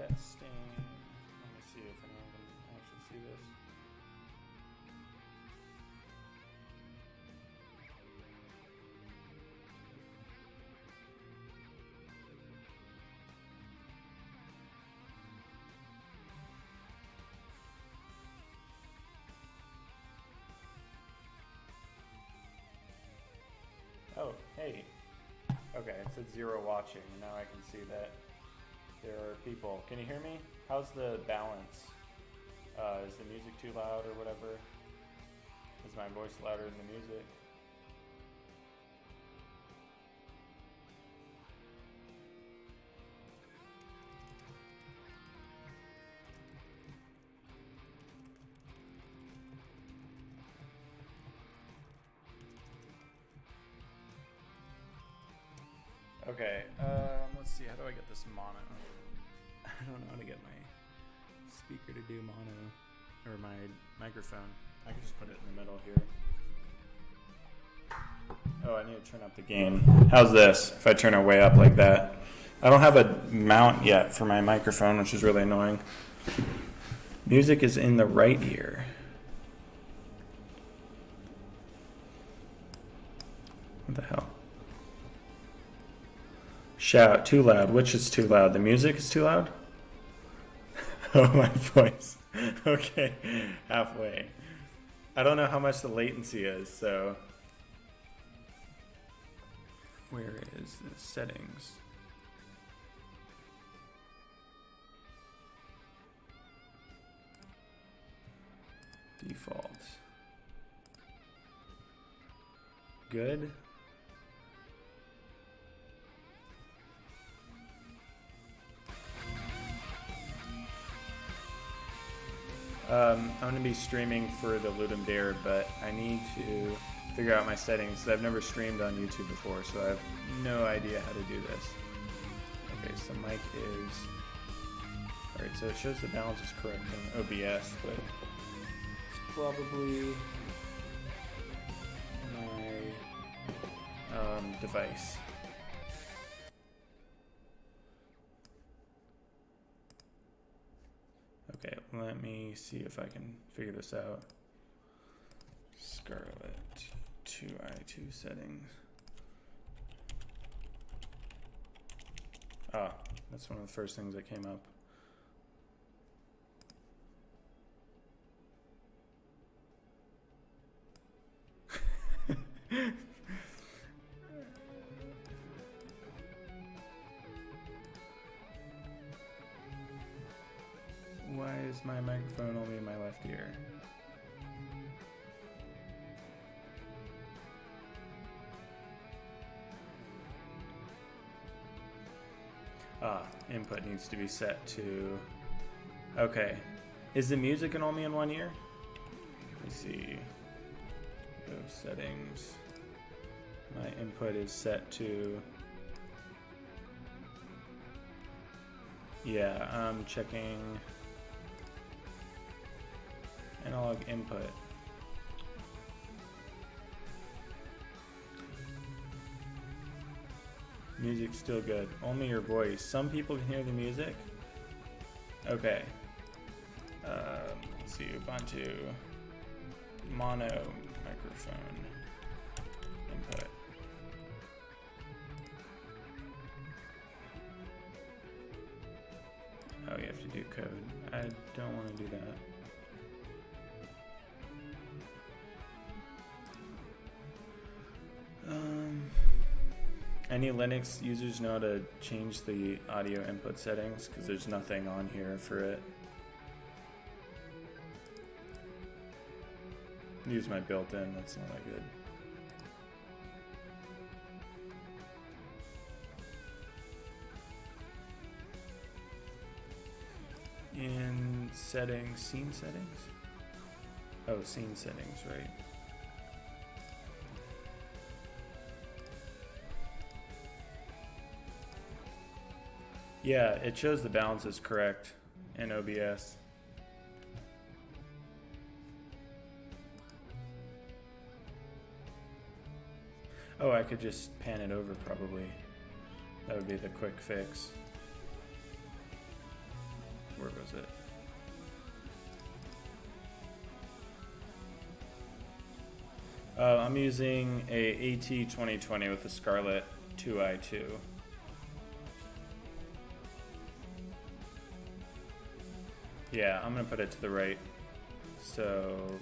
Testing. Let me see if anyone can actually see this. Oh, hey. Okay, it said 0 watching. Now I can see that there are people. Can you hear me? How's the balance? Is the music too loud or whatever? Is my voice louder than the music? Okay, let's see, how do I get this mono? I don't know how to get my speaker to do mono, or my microphone. I can just put it in the middle here. Oh, I need to turn up the gain. How's this, if I turn it way up like that? I don't have a mount yet for my microphone, which is really annoying. Music is in the right ear. What the hell? Shout, too loud. Which is too loud? The music is too loud? Oh, my voice. Okay, halfway. I don't know how much the latency is, so. Where is the settings? Default. Good. I'm going to be streaming for the Ludum Dare, but I need to figure out my settings. I've never streamed on YouTube before, so I have no idea how to do this. Okay, so mic is... Alright, so it shows the balance is correct in OBS, but it's probably my device. Okay, let me see if I can figure this out. Scarlet 2i2 settings. Ah, that's one of the first things that came up. Why is my microphone only in my left ear? Ah, input needs to be set to... Okay. Is the music only in one ear? Let me see. Go settings. My input is set to... Yeah, I'm checking... Analog input. Music's still good. Only your voice. Some people can hear the music. Okay. Let's see. Ubuntu. Mono microphone. Input. Oh, you have to do code. I don't want to do that. Any Linux users know how to change the audio input settings? Because there's nothing on here for it. Use my built-in, that's not that good. In settings, scene settings? Oh, scene settings, right. Yeah, it shows the balance is correct in OBS. Oh, I could just pan it over probably. That would be the quick fix. Where was it? I'm using a AT2020 with a Scarlett 2i2. Yeah, I'm gonna put it to the right. So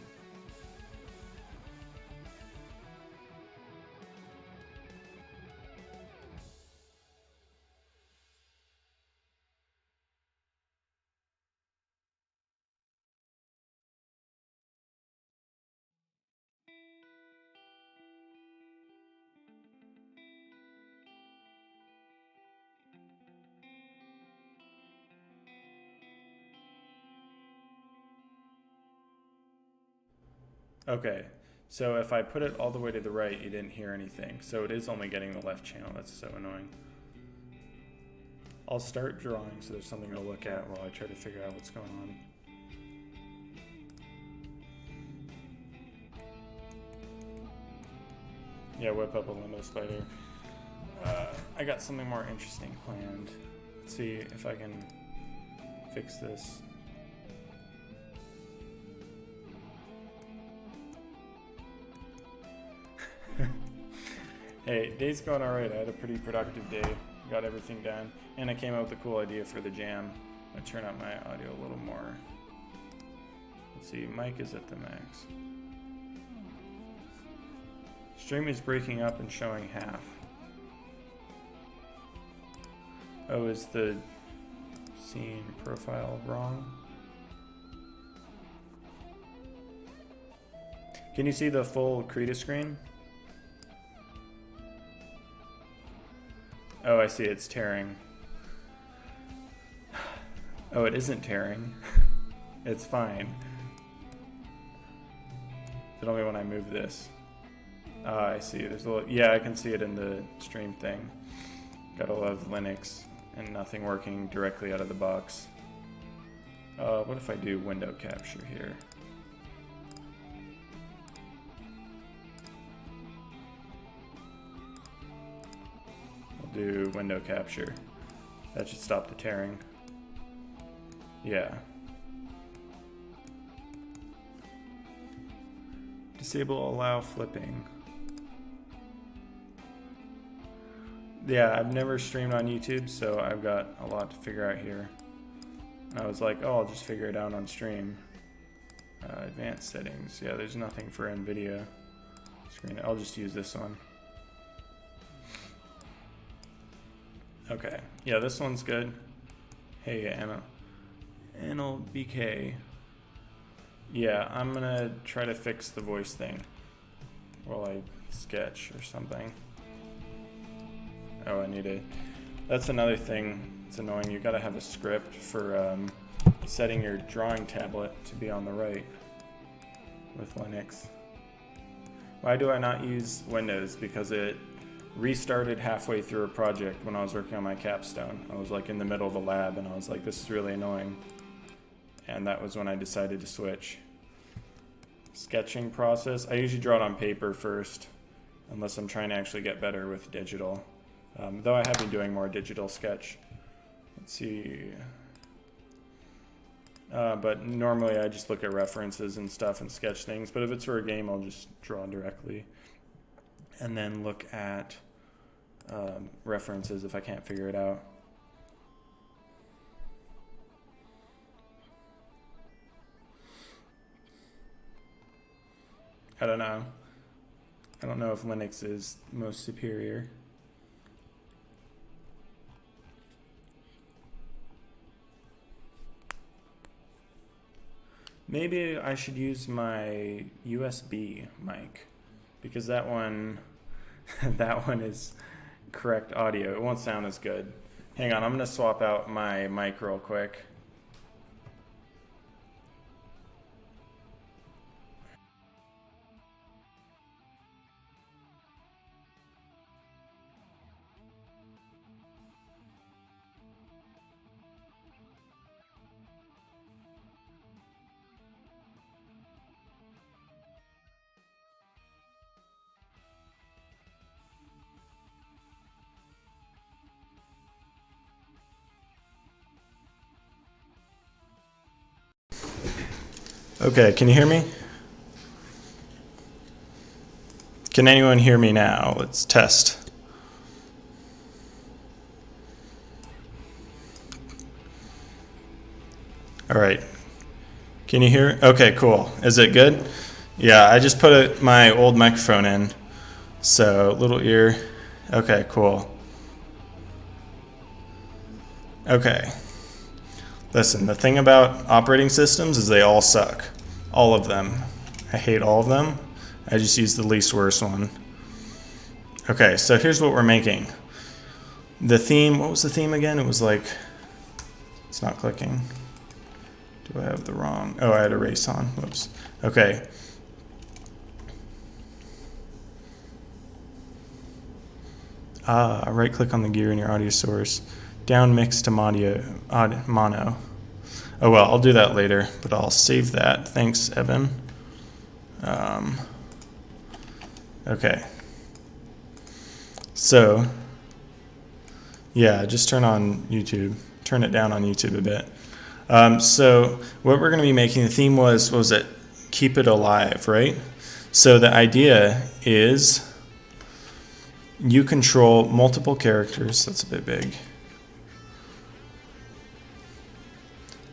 okay, so if I put it all the way to the right, you didn't hear anything. So it is only getting the left channel. That's so annoying. I'll start drawing so there's something to look at while I try to figure out what's going on. Yeah, whip up a limbo spider. I got something more interesting planned. Let's see if I can fix this. Hey, day's going alright. I had a pretty productive day. Got everything done. And I came up with a cool idea for the jam. I'm going to turn up my audio a little more. Let's see, mic is at the max. Stream is breaking up and showing half. Oh, is the scene profile wrong? Can you see the full Krita screen? Oh, I see, it's tearing. Oh, it isn't tearing. It's fine. It's only when I move this. I see, there's a little, yeah, I can see it in the stream thing. Gotta love Linux and nothing working directly out of the box. What if I do window capture here? We'll do window capture. That should stop the tearing. Yeah. Disable allow flipping. Yeah, I've never streamed on YouTube, so I've got a lot to figure out here. I was like, oh, I'll just figure it out on stream. Advanced settings. Yeah, there's nothing for NVIDIA screen. I'll just use this one. Okay. Yeah, this one's good. Hey, Anil BK. Yeah, I'm gonna try to fix the voice thing while I sketch or something. Oh, I need it. That's another thing. It's annoying. You gotta have a script for setting your drawing tablet to be on the right with Linux. Why do I not use Windows? Because it restarted halfway through a project when I was working on my capstone. I was like in the middle of a lab and I was like, this is really annoying. And that was when I decided to switch. Sketching process. I usually draw it on paper first, unless I'm trying to actually get better with digital. Though I have been doing more digital sketch. Let's see. But normally I just look at references and stuff and sketch things. But if it's for a game, I'll just draw directly. And then look at references if I can't figure it out. I don't know. I don't know if Linux is most superior. Maybe I should use my USB mic because that one that one is correct audio. It won't sound as good. Hang on, I'm gonna swap out my mic real quick. Okay, can you hear me? Can anyone hear me now? Let's test. All right. Can you hear? Okay, cool. Is it good? Yeah, I just put my old microphone in. So, little ear. Okay, cool. Okay. Listen, the thing about operating systems is they all suck. All of them. I hate all of them. I just use the least worst one. Okay, so here's what we're making. The theme, what was the theme again? It was like, it's not clicking. Do I have the wrong, oh, I had erase on, whoops. Okay. Right click on the gear in your audio source. Down mix to mono. Oh well, I'll do that later, but I'll save that. Thanks, Evan. Okay. So, yeah, just turn on YouTube. Turn it down on YouTube a bit. So what we're going to be making, the theme was, what was it? Keep it alive, right? So the idea is you control multiple characters. That's a bit big.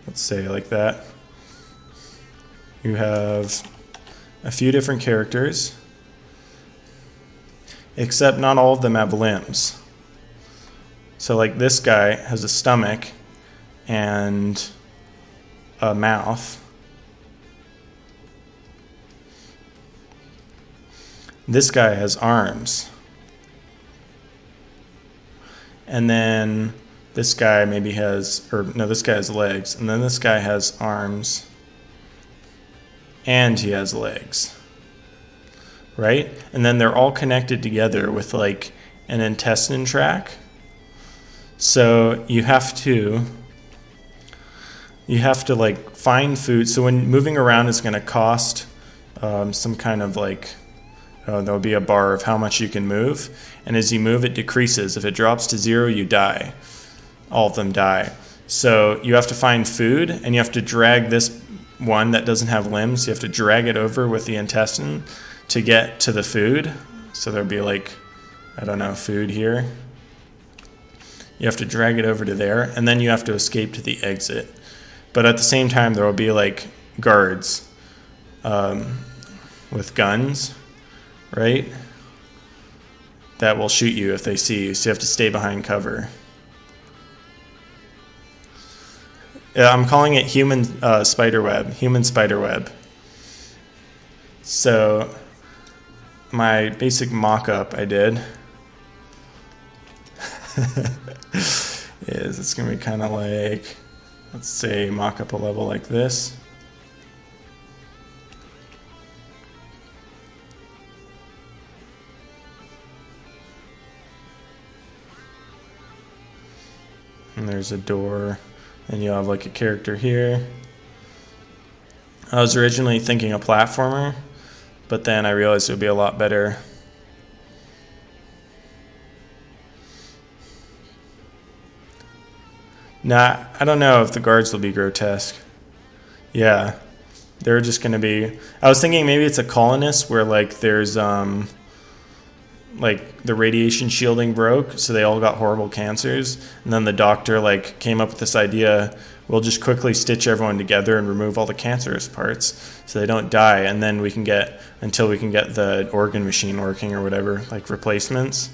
Let's say like that. You have a few different characters, except not all of them have limbs. So like this guy has a stomach and a mouth. This guy has arms. And then this guy maybe has, or no, this guy has legs. And then this guy has arms. And he has legs. Right? And then they're all connected together with like an intestine tract. So you have to like find food. So when moving around is going to cost some kind of like, there'll be a bar of how much you can move. And as you move, it decreases. If it drops to 0, you die. All of them die. So you have to find food, and you have to drag this one that doesn't have limbs. You have to drag it over with the intestine to get to the food. So there'll be like, I don't know, food here. You have to drag it over to there, and then you have to escape to the exit. But at the same time, there will be like guards with guns, right? That will shoot you if they see you, so you have to stay behind cover. I'm calling it human spider web. So my basic mock-up I did is it's going to be kind of like, let's say, mock up a level like this. And there's a door, and you have like a character here. I was originally thinking a platformer, but then I realized it would be a lot better. Nah, I don't know if the guards will be grotesque. Yeah, they're just going to be... I was thinking maybe it's a colonist where like there's like the radiation shielding broke, so they all got horrible cancers, and then the doctor like came up with this idea, we'll just quickly stitch everyone together and remove all the cancerous parts so they don't die, and then we can get, until we can get the organ machine working or whatever, like replacements.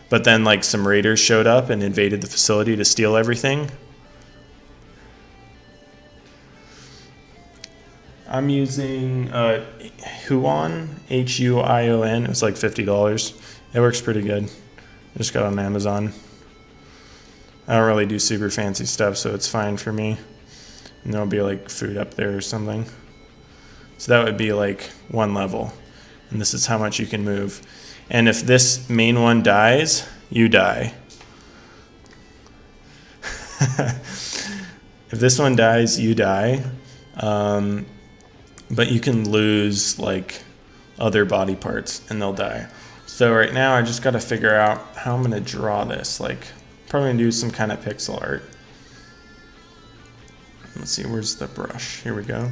But then like some raiders showed up and invaded the facility to steal everything. I'm using Huion, Huion. It's like $50. It works pretty good. I just got it on Amazon. I don't really do super fancy stuff, so it's fine for me. And there'll be like food up there or something. So that would be like one level. And this is how much you can move. And if this main one dies, you die. If this one dies, you die. But you can lose like other body parts and they'll die. So right now I just got to figure out how I'm going to draw this. Like probably going to do some kind of pixel art. Let's see, where's the brush? Here we go.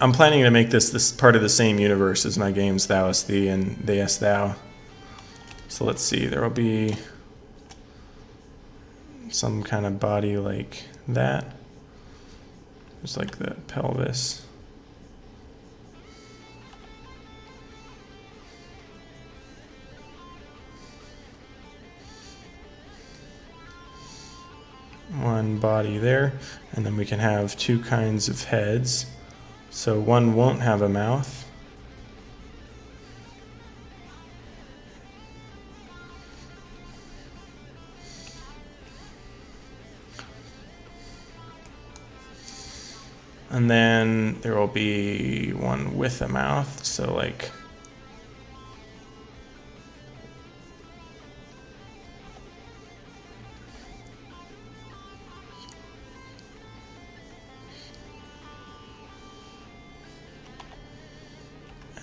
I'm planning to make this part of the same universe as my games Thou Ist Thee and They Est Thou. So let's see, there will be some kind of body like that. There's like the pelvis. One body there, and then we can have two kinds of heads. So one won't have a mouth. And then there will be one with a mouth, so like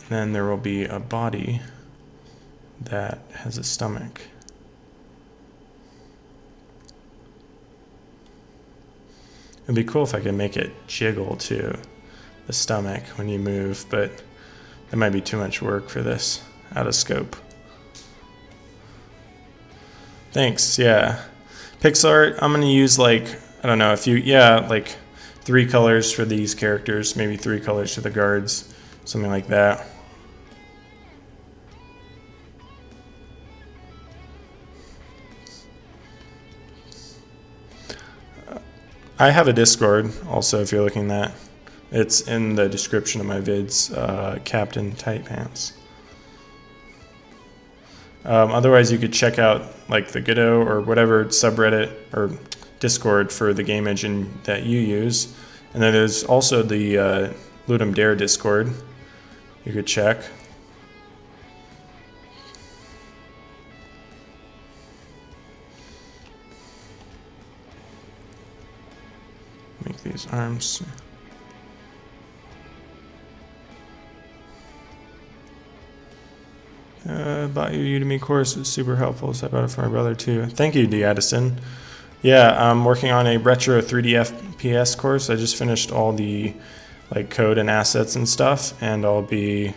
then there will be a body that has a stomach. It'd be cool if I could make it jiggle too, the stomach, when you move, but that might be too much work for this, out of scope. Thanks, yeah. Pixel art, I'm gonna use like, I don't know, like 3 colors for these characters, maybe 3 colors for the guards, something like that. I have a Discord also if you're looking at that. It's in the description of my vids, Captain Tight Pants. Otherwise you could check out like the Godot or whatever subreddit or Discord for the game engine that you use. And then there's also the Ludum Dare Discord you could check. Make these arms. Bought your Udemy course. It was super helpful, so I bought it for my brother too. Thank you, D. Addison. Yeah, I'm working on a retro 3D FPS course. I just finished all the like code and assets and stuff, and I'll be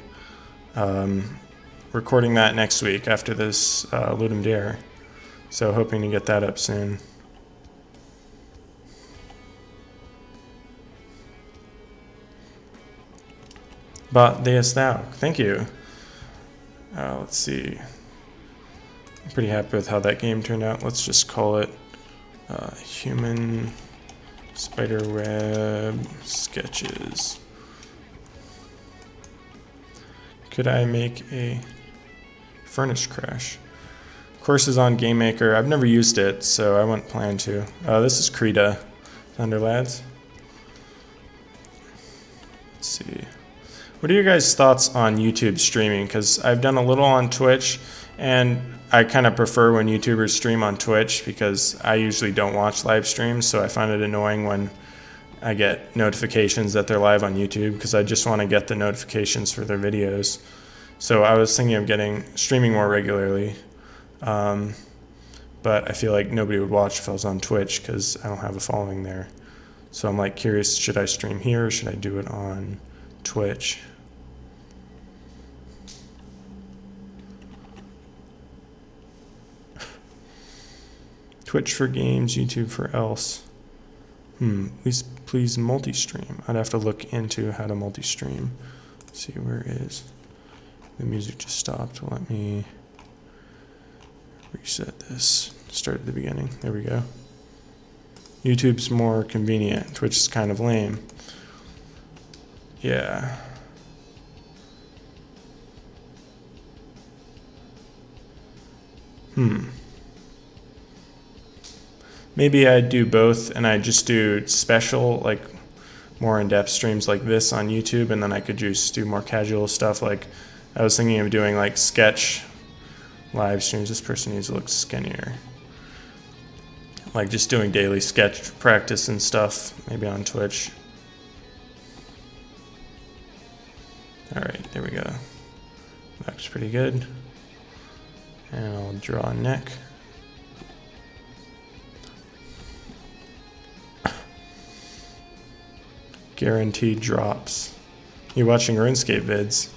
recording that next week after this Ludum Dare. So hoping to get that up soon. But They Est Thou. Thank you. Let's see. I'm pretty happy with how that game turned out. Let's just call it Human Spiderweb Sketches. Could I make a furnace crash? Course is on Game Maker. I've never used it, so I wouldn't plan to. This is Krita, Thunderlads. Let's see. What are your guys' thoughts on YouTube streaming? Because I've done a little on Twitch, and I kind of prefer when YouTubers stream on Twitch because I usually don't watch live streams, so I find it annoying when I get notifications that they're live on YouTube because I just want to get the notifications for their videos. So I was thinking of streaming more regularly, but I feel like nobody would watch if I was on Twitch because I don't have a following there. So I'm like curious, should I stream here or should I do it on Twitch? Twitch for games, YouTube for else. Please multi-stream. I'd have to look into how to multi-stream. Let's see, where is the music? Just stopped. Let me reset this. Start at the beginning. There we go. YouTube's more convenient. Twitch is kind of lame. Yeah. Maybe I'd do both and I just do special, like more in-depth streams like this on YouTube, and then I could just do more casual stuff. Like I was thinking of doing like sketch live streams. This person needs to look skinnier. Like just doing daily sketch practice and stuff, maybe on Twitch. All right, there we go. Looks pretty good. And I'll draw a neck. Guaranteed drops. You watching RuneScape vids?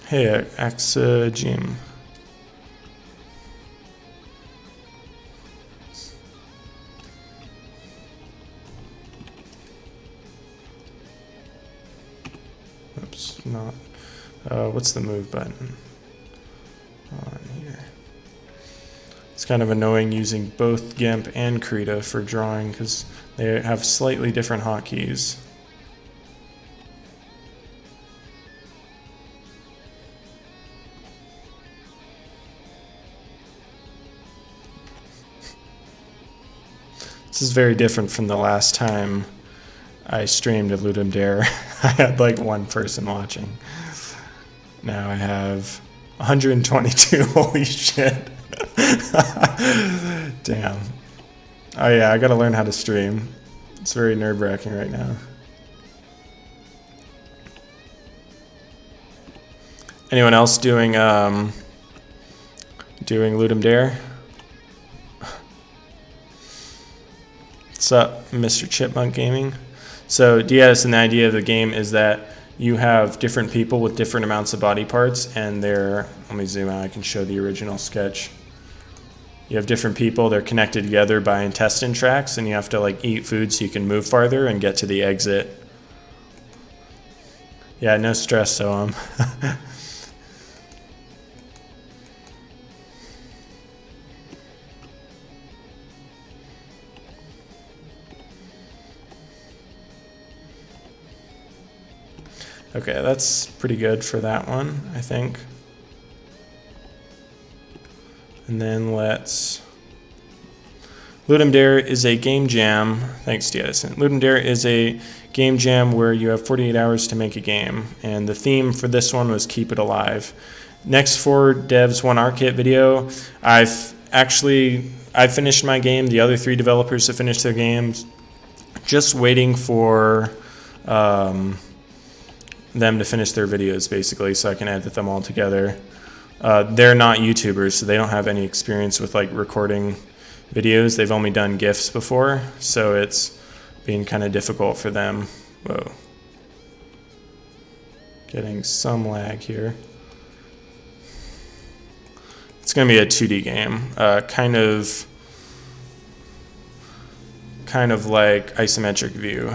Hey, Jim. Oops, not. What's the move button on here? It's kind of annoying using both GIMP and Krita for drawing because they have slightly different hotkeys. This is very different from the last time I streamed at Ludum Dare. I had like one person watching. Now I have 122. Holy shit. Damn. Oh yeah, I gotta learn how to stream. It's very nerve-wracking right now. Anyone else doing Ludum Dare? What's up, Mr. Chipmunk Gaming? So DS, and the idea of the game is that you have different people with different amounts of body parts, and they're, let me zoom out, I can show the original sketch. You have different people, they're connected together by intestine tracts, and you have to like eat food so you can move farther and get to the exit. Yeah, no stress, so Okay, that's pretty good for that one, I think. And then let's... Ludum Dare is a game jam. Thanks, Diedison. Ludum Dare is a game jam where you have 48 hours to make a game. And the theme for this one was Keep It Alive. Next 4 devs 1 art kit video. I finished my game. The other 3 developers have finished their games. Just waiting for... them to finish their videos basically so I can edit them all together. They're not YouTubers, so they don't have any experience with like recording videos. They've only done GIFs before, so it's being kind of difficult for them. Whoa. Getting some lag here. It's going to be a 2D game, kind of like isometric view.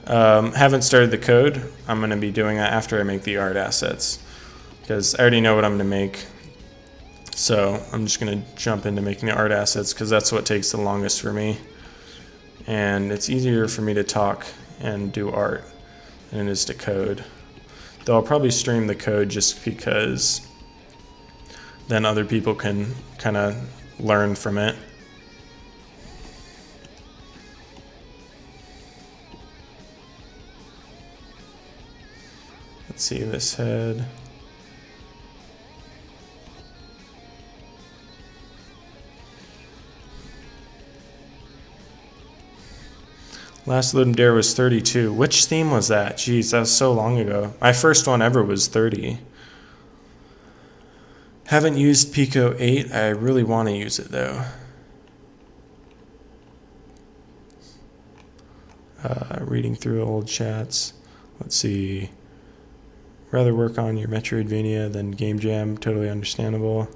Haven't started the code. I'm going to be doing that after I make the art assets because I already know what I'm going to make. So I'm just going to jump into making the art assets because that's what takes the longest for me. And it's easier for me to talk and do art than it is to code. Though I'll probably stream the code just because then other people can kind of learn from it. Let's see this head. Last Ludum Dare was 32. Which theme was that? Jeez, that was so long ago. My first one ever was 30. Haven't used Pico 8. I really want to use it though. Reading through old chats. Let's see. Rather work on your Metroidvania than Game Jam. Totally understandable.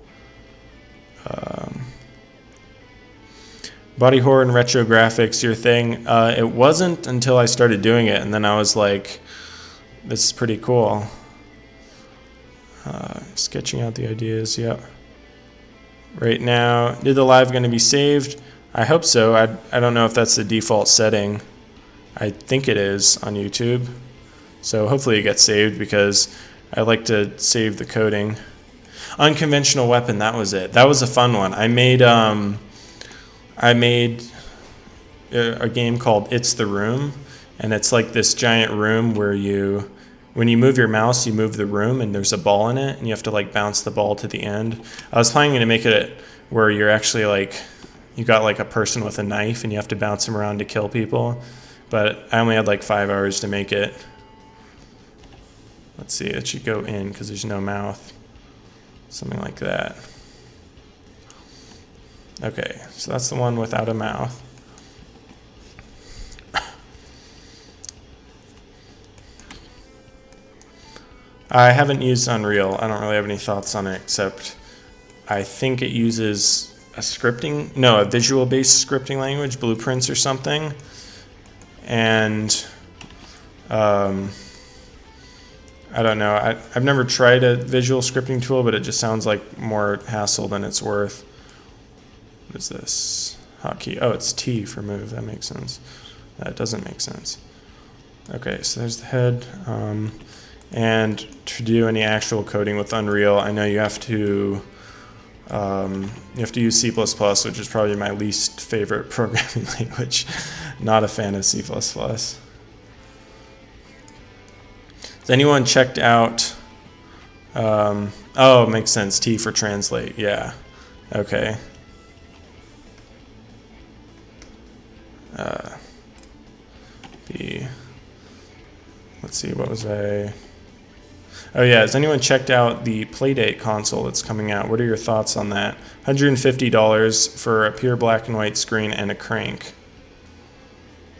Body horror and retro graphics, your thing. It wasn't until I started doing it, and then I was like, this is pretty cool. Sketching out the ideas, yep. Right now, is the live going to be saved? I hope so. I don't know if that's the default setting. I think it is on YouTube. So hopefully it gets saved because I like to save the coding. Unconventional weapon, that was it. That was a fun one. I made a game called It's the Room, and it's like this giant room where when you move your mouse, you move the room, and there's a ball in it, and you have to like bounce the ball to the end. I was planning to make it where you're actually like, you got like a person with a knife, and you have to bounce them around to kill people, but I only had like 5 hours to make it. Let's see, it should go in because there's no mouth. Something like that. Okay, so that's the one without a mouth. I haven't used Unreal. I don't really have any thoughts on it, except I think it uses a visual-based scripting language, Blueprints or something. And I don't know. I've never tried a visual scripting tool, but it just sounds like more hassle than it's worth. What is this? Hotkey. Oh, it's T for move. That makes sense. That doesn't make sense. Okay, so there's the head. And to do any actual coding with Unreal, I know you have to use C++, which is probably my least favorite programming language. Not a fan of C++. Has anyone checked out? Oh, it makes sense. T for translate. Yeah. Okay. Let's see. What was I? Oh yeah, has anyone checked out the Playdate console that's coming out? What are your thoughts on that? $150 for a pure black and white screen and a crank.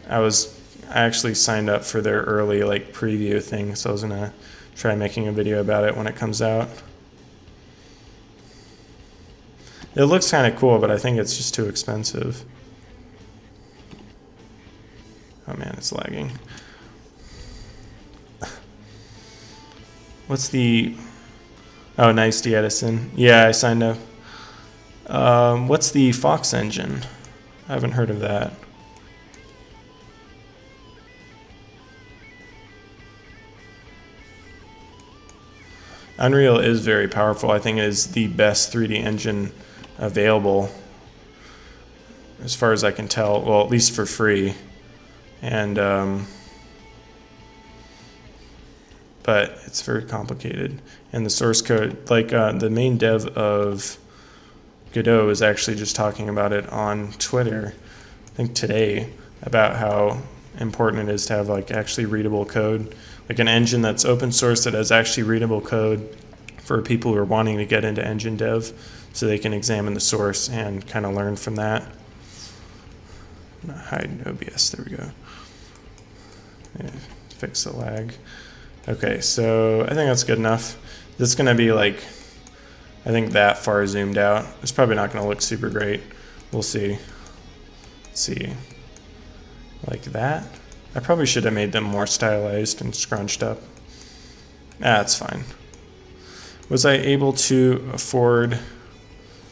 I actually signed up for their early preview thing, so I was gonna try making a video about it when it comes out. It looks kind of cool, but I think it's just too expensive. Oh man, it's lagging. What's the... Oh, nice, D. Edison. Yeah, I signed up. What's the Fox engine? I haven't heard of that. Unreal is very powerful. I think it is the best 3D engine available, as far as I can tell. Well, at least for free. And... but it's very complicated, and the source code, the main dev of Godot is actually just talking about it on Twitter, I think today, about how important it is to have actually readable code, an engine that's open source that has actually readable code for people who are wanting to get into engine dev, so they can examine the source and kind of learn from that. Hide OBS, there we go. Yeah, fix the lag. Okay, so I think that's good enough. This is going to be I think that far zoomed out. It's probably not going to look super great. We'll see. Let's see. Like that. I probably should have made them more stylized and scrunched up. That's fine. Was I able to afford...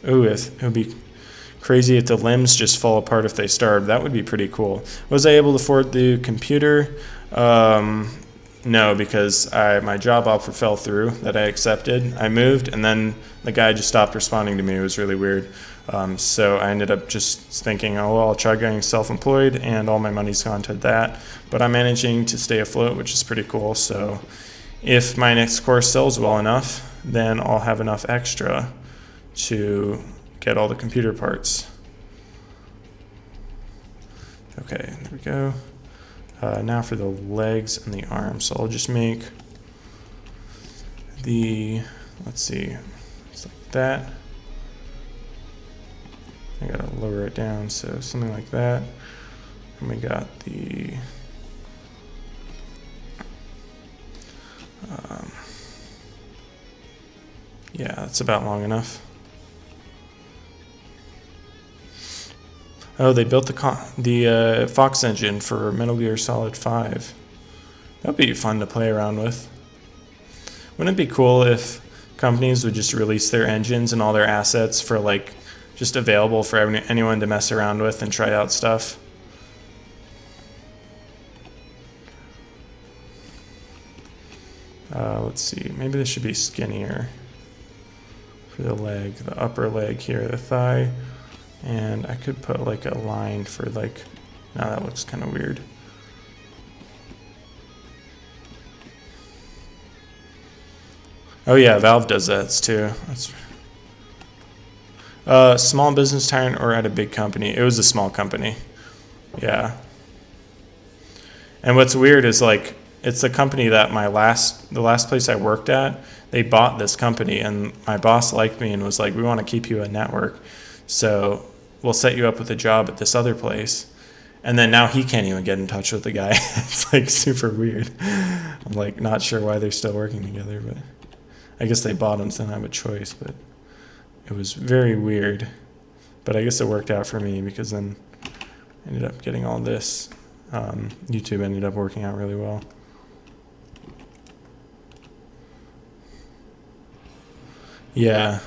Ooh, it would be crazy if the limbs just fall apart if they starve. That would be pretty cool. Was I able to afford the computer? No, because my job offer fell through that I accepted. I moved, and then the guy just stopped responding to me. It was really weird. So I ended up just thinking, oh, well, I'll try getting self-employed, and all my money's gone to that. But I'm managing to stay afloat, which is pretty cool. So if my next course sells well enough, then I'll have enough extra to get all the computer parts. Okay, there we go. Now for the legs and the arms. So I'll just make let's see, it's like that. I gotta lower it down, so something like that. And we got the yeah, that's about long enough. Oh, they built the Fox engine for Metal Gear Solid 5. That'd be fun to play around with. Wouldn't it be cool if companies would just release their engines and all their assets for just available for anyone to mess around with and try out stuff? Let's see, maybe this should be skinnier for the leg, the upper leg here, the thigh. And I could put a line for no, that looks kind of weird. Oh yeah, Valve does that too. That's small business tyrant or at a big company. It was a small company. Yeah. And what's weird is it's a company that the last place I worked at, they bought this company, and my boss liked me and was like, we want to keep you a network. So we'll set you up with a job at this other place. And then now he can't even get in touch with the guy. It's like super weird. I'm like not sure why they're still working together, but I guess they bought him, so they don't have a choice. But it was very weird. But I guess it worked out for me because then I ended up getting all this. YouTube ended up working out really well. Yeah.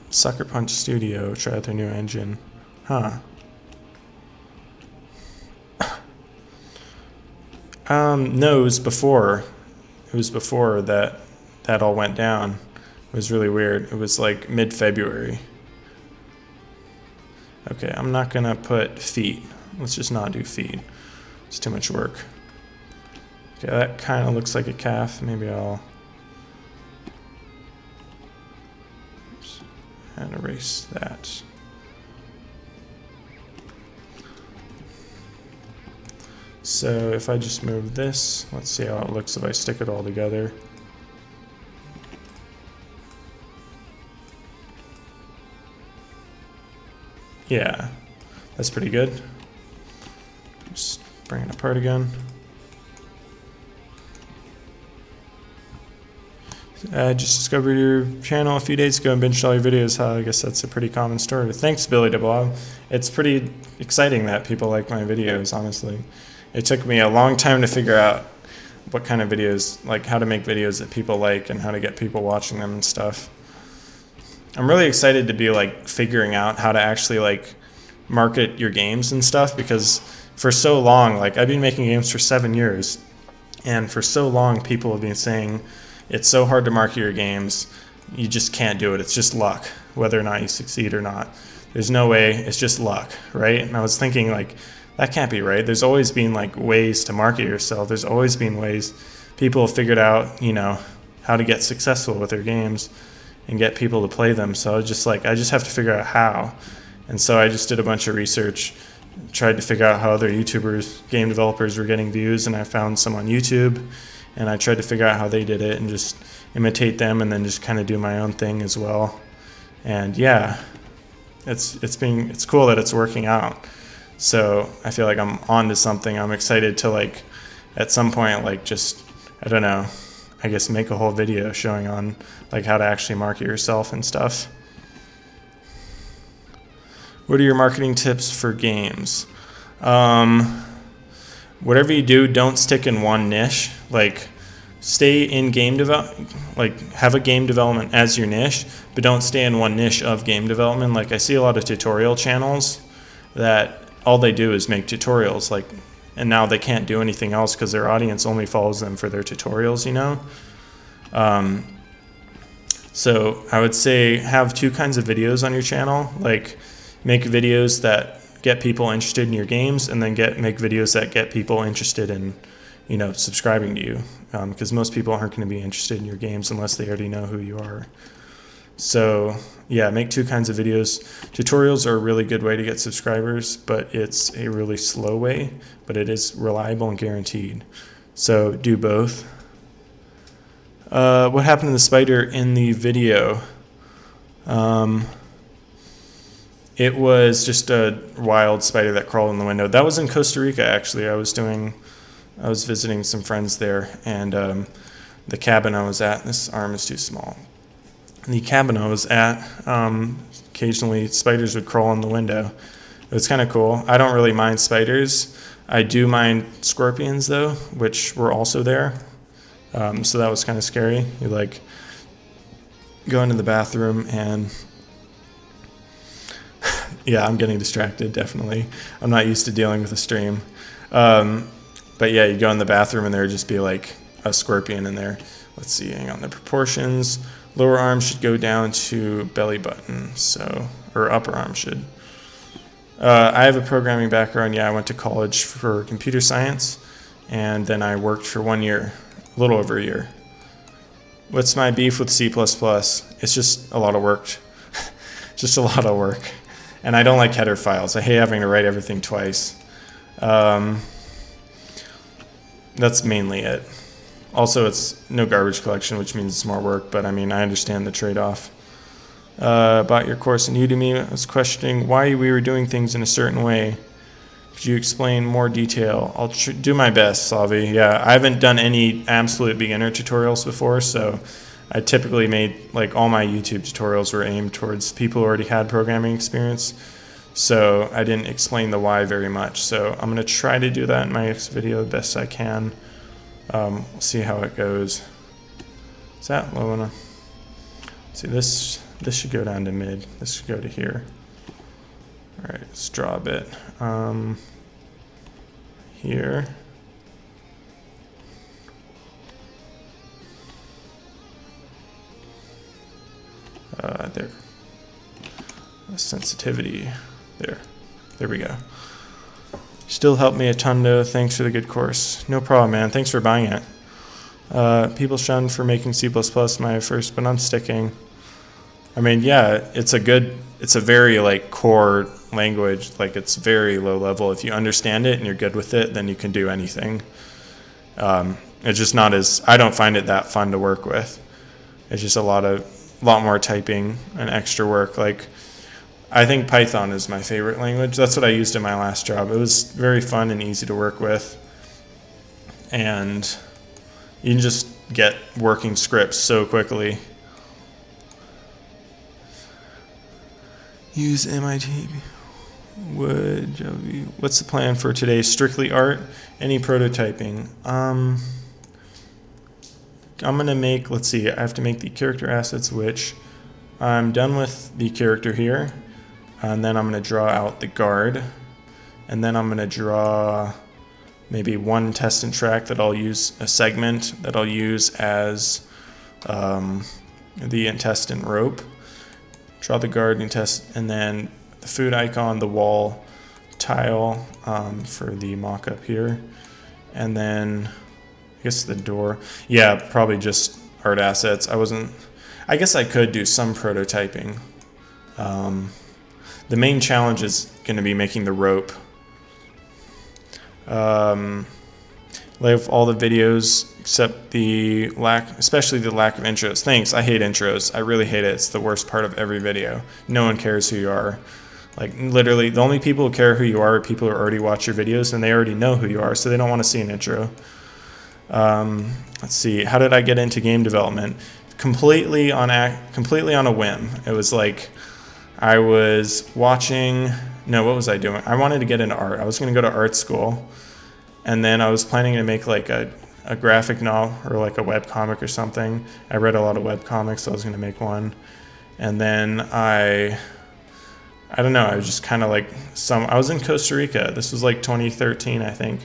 Sucker Punch Studio, try out their new engine. Huh. No, it was before. It was before that all went down. It was really weird. It was like mid-February. Okay, I'm not gonna put feet. Let's just not do feet. It's too much work. Okay, that kind of looks like a calf. Maybe I'll and erase that. So if I just move this, let's see how it looks if I stick it all together. Yeah, that's pretty good. Just bring it apart again. I just discovered your channel a few days ago and binged all your videos. I guess that's a pretty common story. Thanks, Billy DeBob. It's pretty exciting that people like my videos, honestly. It took me a long time to figure out what kind of videos, like how to make videos that people like and how to get people watching them and stuff. I'm really excited to be like figuring out how to actually like market your games and stuff, because for so long, like I've been making games for 7 years, and for so long people have been saying it's so hard to market your games, you just can't do it. It's just luck, whether or not you succeed or not. There's no way, it's just luck, right? And I was thinking like, that can't be right. There's always been like ways to market yourself. There's always been ways people have figured out, you know, how to get successful with their games and get people to play them. So I was just like, I just have to figure out how. And so I just did a bunch of research, tried to figure out how other YouTubers, game developers were getting views, and I found some on YouTube, and I tried to figure out how they did it and just imitate them and then just kind of do my own thing as well. And yeah, it's cool that it's working out. So I feel like I'm on to something. I'm excited to like at some point like just, I don't know, I guess make a whole video showing on like how to actually market yourself and stuff. What are your marketing tips for games? Whatever you do, don't stick in one niche. Like stay in game development, like have a game development as your niche, but don't stay in one niche of game development. Like I see a lot of tutorial channels that all they do is make tutorials, like, and now they can't do anything else because their audience only follows them for their tutorials, you know? So I would say have two kinds of videos on your channel. Like make videos that get people interested in your games, and then make videos that get people interested in, you know, subscribing to you. Because most people aren't going to be interested in your games unless they already know who you are. So yeah, make two kinds of videos. Tutorials are a really good way to get subscribers, but it's a really slow way, but it is reliable and guaranteed. So do both. What happened to the spider in the video? It was just a wild spider that crawled in the window. That was in Costa Rica, actually. I was visiting some friends there, and the cabin I was at, this arm is too small. The cabin I was at, occasionally spiders would crawl in the window. It was kind of cool. I don't really mind spiders. I do mind scorpions though, which were also there. So that was kind of scary. You like go into the bathroom and yeah, I'm getting distracted, definitely. I'm not used to dealing with a stream. But yeah, you go in the bathroom and there would just be like a scorpion in there. Let's see, hang on, the proportions. Lower arm should go down to belly button, so, or upper arm should. I have a programming background. Yeah, I went to college for computer science, and then I worked for 1 year, a little over a year. What's my beef with C++? It's just a lot of work. Just a lot of work. And I don't like header files. I hate having to write everything twice. That's mainly it. Also, it's no garbage collection, which means it's more work, but I mean, I understand the trade-off. about your course in Udemy. I was questioning why we were doing things in a certain way. Could you explain more detail? I'll do my best, Slavi. Yeah, I haven't done any absolute beginner tutorials before, so I typically made, like, all my YouTube tutorials were aimed towards people who already had programming experience, so I didn't explain the why very much. So I'm going to try to do that in my next video the best I can. We'll see how it goes. Is that low enough? See, this should go down to mid. This should go to here. All right, let's draw a bit. Here. There. Sensitivity. There we go. Still helped me a ton though. Thanks for the good course. No problem, man. Thanks for buying it. People shun for making C++ my first, but I'm sticking. I mean, yeah, it's a very like core language. Like, it's very low level. If you understand it and you're good with it, then you can do anything. It's just not as, I don't find it that fun to work with. It's just a lot more typing and extra work. Like, I think Python is my favorite language. That's what I used in my last job. It was very fun and easy to work with. And you can just get working scripts so quickly. Use MIT. What's the plan for today? Strictly art? Any prototyping? I'm going to make, let's see, I have to make the character assets, which I'm done with the character here. And then I'm going to draw out the guard. And then I'm going to draw maybe one intestine track that I'll use, a segment that I'll use as the intestine rope. Draw the guard and then the food icon, the wall tile for the mock-up here. And then I guess the door. Yeah, probably just art assets. I guess I could do some prototyping. The main challenge is going to be making the rope. Like all the videos except especially the lack of intros. Thanks, I hate intros. I really hate it. It's the worst part of every video. No one cares who you are. Like, literally, the only people who care who you are people who already watch your videos, and they already know who you are, so they don't want to see an intro. Let's see, how did I get into game development? Completely on a whim. It was like I was watching, no, what was I doing? I wanted to get into art. I was going to go to art school, and then I was planning to make like a graphic novel or like a web comic or something. I read a lot of web comics, so I was going to make one. And then I don't know, I was just kind of like I was in Costa Rica. This was like 2013, I think.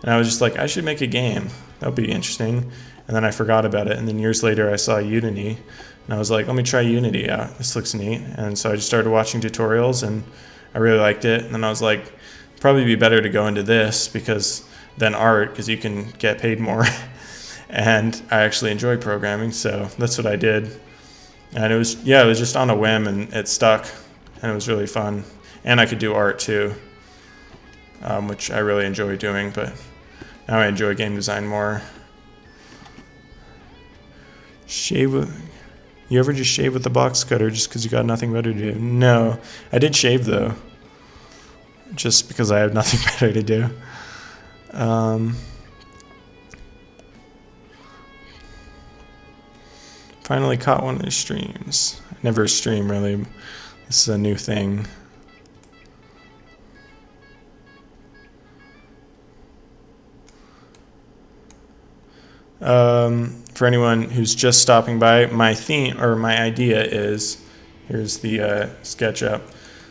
And I was just like, I should make a game. That would be interesting. And then I forgot about it. And then years later, I saw Unity. And I was like, let me try Unity out. This looks neat. And so I just started watching tutorials, and I really liked it. And then I was like, it'd probably be better to go into this than art, because you can get paid more. And I actually enjoy programming, so that's what I did. And it was just on a whim, and it stuck. And it was really fun. And I could do art too, which I really enjoy doing, but now I enjoy game design more. You ever just shave with the box cutter just because you got nothing better to do? No. I did shave, though, just because I have nothing better to do. Finally caught one of the streams. I never stream, really. This is a new thing. For anyone who's just stopping by, my theme or my idea is, here's the SketchUp.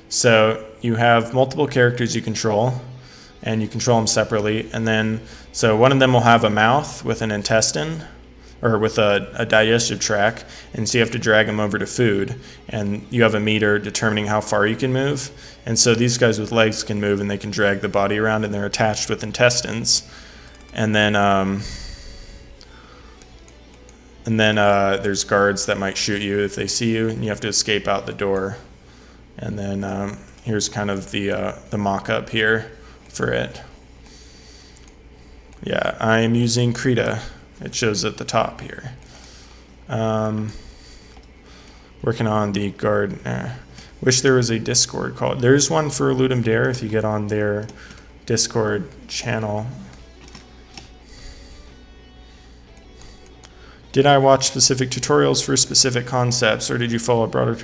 So you have multiple characters you control, and you control them separately. And then, so one of them will have a mouth with an intestine, or with a digestive tract, and so you have to drag them over to food, and you have a meter determining how far you can move. And so these guys with legs can move, and they can drag the body around, and they're attached with intestines. And then there's guards that might shoot you if they see you, and you have to escape out the door. And then here's kind of the mock-up here for it. Yeah, I am using Krita. It shows at the top here. working on the guard. Wish there was a Discord called. There's one for Ludum Dare if you get on their Discord channel. Did I watch specific tutorials for specific concepts, or did you follow a broader,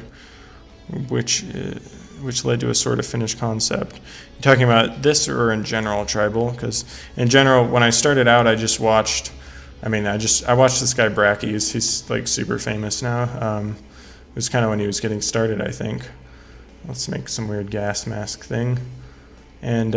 which led to a sort of finished concept? You talking about this or in general, Tribal? Because in general, when I started out, I just watched. I watched this guy Brackies. He's like super famous now. It was kind of when he was getting started, I think. Let's make some weird gas mask thing, and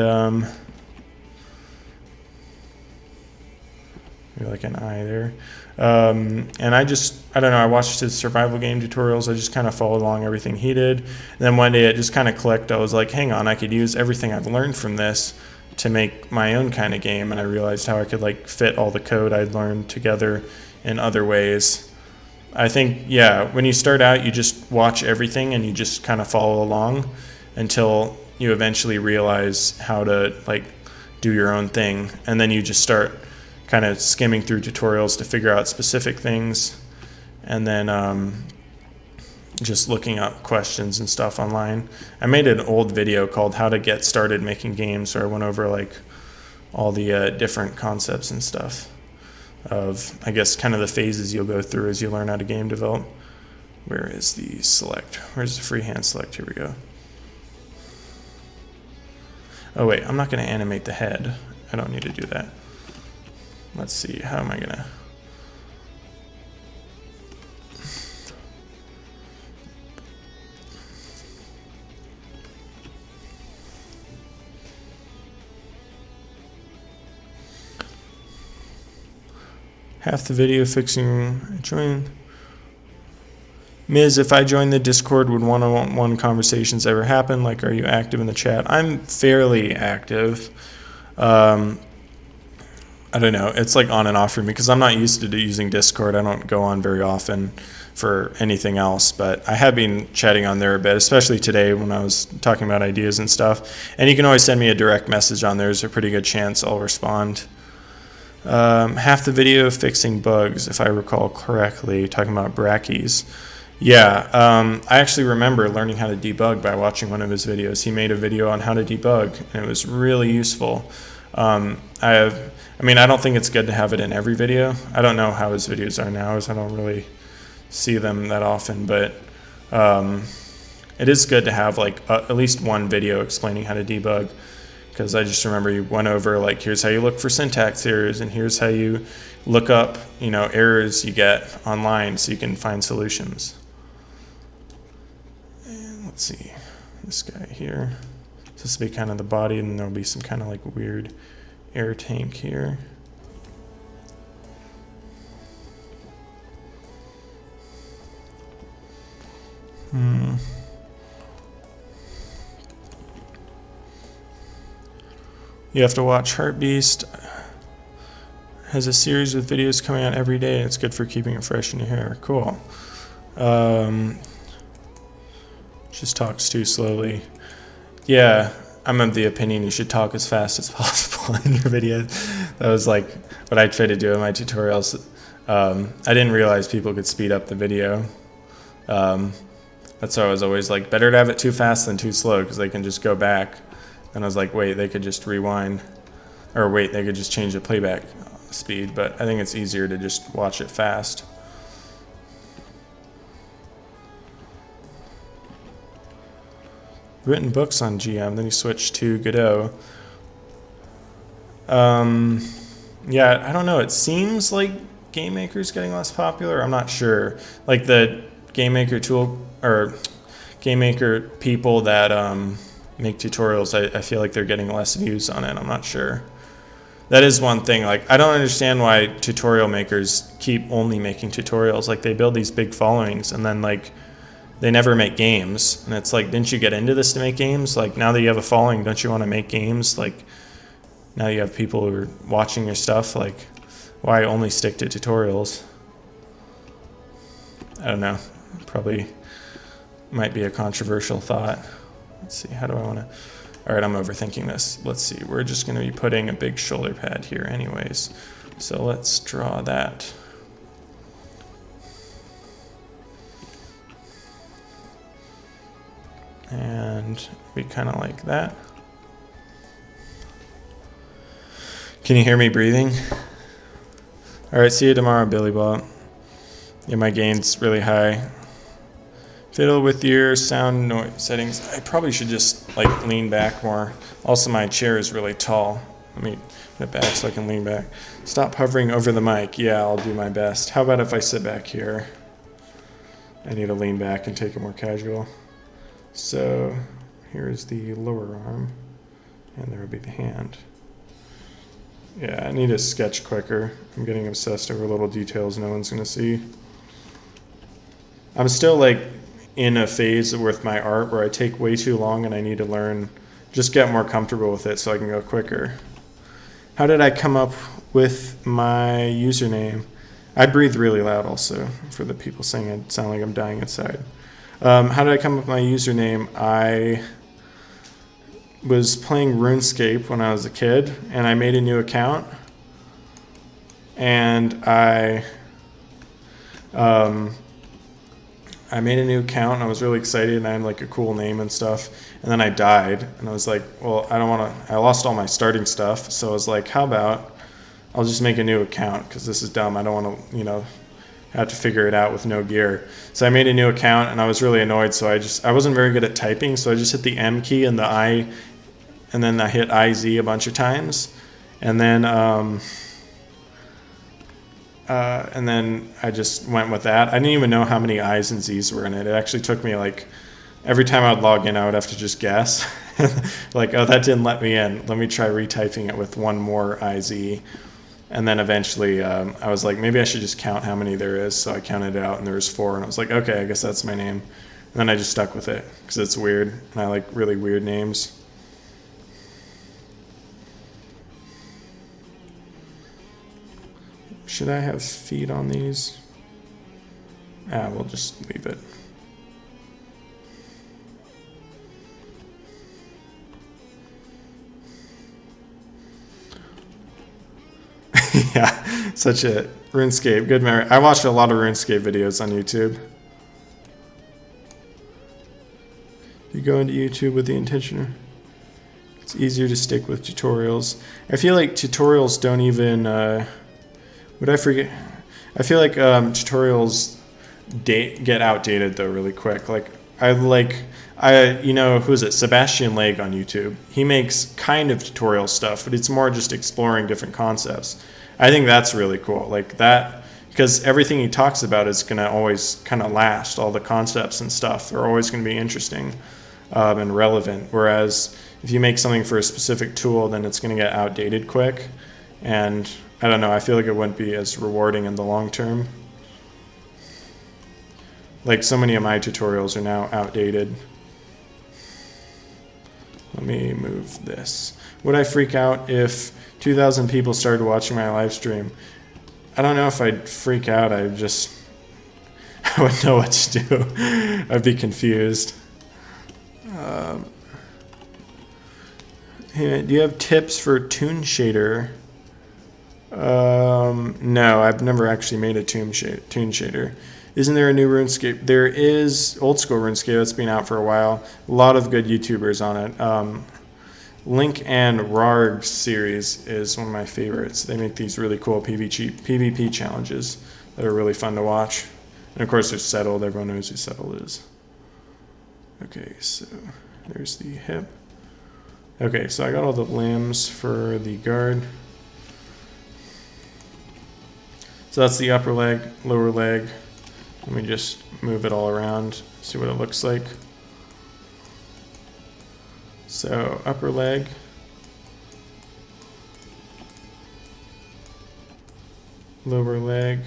maybe like an eye there. And I don't know, I watched his survival game tutorials. I just kind of followed along everything he did. And then one day it just kind of clicked. I was like, hang on, I could use everything I've learned from this to make my own kind of game. And I realized how I could like fit all the code I'd learned together in other ways. I think, yeah, when you start out, you just watch everything and you just kind of follow along until you eventually realize how to like do your own thing. And then you just start kind of skimming through tutorials to figure out specific things, and then just looking up questions and stuff online. I made an old video called How to Get Started Making Games, where I went over like all the different concepts and stuff of, I guess, kind of the phases you'll go through as you learn how to game develop. Where is the select? Where's the freehand select? Here we go. Oh wait, I'm not going to animate the head. I don't need to do that. Let's see, how am I going to... Half the video fixing... Join... Ms., if I join the Discord, would one-on-one conversations ever happen? Like, are you active in the chat? I'm fairly active. I don't know. It's like on and off for me because I'm not used to using Discord. I don't go on very often for anything else, but I have been chatting on there a bit, especially today when I was talking about ideas and stuff. And you can always send me a direct message on there. There's a pretty good chance I'll respond. Half the video fixing bugs, if I recall correctly, talking about Brackies. Yeah, I actually remember learning how to debug by watching one of his videos. He made a video on how to debug, and it was really useful. I don't think it's good to have it in every video. I don't know how his videos are now, as I don't really see them that often, but it is good to have like at least one video explaining how to debug, because I just remember you went over like, here's how you look for syntax errors, and here's how you look up, errors you get online so you can find solutions. And let's see, this guy here. So this will be kind of the body, and there'll be some kind of like weird air tank here. You have to watch Heartbeast. Has a series with videos coming out every day. It's good for keeping it fresh in your hair. Cool. Just talks too slowly. Yeah, I'm of the opinion you should talk as fast as possible in your video. That was like what I try to do in my tutorials. I didn't realize people could speed up the video. That's why I was always like, better to have it too fast than too slow, because they can just go back. And I was like, wait, they could just rewind. Or wait, they could just change the playback speed. But I think it's easier to just watch it fast. Written books on GM, then you switch to Godot. Yeah, I don't know. It seems like Game Maker's getting less popular. I'm not sure. Like the Game Maker tool, or Game Maker people that make tutorials, I feel like they're getting less views on it. I'm not sure. That is one thing. Like, I don't understand why tutorial makers keep only making tutorials. Like, they build these big followings and then like they never make games. And it's like, didn't you get into this to make games? Like, now that you have a following, don't you want to make games? Like, now you have people who are watching your stuff. Like, why only stick to tutorials? I don't know. Probably might be a controversial thought. Let's see, how do I want to... All right, I'm overthinking this. Let's see, we're just going to be putting a big shoulder pad here anyways. So let's draw that. and be kind of like that. Can you hear me breathing? All right, see you tomorrow, Billy Bob. Yeah, my gain's really high. Fiddle with your sound noise settings. I probably should just like lean back more. Also, my chair is really tall. Let me put it back so I can lean back. Stop hovering over the mic. Yeah, I'll do my best. How about if I sit back here? I need to lean back and take it more casual. So here's the lower arm, and there will be the hand. Yeah, I need to sketch quicker. I'm getting obsessed over little details no one's gonna see. I'm still like in a phase with my art where I take way too long and I need to learn, just get more comfortable with it so I can go quicker. How did I come up with my username? I breathe really loud also for the people saying I sound like I'm dying inside. How did I come up with my username? I was playing RuneScape when I was a kid and I made a new account and I made a new account and I was really excited and I had like a cool name and stuff. And then I died and I was like, well, I don't want to, I lost all my starting stuff. So I was like, how about I'll just make a new account because this is dumb. I don't want to, have to figure it out with no gear. So I made a new account and I was really annoyed. So I wasn't very good at typing. So I just hit the M key and the I, and then I hit IZ a bunch of times. And then I just went with that. I didn't even know how many I's and Z's were in it. It actually took me like, every time I would log in, I would have to just guess. Like, oh, that didn't let me in. Let me try retyping it with one more IZ. And then eventually I was like, maybe I should just count how many there is. So I counted it out and there was 4. And I was like, okay, I guess that's my name. And then I just stuck with it because it's weird. And I like really weird names. Should I have feet on these? We'll just leave it. Yeah, such a RuneScape. Good memory. I watched a lot of RuneScape videos on YouTube. You go into YouTube with the intention. It's easier to stick with tutorials. I feel like tutorials don't even... would I forget? I feel like tutorials get outdated though really quick. Like who is it? Sebastian Legge on YouTube. He makes kind of tutorial stuff, but it's more just exploring different concepts. I think that's really cool. Like that, because everything he talks about is gonna always kind of last. All the concepts and stuff are always gonna be interesting and relevant. Whereas if you make something for a specific tool, then it's gonna get outdated quick. And I don't know, I feel like it wouldn't be as rewarding in the long term. Like so many of my tutorials are now outdated. Let me move this. Would I freak out if 2,000 people started watching my live stream? I don't know if I'd freak out. I wouldn't know what to do. I'd be confused. Do you have tips for Toon Shader? No, I've never actually made a Toon Shader. Isn't there a new RuneScape? There is old school RuneScape that's been out for a while. A lot of good YouTubers on it. Link and Rarg's series is one of my favorites. They make these really cool PvP challenges that are really fun to watch. And of course there's Settled. Everyone knows who Settled is. Okay, so there's the hip. Okay, so I got all the limbs for the guard. So that's the upper leg, lower leg. Let me just move it all around, see what it looks like. So upper leg. Lower leg.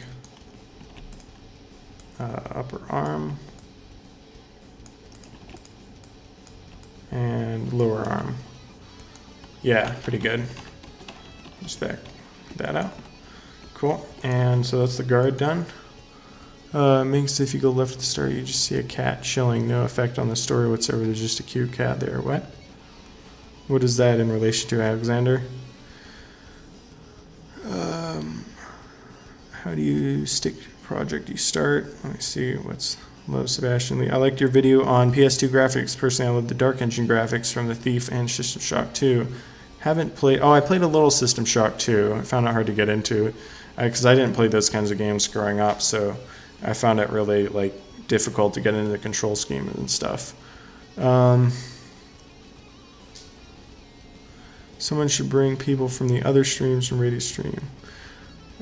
Upper arm. And lower arm. Yeah, pretty good. Just back that out. Cool. And so that's the guard done. Makes if you go left at the start, you just see a cat chilling. No effect on the story whatsoever. There's just a cute cat there. What? What is that in relation to Alexander? How do you stick to a project you start? Let me see. What's Love Sebastian Lee. I liked your video on PS2 graphics. Personally, I love the Dark Engine graphics from The Thief and System Shock 2. Haven't played... Oh, I played a little System Shock 2. I found it hard to get into because I didn't play those kinds of games growing up, so I found it really like difficult to get into the control scheme and stuff. Someone should bring people from the other streams from Radio Stream.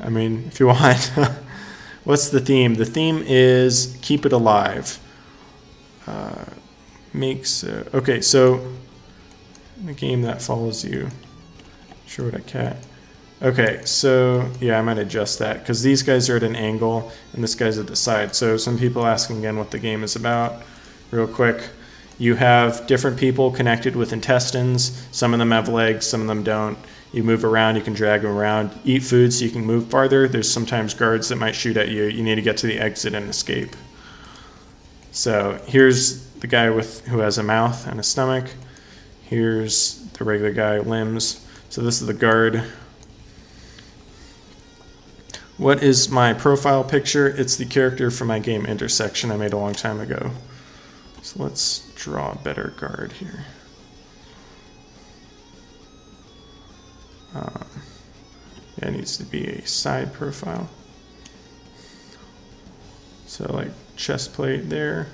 I mean, if you want. What's the theme? The theme is keep it alive. Okay, so the game that follows you. Sure what a cat. Okay, so yeah, I might adjust that because these guys are at an angle and this guy's at the side. So some people asking again what the game is about. Real quick, you have different people connected with intestines. Some of them have legs, some of them don't. You move around, you can drag them around. Eat food so you can move farther. There's sometimes guards that might shoot at you. You need to get to the exit and escape. So here's the guy who has a mouth and a stomach. Here's the regular guy, limbs. So this is the guard. What is my profile picture? It's the character from my game Intersection I made a long time ago. So let's draw a better guard here. Yeah, it needs to be a side profile. So like chest plate there,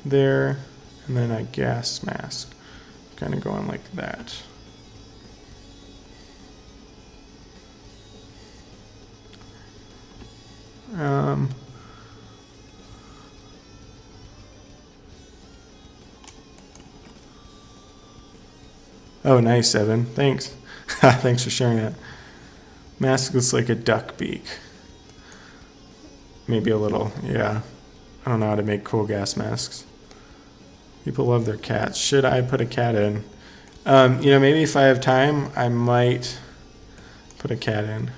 there, and then a gas mask. Kind of going like that. Oh, nice, Evan. Thanks. Thanks for sharing that. Mask looks like a duck beak. Maybe a little, yeah. I don't know how to make cool gas masks. People love their cats. Should I put a cat in? Maybe if I have time, I might put a cat in.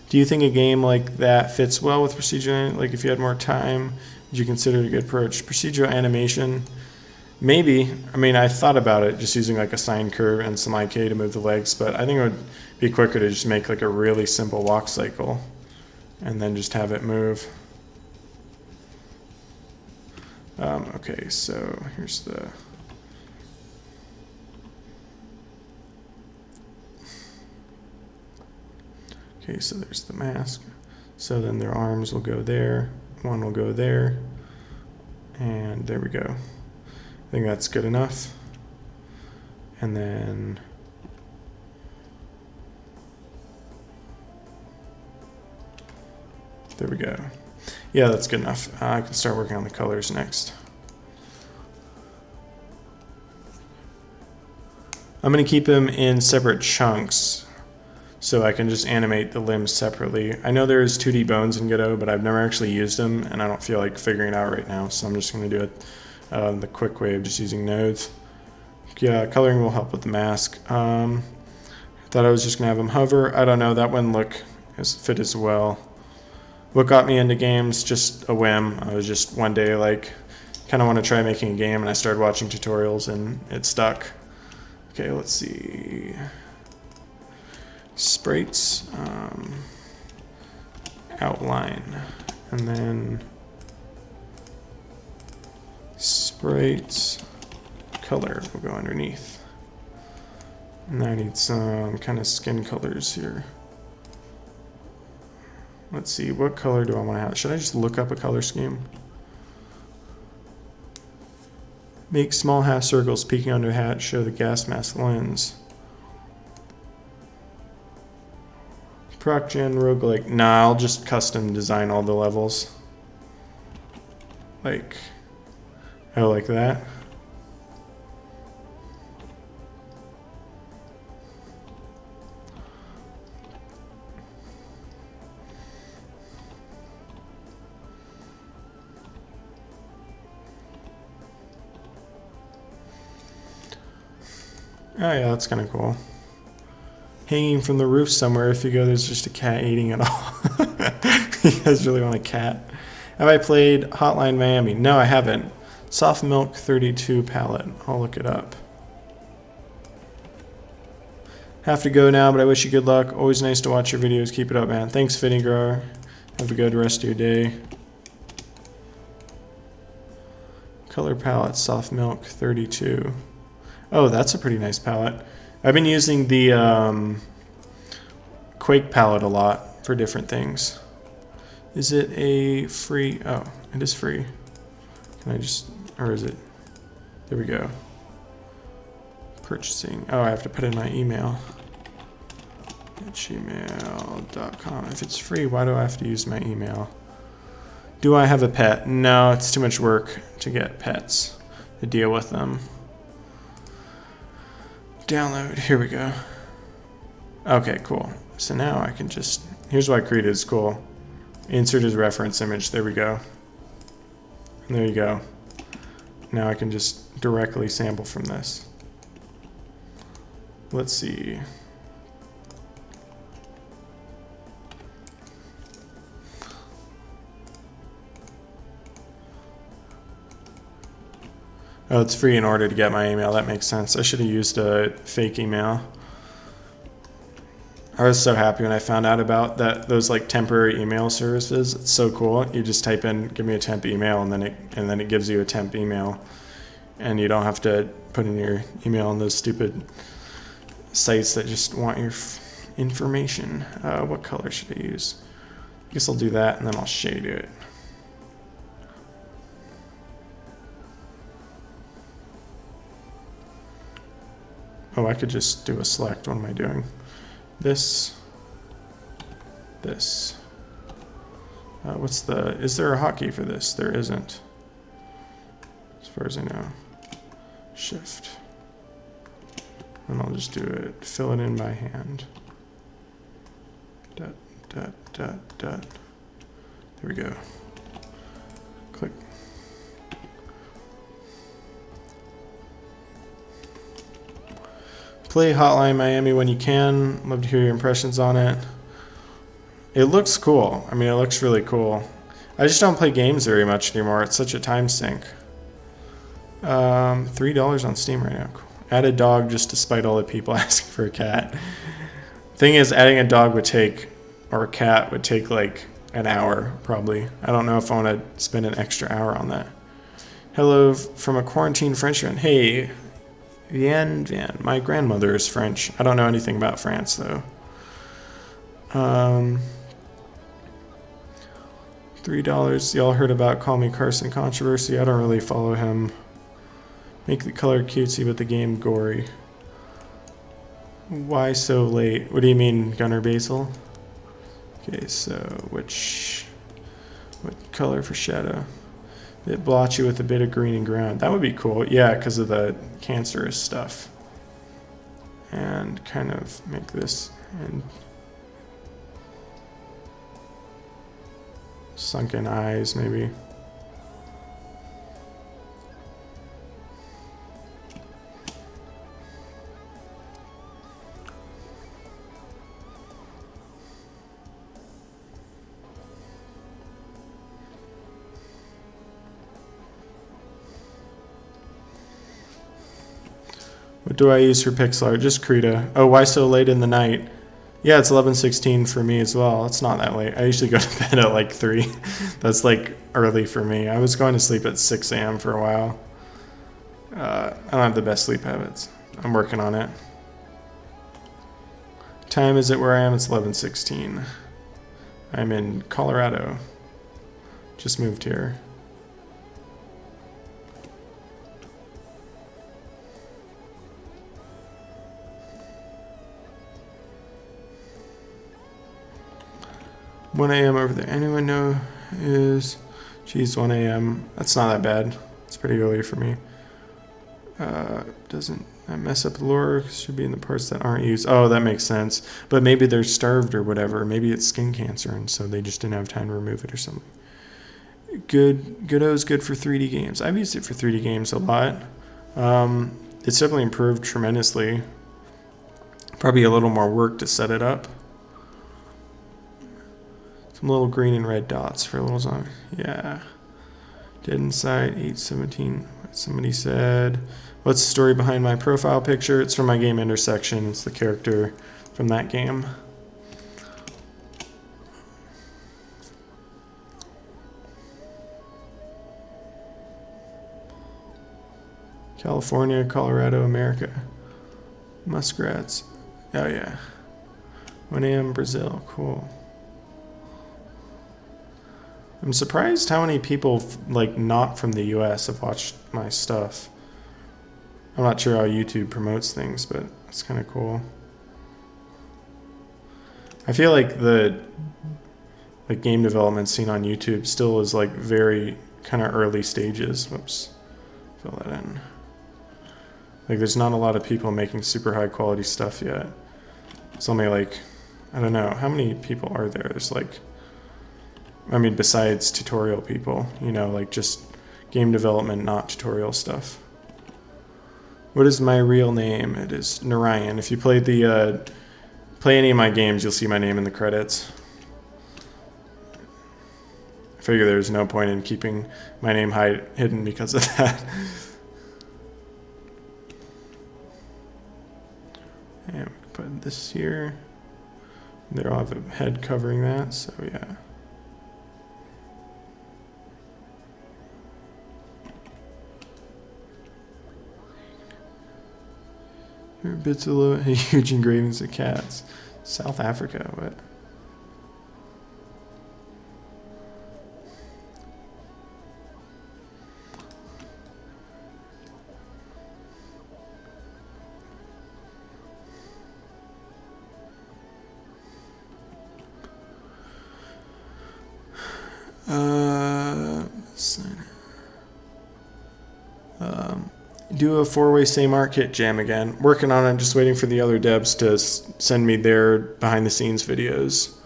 Do you think a game like that fits well with procedural? Like if you had more time, would you consider it a good approach? Procedural animation, maybe. I mean, I thought about it just using like a sine curve and some IK to move the legs, but I think it would be quicker to just make like a really simple walk cycle and then just have it move. Okay, so here's the... Okay, so there's the mask. So then their arms will go there, one will go there, and there we go. I think that's good enough. And then there we go. Yeah, that's good enough. I can start working on the colors next. I'm going to keep them in separate chunks so I can just animate the limbs separately. I know there's 2D bones in Godot, but I've never actually used them, and I don't feel like figuring it out right now, so I'm just going to do it the quick way of just using nodes. Yeah, coloring will help with the mask. I thought I was just going to have them hover. I don't know, that wouldn't look fit as well. What got me into games, just a whim. I was just one day like, kind of want to try making a game, and I started watching tutorials, and it stuck. Okay, let's see. Sprites, outline, and then sprites, color will go underneath. And I need some kind of skin colors here. Let's see, what color do I want to have? Should I just look up a color scheme? Make small half circles peeking under hat, show the gas mask lens. ProcGen roguelike. Nah, I'll just custom design all the levels. Like that. Oh yeah, that's kind of cool. Hanging from the roof somewhere. If you go, there's just a cat eating it all. You guys really want a cat? Have I played Hotline Miami? No, I haven't. Soft Milk 32 palette. I'll look it up. Have to go now, but I wish you good luck. Always nice to watch your videos. Keep it up, man. Thanks, Fitting Grower. Have a good rest of your day. Color palette, soft milk, 32. Oh, that's a pretty nice palette. I've been using the Quake palette a lot for different things. Is it a free? Oh, it is free. Can I just, or is it? There we go. Purchasing. Oh, I have to put in my email. Gmail.com. If it's free, why do I have to use my email? Do I have a pet? No, it's too much work to get pets, to deal with them. Download, here we go. Okay, cool. So now I can just, here's what I created, it's cool. Insert as reference image, there we go. And there you go. Now I can just directly sample from this. Let's see. Oh, it's free in order to get my email. That makes sense. I should have used a fake email. I was so happy when I found out about that, those like temporary email services. It's so cool. You just type in, give me a temp email, and then it gives you a temp email. And you don't have to put in your email on those stupid sites that just want your information. What color should I use? I guess I'll do that, and then I'll shade it. Oh, I could just do a select. What am I doing? This. What's the, is there a hotkey for this? There isn't. As far as I know. Shift. And I'll just do it, fill it in by hand. Dot, dot, dot, dot. There we go. Click. Play Hotline Miami when you can. Love to hear your impressions on it. It looks cool. I mean, it looks really cool. I just don't play games very much anymore. It's such a time sink. $3 on Steam right now. Cool. Add a dog just to spite all the people asking for a cat. Thing is, adding a dog would take, or a cat would take like an hour probably. I don't know if I want to spend an extra hour on that. Hello from a quarantine Frenchman. Hey, Vian. My grandmother is French. I don't know anything about France though. $3. Y'all heard about Call Me Carson controversy? I don't really follow him. Make the color cutesy but the game gory. Why so late? What do you mean, Gunnar Basil? Okay, so what color for shadow? Bit blotchy with a bit of green and ground. That would be cool. Yeah, because of the cancerous stuff. And kind of make this and sunken eyes maybe. What do I use for pixel art? Just Krita. Oh, why so late in the night? Yeah, it's 11:16 for me as well. It's not that late. I usually go to bed at like 3. That's like early for me. I was going to sleep at 6 a.m. for a while. I don't have the best sleep habits. I'm working on it. Time is it where I am? It's 11:16. I'm in Colorado. Just moved here. $1 a.m. over there. Anyone know is, geez, 1 a.m. That's not that bad. It's pretty early for me. Doesn't that mess up the lore? Should be in the parts that aren't used. Oh, that makes sense. But maybe they're starved or whatever. Maybe it's skin cancer, and so they just didn't have time to remove it or something. Godot is good for 3D games. I've used it for 3D games a lot. It's definitely improved tremendously. Probably a little more work to set it up. Some little green and red dots for a little zombie. Yeah. Dead Inside 817. Somebody said, what's the story behind my profile picture? It's from my game Intersection. It's the character from that game. California, Colorado, America. Muskrats. Oh yeah. 1 a.m. Brazil. Cool. I'm surprised how many people like not from the US have watched my stuff. I'm not sure how YouTube promotes things, but it's kind of cool. I feel like the game development scene on YouTube still is like very kind of early stages. Whoops. Fill that in. Like there's not a lot of people making super high quality stuff yet. It's only like, I don't know, how many people are there? There's like, I mean, besides tutorial people, you know, like just game development, not tutorial stuff. What is my real name? It is Narayan. If you played play any of my games, you'll see my name in the credits. I figure there's no point in keeping my name hidden because of that. And we can put this here. They'll have a head covering that, so yeah. There are bits of huge engravings of cats. South Africa, what? Do a 4-way same art kit jam again. Working on it, just waiting for the other devs to send me their behind the scenes videos.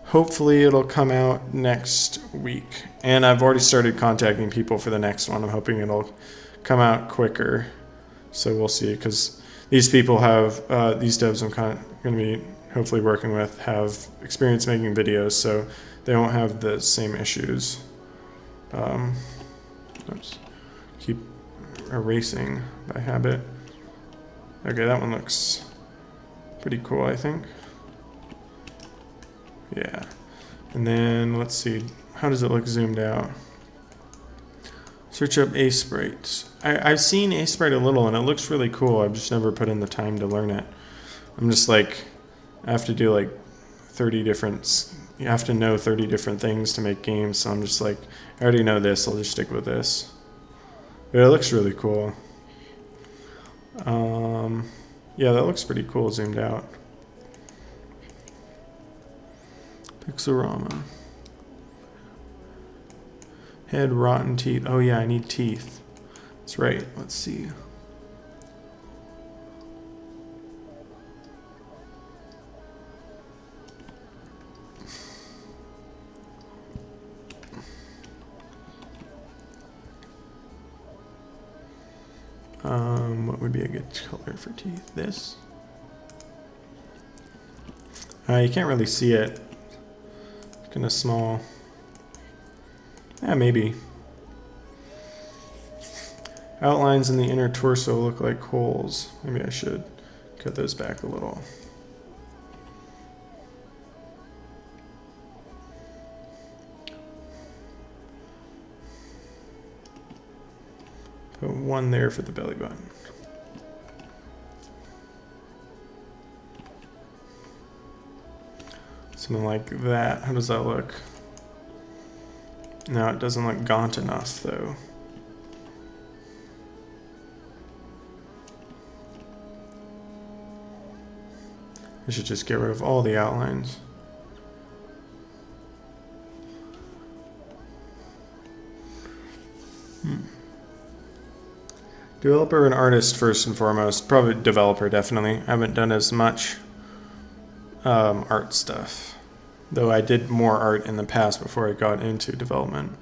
Hopefully it'll come out next week. And I've already started contacting people for the next one. I'm hoping it'll come out quicker. So we'll see, because these people have, these devs I'm going to be hopefully working with have experience making videos, so they won't have the same issues. Oops. Keep erasing by habit. Okay, that one looks pretty cool, I think. Yeah. And then let's see, how does it look zoomed out? Search up Sprite. I've seen Sprite a little and it looks really cool. I've just never put in the time to learn it. I'm just like, I have to do like 30 different, you have to know 30 different things to make games. So I'm just like, I already know this, I'll just stick with this. But it looks really cool. Yeah, that looks pretty cool zoomed out. Pixelrama. Head, rotten teeth. Oh yeah, I need teeth. That's right. Let's see. What would be a good color for teeth? This. You can't really see it. It's kind of small. Yeah, maybe. Outlines in the inner torso look like holes. Maybe I should cut those back a little. Put one there for the belly button. Something like that. How does that look? No, it doesn't look gaunt enough, though. I should just get rid of all the outlines. Developer and artist first and foremost. Probably developer, definitely. I haven't done as much art stuff. Though I did more art in the past before I got into development.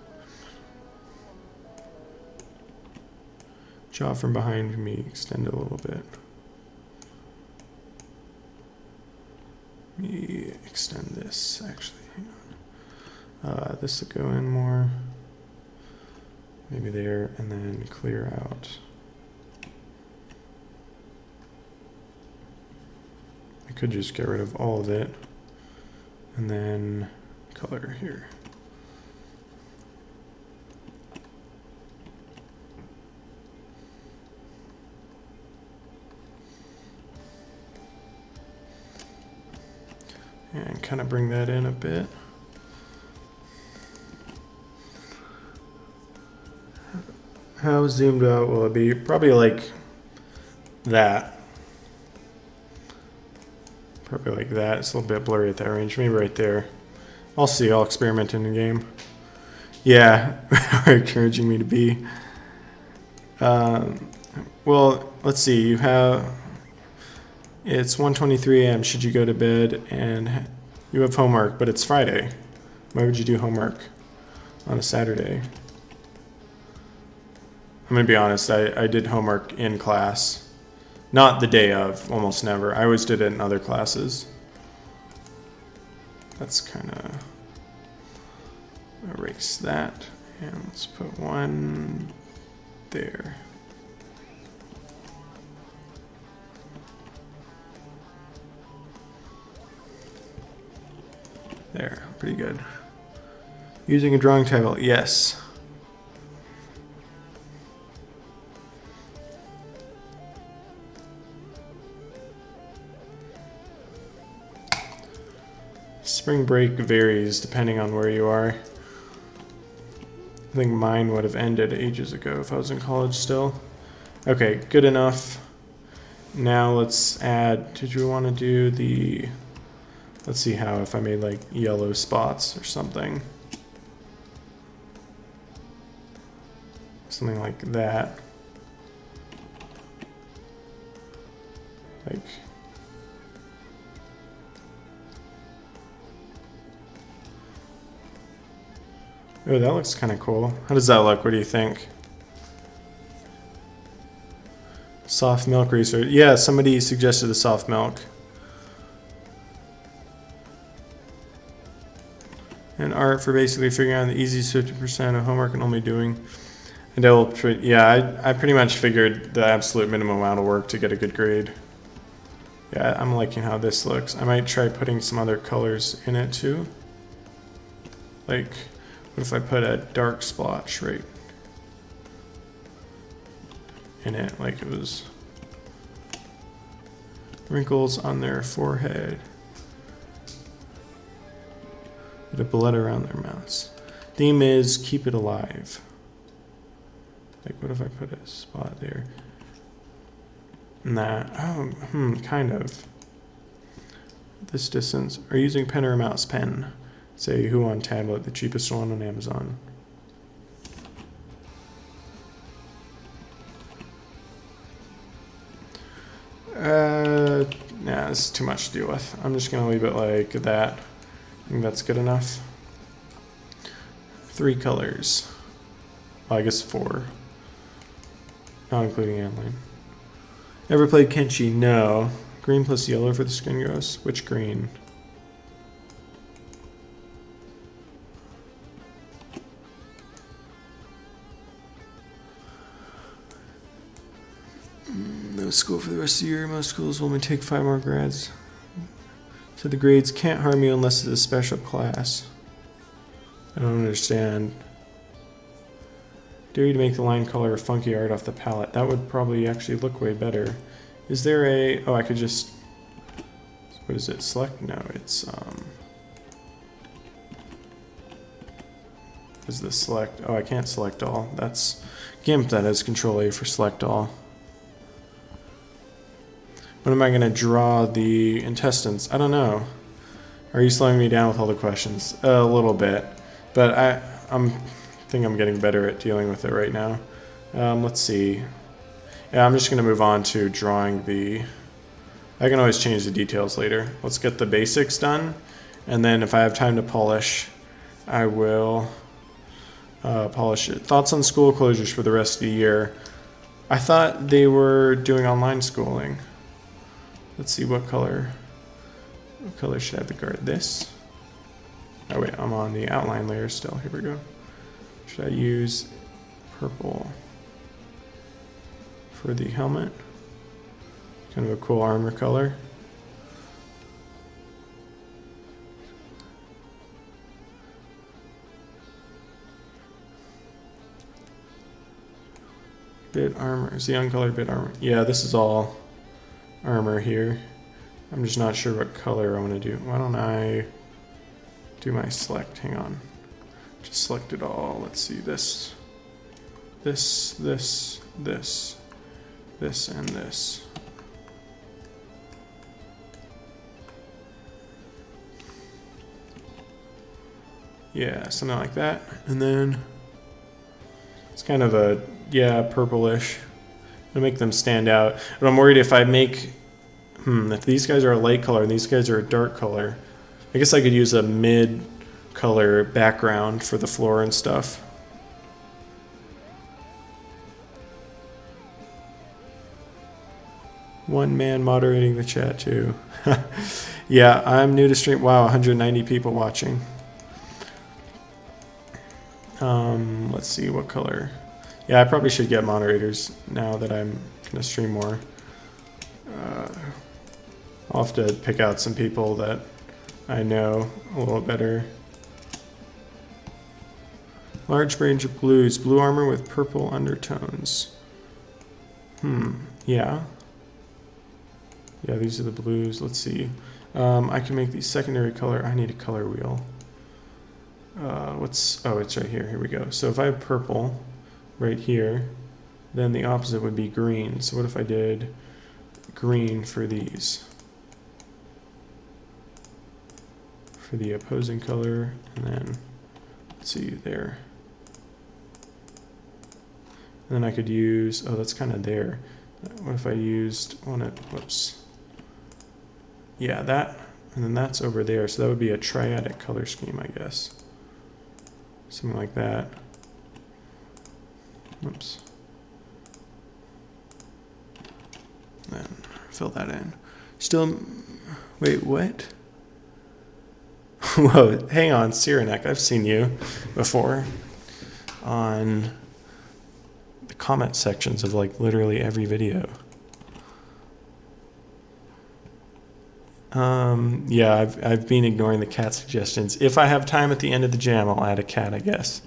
Jaw from behind me, extend a little bit. Let me extend this, actually. Hang on. This will go in more. Maybe there, and then clear out. I could just get rid of all of it. And then color here. kind of bring that in a bit. How zoomed out will it be? Probably like that. Probably like that. It's a little bit blurry at that range. Maybe right there. I'll see. I'll experiment in the game. Yeah, are encouraging me to be. Well, let's see. You have. It's 1:23 a.m. Should you go to bed? And you have homework, but it's Friday. Why would you do homework on a Saturday? I'm going to be honest. I did homework in class. Not the day of, almost never. I always did it in other classes. That's kind of... Erase that. And let's put one there. There, pretty good. Using a drawing table, yes. Spring break varies depending on where you are. I think mine would have ended ages ago if I was in college still. Okay, good enough. Now let's add, did you want to do the... Let's see how if I made like yellow spots or something. Something like that. Like... Oh, that looks kind of cool. How does that look? What do you think? Soft milk research. Yeah, somebody suggested a soft milk. And art for basically figuring out the easiest 50% of homework and only doing. And yeah, I pretty much figured the absolute minimum amount of work to get a good grade. Yeah, I'm liking how this looks. I might try putting some other colors in it too. Like, what if I put a dark splotch right in it, like it was wrinkles on their forehead. Bit of blood around their mouths. Theme is keep it alive. Like, what if I put a spot there? Nah. Oh, kind of. This distance. Are you using pen or a mouse? Pen. Say who on tablet, the cheapest one on Amazon. Nah, this is too much to deal with. I'm just gonna leave it like that. I think that's good enough. 3 colors. Well, I guess 4. Not including outline. Ever played Kenshi? No. Green plus yellow for the skin ghost. Which green? No school for the rest of the year. Most schools will only take 5 more grads. So the grades can't harm you unless it's a special class. I don't understand. Dare you to make the line color funky art off the palette. That would probably actually look way better. Is there a... Oh, I could just... What is it? Select? No, it's... Is this select? Oh, I can't select all. That's... GIMP, that is Control A for select all. When am I going to draw the intestines? I don't know. Are you slowing me down with all the questions? A little bit. But I think I'm getting better at dealing with it right now. Let's see. Yeah, I'm just going to move on to drawing the... I can always change the details later. Let's get the basics done. And then if I have time to polish, I will polish it. Thoughts on school closures for the rest of the year? I thought they were doing online schooling. Let's see what color. What color should I have to guard this? Oh wait, I'm on the outline layer still. Here we go. Should I use purple for the helmet? Kind of a cool armor color. Bit armor. Is the uncolored bit armor? Yeah, this is all armor here. I'm just not sure what color I want to do. Why don't I do my select. Hang on. Just select it all. Let's see this, this, this, this, this, and this. Yeah, something like that. And then it's kind of a, yeah, purplish. To make them stand out. But I'm worried if I make, if these guys are a light color and these guys are a dark color, I guess I could use a mid color background for the floor and stuff. One man moderating the chat too. Yeah, I'm new to stream. Wow, 190 people watching. Let's see what color. Yeah, I probably should get moderators now that I'm gonna stream more. I'll have to pick out some people that I know a little better. Large range of blues. Blue armor with purple undertones. Yeah. Yeah, these are the blues. Let's see. I can make the secondary color. I need a color wheel. Oh, it's right here. Here we go. So if I have purple right here, then the opposite would be green. So what if I did green for these? For the opposing color, and then let's see there. And then I could use, oh, that's kind of there. What if I used one at, whoops. Yeah, that, and then that's over there. So that would be a triadic color scheme, I guess. Something like that. Oops. Then fill that in. Still, wait, what? Whoa, hang on, Cyrenek, I've seen you before on the comment sections of like literally every video. Yeah, I've been ignoring the cat suggestions. If I have time at the end of the jam, I'll add a cat, I guess.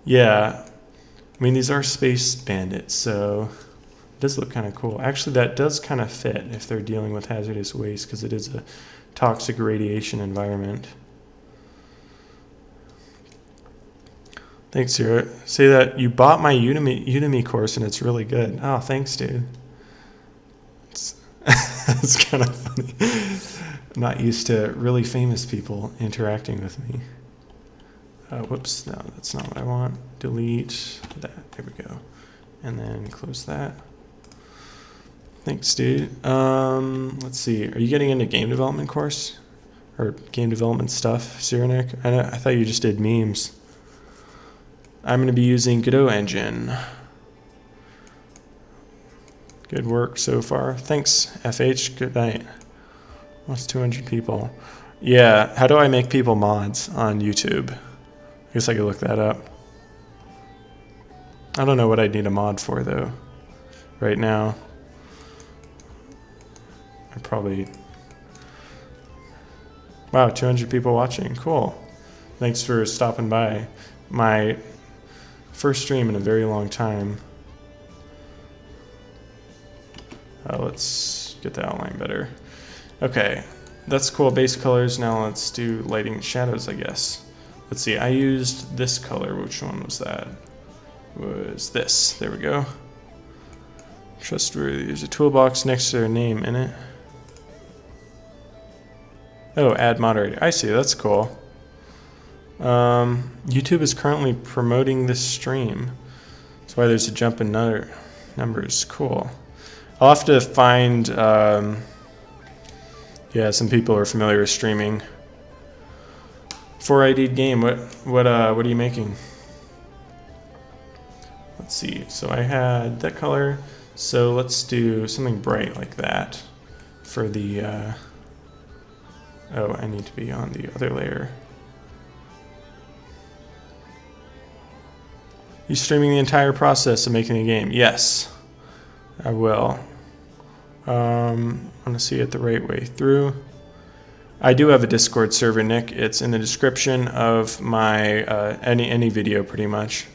Yeah, I mean, these are space bandits, so it does look kind of cool. Actually, that does kind of fit if they're dealing with hazardous waste, because it is a toxic radiation environment. Thanks, Sarah. Say that you bought my Udemy course and it's really good. Oh, thanks, dude. It's kind of funny. I'm not used to really famous people interacting with me. Whoops, no, that's not what I want. Delete that. There we go. And then close that. Thanks, dude. Let's see. Are you getting into game development course? Or game development stuff, Cyrenek? I thought you just did memes. I'm going to be using Godot engine. Good work so far. Thanks, FH. Good night. Almost 200 people. Yeah, how do I make people mods on YouTube? I guess I could look that up. I don't know what I'd need a mod for, though, right now. I probably... Wow, 200 people watching. Cool. Thanks for stopping by. My first stream in a very long time. Let's get the outline better. Okay, that's cool. Base colors. Now let's do lighting and shadows, I guess. Let's see. I used this color. Which one was that? Was this. There we go. Trustworthy. There's a toolbox next to their name in it. Oh, add moderator. I see. That's cool. YouTube is currently promoting this stream. That's why there's a jump in numbers. Cool. I'll have to find, yeah, some people are familiar with streaming. 4ID'd game. What are you making? Let's see. So I had that color. So let's do something bright like that for the. Oh, I need to be on the other layer. You streaming the entire process of making a game? Yes, I will. I want to see it the right way through. I do have a Discord server, Nick. It's in the description of my any video, pretty much.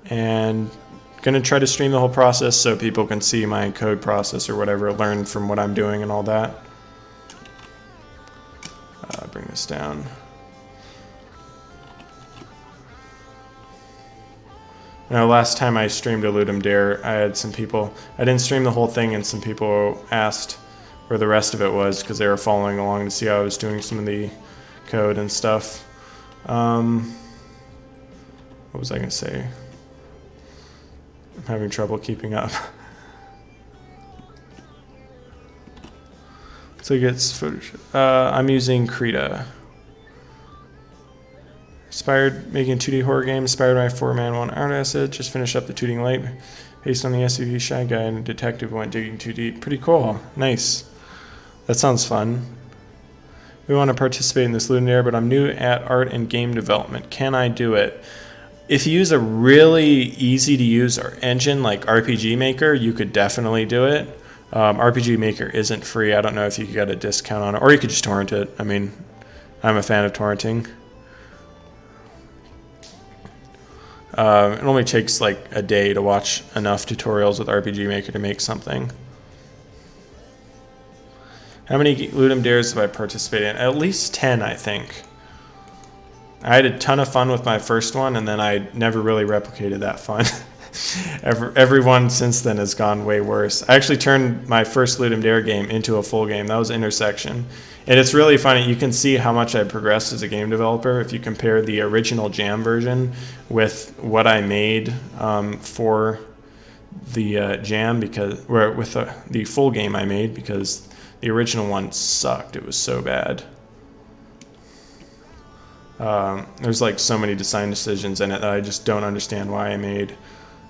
And gonna try to stream the whole process so people can see my code process or whatever, learn from what I'm doing and all that. Bring bring this down. Now, last time I streamed a Ludum Dare, I had some people, I didn't stream the whole thing, and some people asked where the rest of it was because they were following along to see how I was doing some of the code and stuff. What was I going to say? I'm having trouble keeping up. So it gets footage. I'm using Krita. Inspired making a 2D horror game inspired by 4-man 1 art asset. Just finished up the Tooting Light based on the SCP Shy Guy and a detective went digging too deep. Pretty cool. Nice. That sounds fun. We want to participate in this Ludum Dare, but I'm new at art and game development. Can I do it? If you use a really easy to use engine like RPG Maker, you could definitely do it. RPG Maker isn't free. I don't know if you could get a discount on it, or you could just torrent it. I mean, I'm a fan of torrenting. It only takes like a day to watch enough tutorials with RPG Maker to make something. How many Ludum Dares have I participated in? At least 10, I think. I had a ton of fun with my first one, and then I never really replicated that fun. Everyone since then has gone way worse. I actually turned my first Ludum Dare game into a full game. That was Intersection. And it's really funny. You can see how much I progressed as a game developer if you compare the original Jam version with what I made for the Jam, with the full game I made, because the original one sucked. It was so bad. There's like so many design decisions in it that I just don't understand why I made.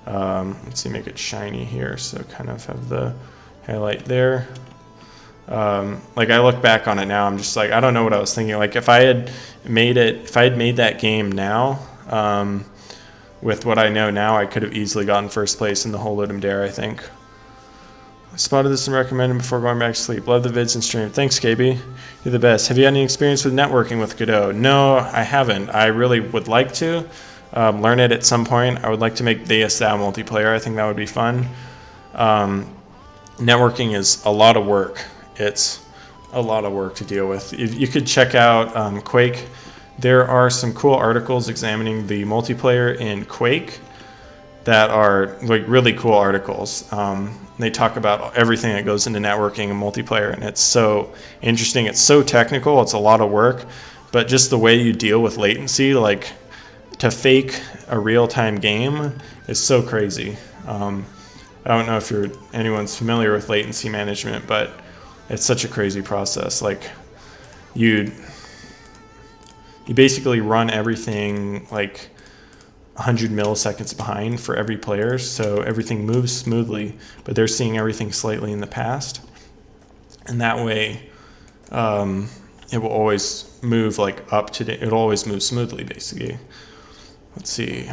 Let's see, make it shiny here, so kind of have the highlight there. Like I look back on it now, I'm just like, I don't know what I was thinking. Like if I had made that game now, with what I know now, I could have easily gotten first place in the whole Ludum Dare, I think. I spotted this and recommended before going back to sleep. Love the vids and stream. Thanks, KB. You're the best. Have you had any experience with networking with Godot? No, I haven't. I really would like to learn it at some point. I would like to make the style multiplayer. I think that would be fun. Networking is a lot of work. It's a lot of work to deal with. If you could check out Quake. There are some cool articles examining the multiplayer in Quake that are like really cool articles. They talk about everything that goes into networking and multiplayer, and it's so interesting. It's so technical. It's a lot of work, but just the way you deal with latency, like to fake a real-time game, is so crazy. I don't know if anyone's familiar with latency management, but it's such a crazy process. Like you basically run everything like 100 milliseconds behind for every player, so everything moves smoothly, but they're seeing everything slightly in the past, and that way it will always move like up to date. It'll always move smoothly, basically. Let's see.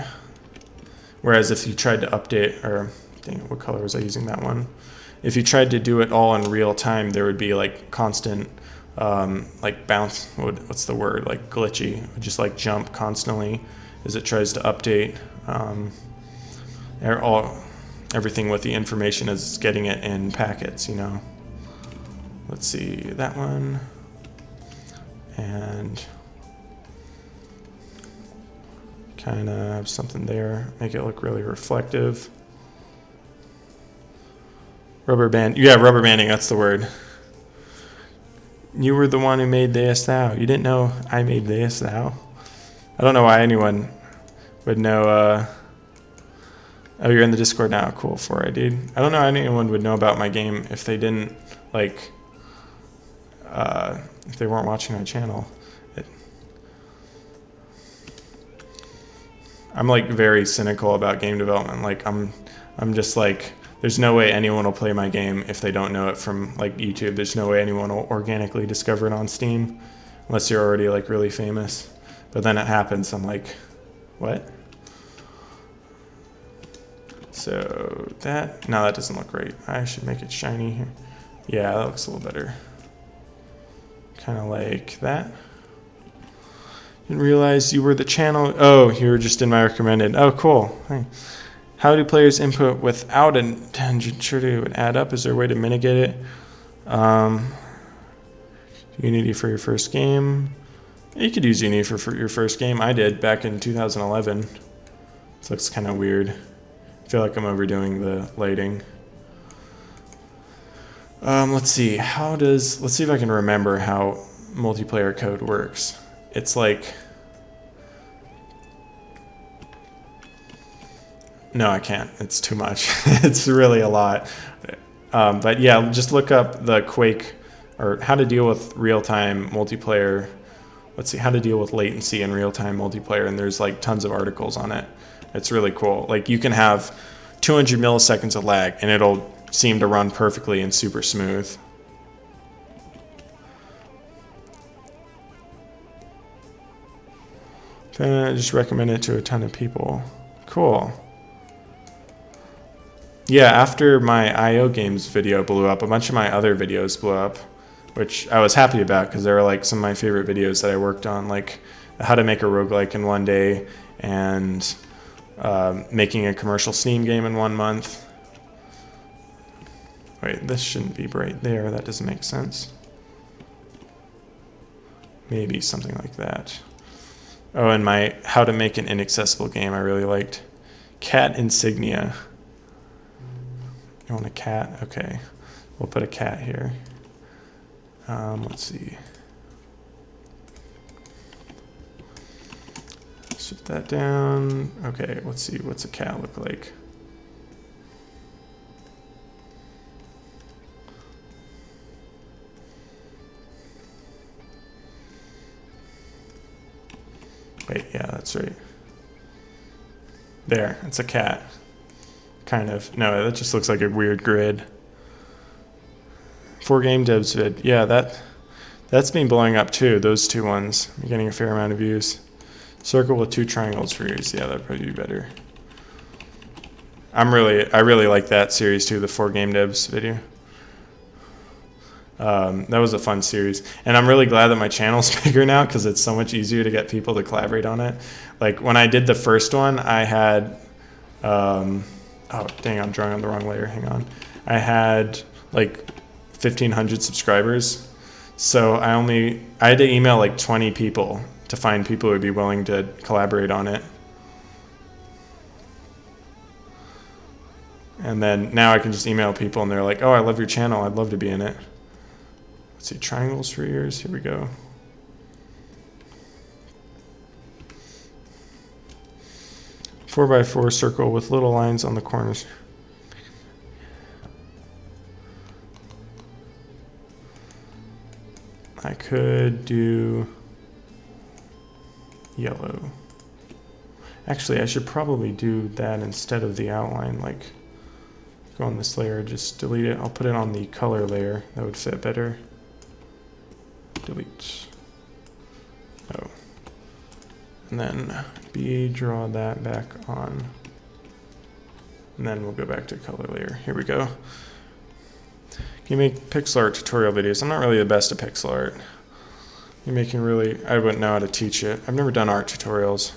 Whereas if you tried to update, or dang it, what color was I using that one? If you tried to do it all in real time, there would be like constant like bounce. What's the word? Like glitchy. It would just like jump constantly as it tries to update everything with the information as it's getting it in packets, you know. Let's see, that one. And kind of have something there. Make it look really reflective. Rubber band. Yeah, rubber banding, that's the word. You were the one who made this thou. You didn't know I made this thou? I don't know why anyone would know. Oh, you're in the Discord now. Cool, 4 I dude. I don't know how anyone would know about my game if they didn't, like, if they weren't watching my channel. I'm like very cynical about game development. Like I'm just like, there's no way anyone will play my game if they don't know it from like YouTube. There's no way anyone will organically discover it on Steam unless you're already like really famous. But then it happens. I'm like, what? So that, no, that doesn't look great. I should make it shiny here. Yeah, that looks a little better. Kind of like that. Didn't realize you were the channel. Oh, you were just in my recommended. Oh, cool. Hey. How do players input without a tangent? Sure to add up. Is there a way to mitigate it? Unity for your first game. You could use Uni for your first game. I did back in 2011. This looks kind of weird. I feel like I'm overdoing the lighting. Let's see. Let's see if I can remember how multiplayer code works. It's like... No, I can't. It's too much. It's really a lot. But yeah, just look up the Quake, or how to deal with real-time multiplayer. Let's see, how to deal with latency in real-time multiplayer, and there's like tons of articles on it. It's really cool. Like you can have 200 milliseconds of lag, and it'll seem to run perfectly and super smooth. I just recommend it to a ton of people. Cool. Yeah, after my IO games video blew up, a bunch of my other videos blew up, which I was happy about because they were like some of my favorite videos that I worked on, like how to make a roguelike in 1 day and making a commercial Steam game in 1 month. Wait, this shouldn't be right there. That doesn't make sense. Maybe something like that. Oh, and my how to make an inaccessible game I really liked. Cat insignia. You want a cat? Okay. We'll put a cat here. Let's see. Shift that down. Okay, let's see. What's a cat look like? Wait, yeah, that's right. There, it's a cat. Kind of. No, that just looks like a weird grid. 4 game devs vid. Yeah, that's been blowing up too. Those 2 ones. I'm getting a fair amount of views. Circle with 2 triangles for ears. Yeah, that'd probably be better. I really like that series too, the 4 game devs video. That was a fun series, and I'm really glad that my channel's bigger now because it's so much easier to get people to collaborate on it. Like when I did the first one, I had oh dang, I'm drawing on the wrong layer. Hang on. I had like 1,500 subscribers, so I had to email like 20 people to find people who would be willing to collaborate on it. And then now I can just email people and they're like, oh, I love your channel. I'd love to be in it. Let's see, triangles for ears. Here we go. Four by 4 circle with little lines on the corners. I could do yellow. Actually, I should probably do that instead of the outline. Like, go on this layer, just delete it. I'll put it on the color layer. That would fit better. Delete. Oh. And then B, draw that back on. And then we'll go back to color layer. Here we go. Can you make pixel art tutorial videos? I'm not really the best at pixel art. You're making really, I wouldn't know how to teach it. I've never done art tutorials.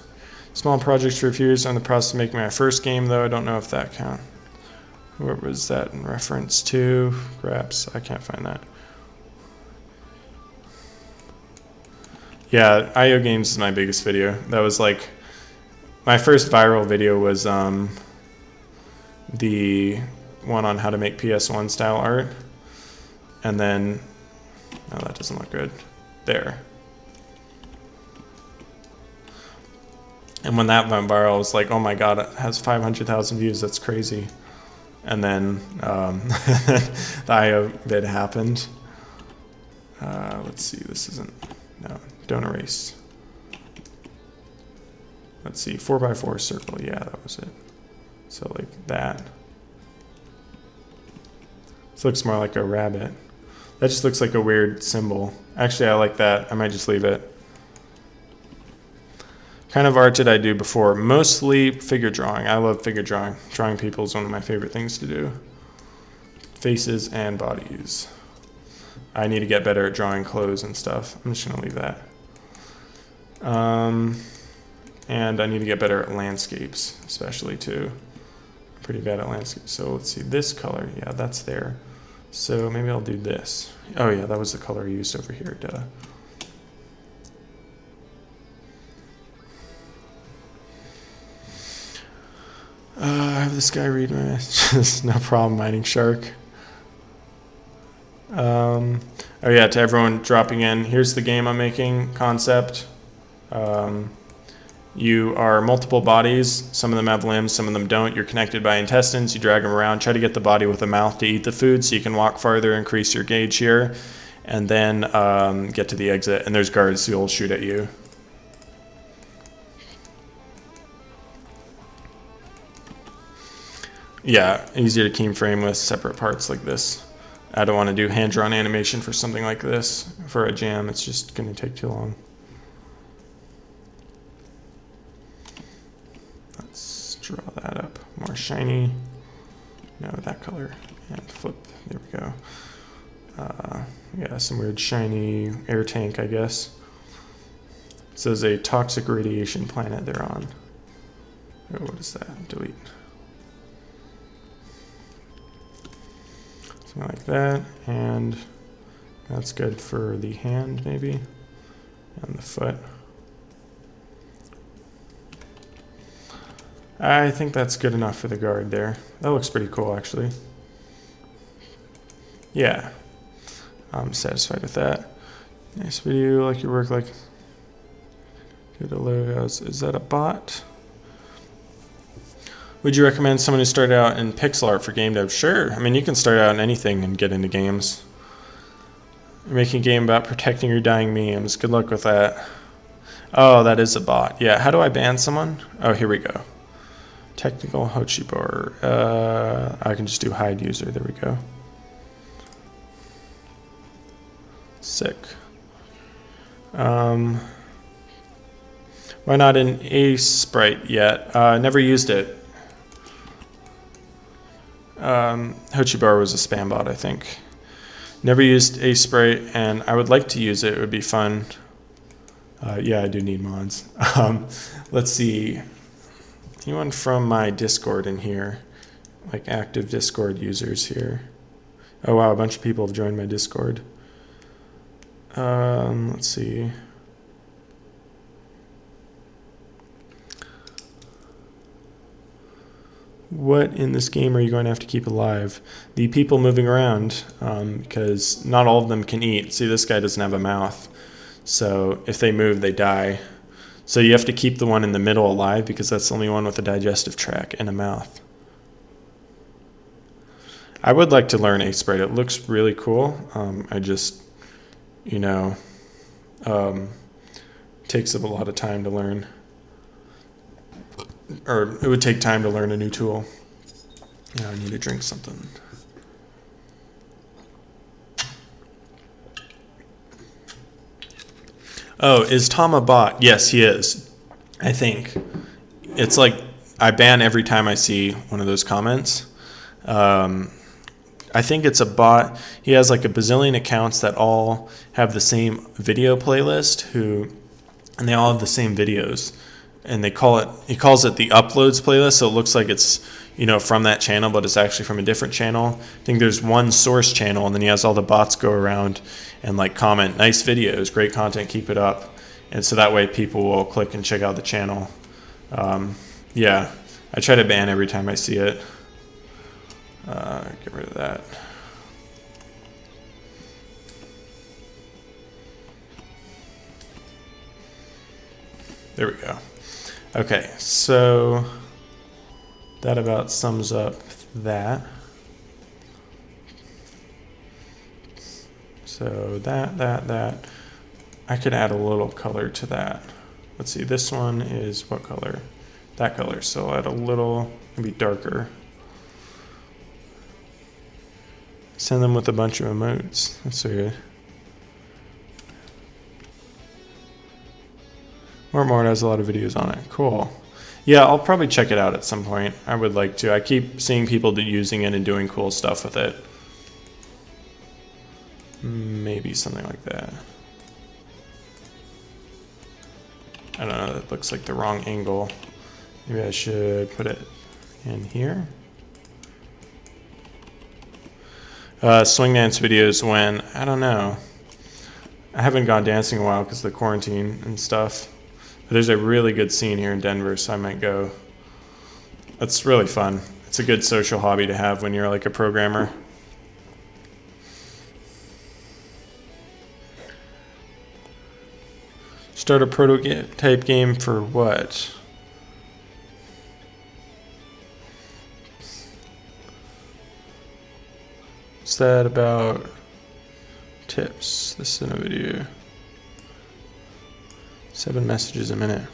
Small projects for a few years. I'm in the process of making my first game, though. I don't know if that counts. Where was that in reference to? Graps. I can't find that. Yeah, IO Games is my biggest video. That was like, my first viral video was the one on how to make PS1 style art. And then, no, that doesn't look good. There. And when that went viral, I was like, oh my god, it has 500,000 views, that's crazy. And then the IO vid happened. Let's see, this isn't, no, don't erase. Let's see, 4x4 circle, yeah, that was it. So like that. This looks more like a rabbit. That just looks like a weird symbol. Actually, I like that. I might just leave it. Kind of art did I do before? Mostly figure drawing. I love figure drawing. Drawing people is one of my favorite things to do. Faces and bodies. I need to get better at drawing clothes and stuff. I'm just going to leave that. And I need to get better at landscapes, especially too. I'm pretty bad at landscapes. So let's see, this color. Yeah, that's there. So maybe I'll do this. Oh yeah, that was the color I used over here, duh. Have this guy read my messages. No problem, Mining Shark. Oh yeah, to everyone dropping in, here's the game I'm making concept. You are multiple bodies. Some of them have limbs, some of them don't. You're connected by intestines. You drag them around. Try to get the body with a mouth to eat the food so you can walk farther, increase your gauge here, and then get to the exit. And there's guards who will shoot at you. Yeah, easier to keyframe with separate parts like this. I don't want to do hand-drawn animation for something like this. For a jam, it's just going to take too long. Let's draw that up more shiny. No, that color. And flip. There we go. Yeah, some weird shiny air tank, I guess. It says a toxic radiation planet they're on. Oh, what is that? Delete. Something like that, and that's good for the hand maybe, and the foot. I think that's good enough for the guard there. That looks pretty cool actually. Yeah, I'm satisfied with that. Nice video, like your work, like good logos. Is that a bot? Would you recommend someone who started out in pixel art for game dev? Sure. I mean, you can start out in anything and get into games. You're making a game about protecting your dying memes. Good luck with that. Oh, that is a bot. Yeah, how do I ban someone? Oh, here we go. Technical Hochibar. I can just do hide user. There we go. Sick. Why not an Ace Sprite yet? Never used it. Hochibar was a spam bot, I think. Never used Ace Sprite, and I would like to use it. It would be fun. Yeah, I do need mods. Let's see. Anyone from my Discord in here? Like active Discord users here. Oh wow, a bunch of people have joined my Discord. Let's see. What in this game are you going to have to keep alive? The people moving around, because not all of them can eat. See, this guy doesn't have a mouth. So if they move, they die. So you have to keep the one in the middle alive because that's the only one with a digestive tract and a mouth. I would like to learn Ace Sprite. It looks really cool. I just, you know, takes up a lot of time to learn. Or it would take time to learn a new tool. Yeah, I need to drink something. Oh, is Tom a bot? Yes, he is. I think. It's like I ban every time I see one of those comments. I think it's a bot. He has like a bazillion accounts that all have the same video playlist and they all have the same videos. And he calls it the uploads playlist, so it looks like it's, you know, from that channel, but it's actually from a different channel. I think there's one source channel, and then he has all the bots go around and like comment, nice videos, great content, keep it up. And so that way people will click and check out the channel. Yeah, I try to ban every time I see it. Get rid of that. There we go. Okay, so that about sums up that. So that. I could add a little color to that. Let's see, this one is what color? That color, so I'll add a little, maybe darker. Send them with a bunch of emotes. That's weird. Mortmort has a lot of videos on it. Cool. Yeah, I'll probably check it out at some point. I would like to. I keep seeing people using it and doing cool stuff with it. Maybe something like that. I don't know, that looks like the wrong angle. Maybe I should put it in here. Swing dance videos when, I don't know. I haven't gone dancing in a while because of the quarantine and stuff. But there's a really good scene here in Denver, so I might go. That's really fun. It's a good social hobby to have when you're like a programmer. Start a prototype game for what? What's that about? Tips. This is in a video. 7 messages a minute.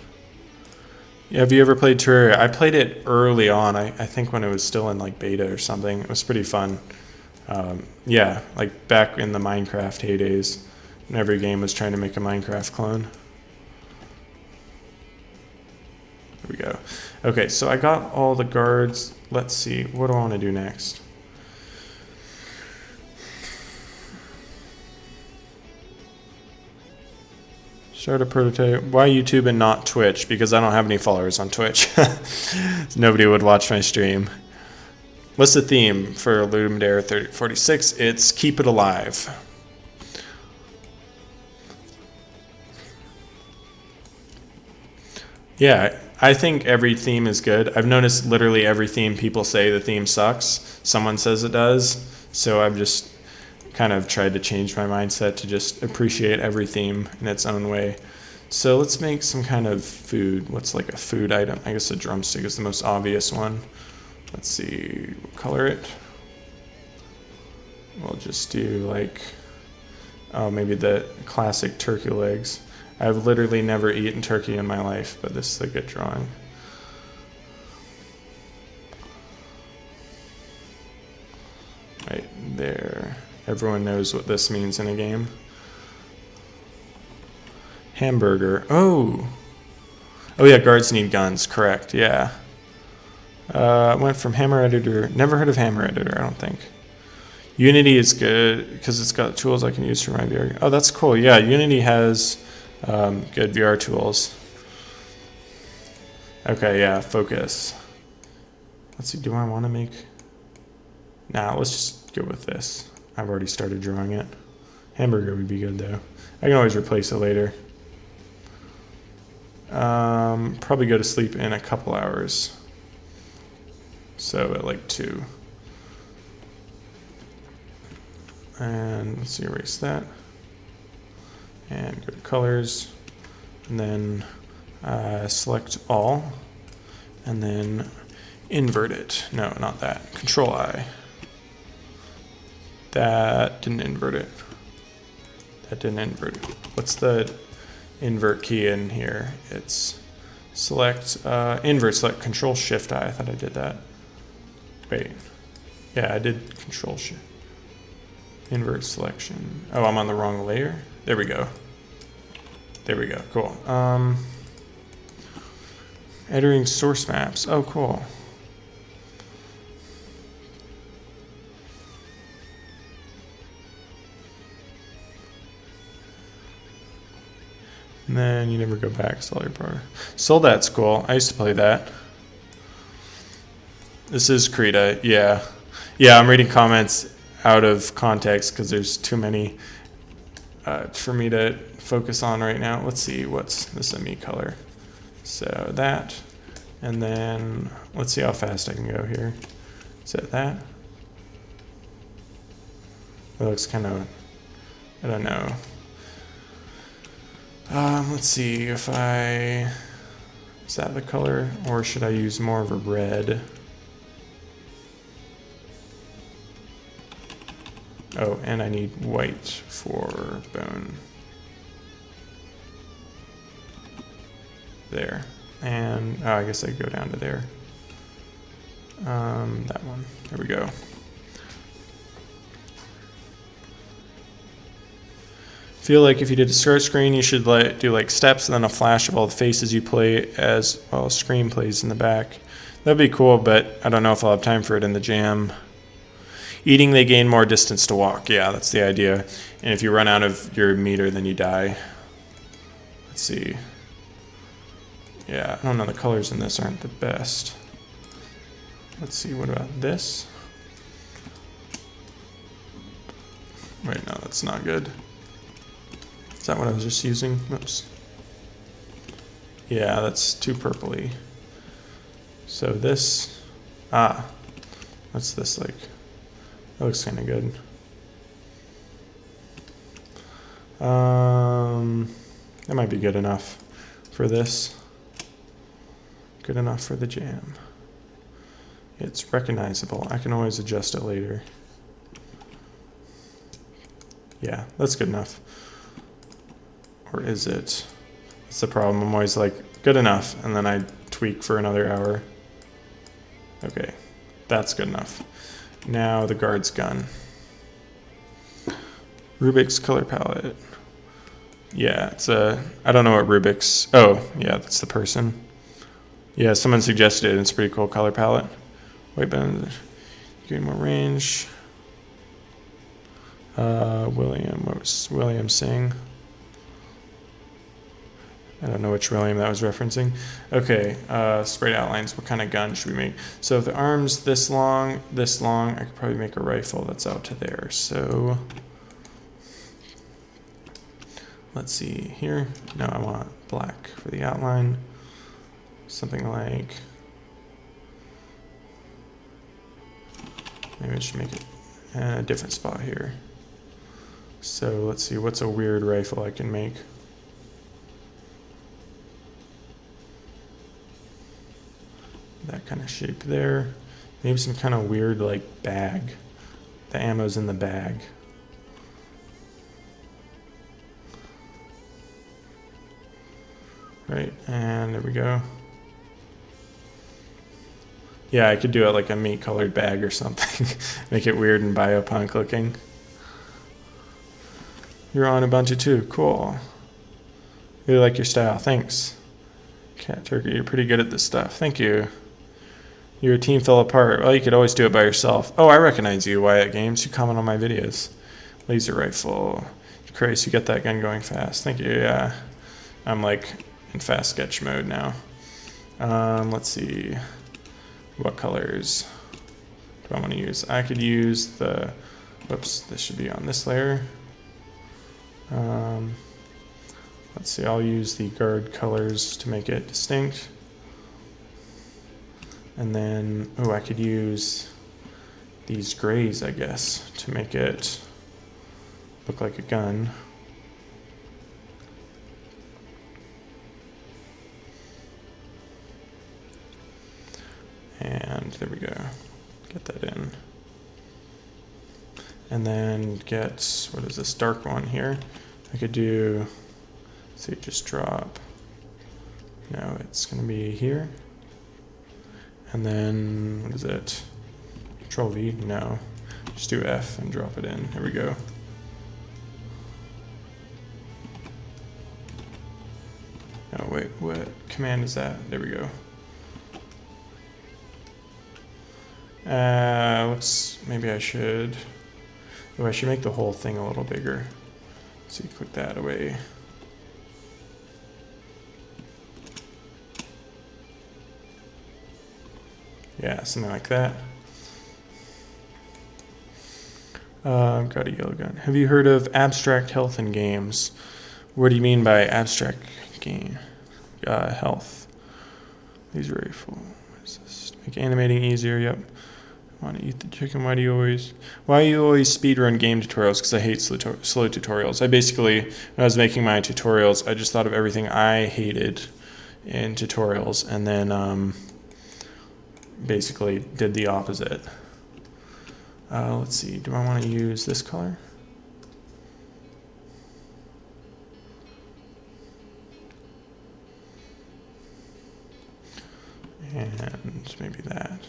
Yeah, have you ever played Terraria? I played it early on. I think when it was still in like beta or something. It was pretty fun. Yeah, like back in the Minecraft heydays, when every game was trying to make a Minecraft clone. There we go. Okay, so I got all the guards. Let's see, what do I want to do next? Start a prototype. Why YouTube and not Twitch? Because I don't have any followers on Twitch. Nobody would watch my stream. What's the theme for Ludum Dare 3046? It's keep it alive. Yeah, I think every theme is good. I've noticed literally every theme people say the theme sucks. Someone says it does. So I've just kind of tried to change my mindset to just appreciate every theme in its own way. So let's make some kind of food. What's like a food item? I guess a drumstick is the most obvious one. Let's see, we'll color it. We'll just do like, oh, maybe the classic turkey legs. I've literally never eaten turkey in my life, but this is a good drawing. Right there. Everyone knows what this means in a game. Hamburger. Oh. Oh yeah, guards need guns. Correct. Yeah. Went from Hammer Editor. Never heard of Hammer Editor, I don't think. Unity is good because it's got tools I can use for my VR. Oh, that's cool. Yeah, Unity has good VR tools. Okay, yeah, focus. Let's see, do I want to make... Nah, let's just go with this. I've already started drawing it. Hamburger would be good though. I can always replace it later. Probably go to sleep in a couple hours. So at like 2. And let's see, erase that. And go to colors. And then select all. And then invert it. No, not that. Control I. That didn't invert it. That didn't invert it. What's the invert key in here? It's select, invert, select Control Shift I. I thought I did that. Wait. Yeah, I did Control Shift. Invert selection. Oh, I'm on the wrong layer. There we go. There we go. Cool. Editing source maps. Oh, cool. And then you never go back. Sell your power. Soldat's cool. I used to play that. This is Krita. Yeah. Yeah, I'm reading comments out of context because there's too many for me to focus on right now. Let's see. What's this? A me color. So that. And then let's see how fast I can go here. Is it that? It looks kind of, I don't know. Let's see if is that the color, or should I use more of a red? Oh, and I need white for bone. There. And oh, I guess I go down to there. That one. There we go. Feel like if you did a start screen, you should do like steps and then a flash of all the faces you play as well as screen plays in the back. That'd be cool, but I don't know if I'll have time for it in the jam. Eating, they gain more distance to walk. Yeah, that's the idea. And if you run out of your meter, then you die. Let's see. Yeah, I don't know. The colors in this aren't the best. Let's see. What about this? Wait, no, that's not good. Is that what I was just using? Oops. Yeah, that's too purpley. So this, what's this like? That looks kind of good. That might be good enough for this. Good enough for the jam. It's recognizable. I can always adjust it later. Yeah, that's good enough. Or is it? That's the problem. I'm always like, good enough, and then I tweak for another hour. Okay, that's good enough. Now the guard's gun. Rubik's color palette. Yeah, it's I don't know what Rubik's, oh, yeah, that's the person. Yeah, someone suggested it. It's a pretty cool color palette. White band, getting more range. What was William saying? I don't know which William that was referencing. Okay, sprayed outlines. What kind of gun should we make? So if the arm's this long, I could probably make a rifle that's out to there. So let's see here. No, I want black for the outline. Something like, maybe I should make it in a different spot here. So let's see, what's a weird rifle I can make? That kind of shape there. Maybe some kind of weird like bag. The ammo's in the bag. Right, and there we go. Yeah, I could do it like a meat colored bag or something. Make it weird and biopunk looking. You're on Ubuntu too, cool. Really like your style, thanks. Cat Turkey, you're pretty good at this stuff, thank you. Your team fell apart. Well, you could always do it by yourself. Oh, I recognize you, Wyatt Games. You comment on my videos. Laser rifle. Christ, you get that gun going fast. Thank you, yeah. I'm like in fast sketch mode now. Let's see. What colors do I want to use? I could use the, whoops, this should be on this layer. Let's see, I'll use the guard colors to make it distinct. And then, oh, I could use these grays, I guess, to make it look like a gun. And there we go. Get that in. And then get, what is this dark one here? I could do, let's see, just drop. No, it's going to be here. And then, what is it? Control V? No. Just do F and drop it in. Here we go. Oh, wait, what command is that? There we go. Maybe I should, oh, I should make the whole thing a little bigger. So you click that away. Yeah, something like that. Got a yellow gun. Have you heard of abstract health in games? What do you mean by abstract game? Health. Laser rifle. What is this? Make animating easier. Yep. Want to eat the chicken? Why do you always speedrun game tutorials? Because I hate slow tutorials. I basically, when I was making my tutorials, I just thought of everything I hated in tutorials, and then basically did the opposite. Let's see, do I want to use this color? And maybe that.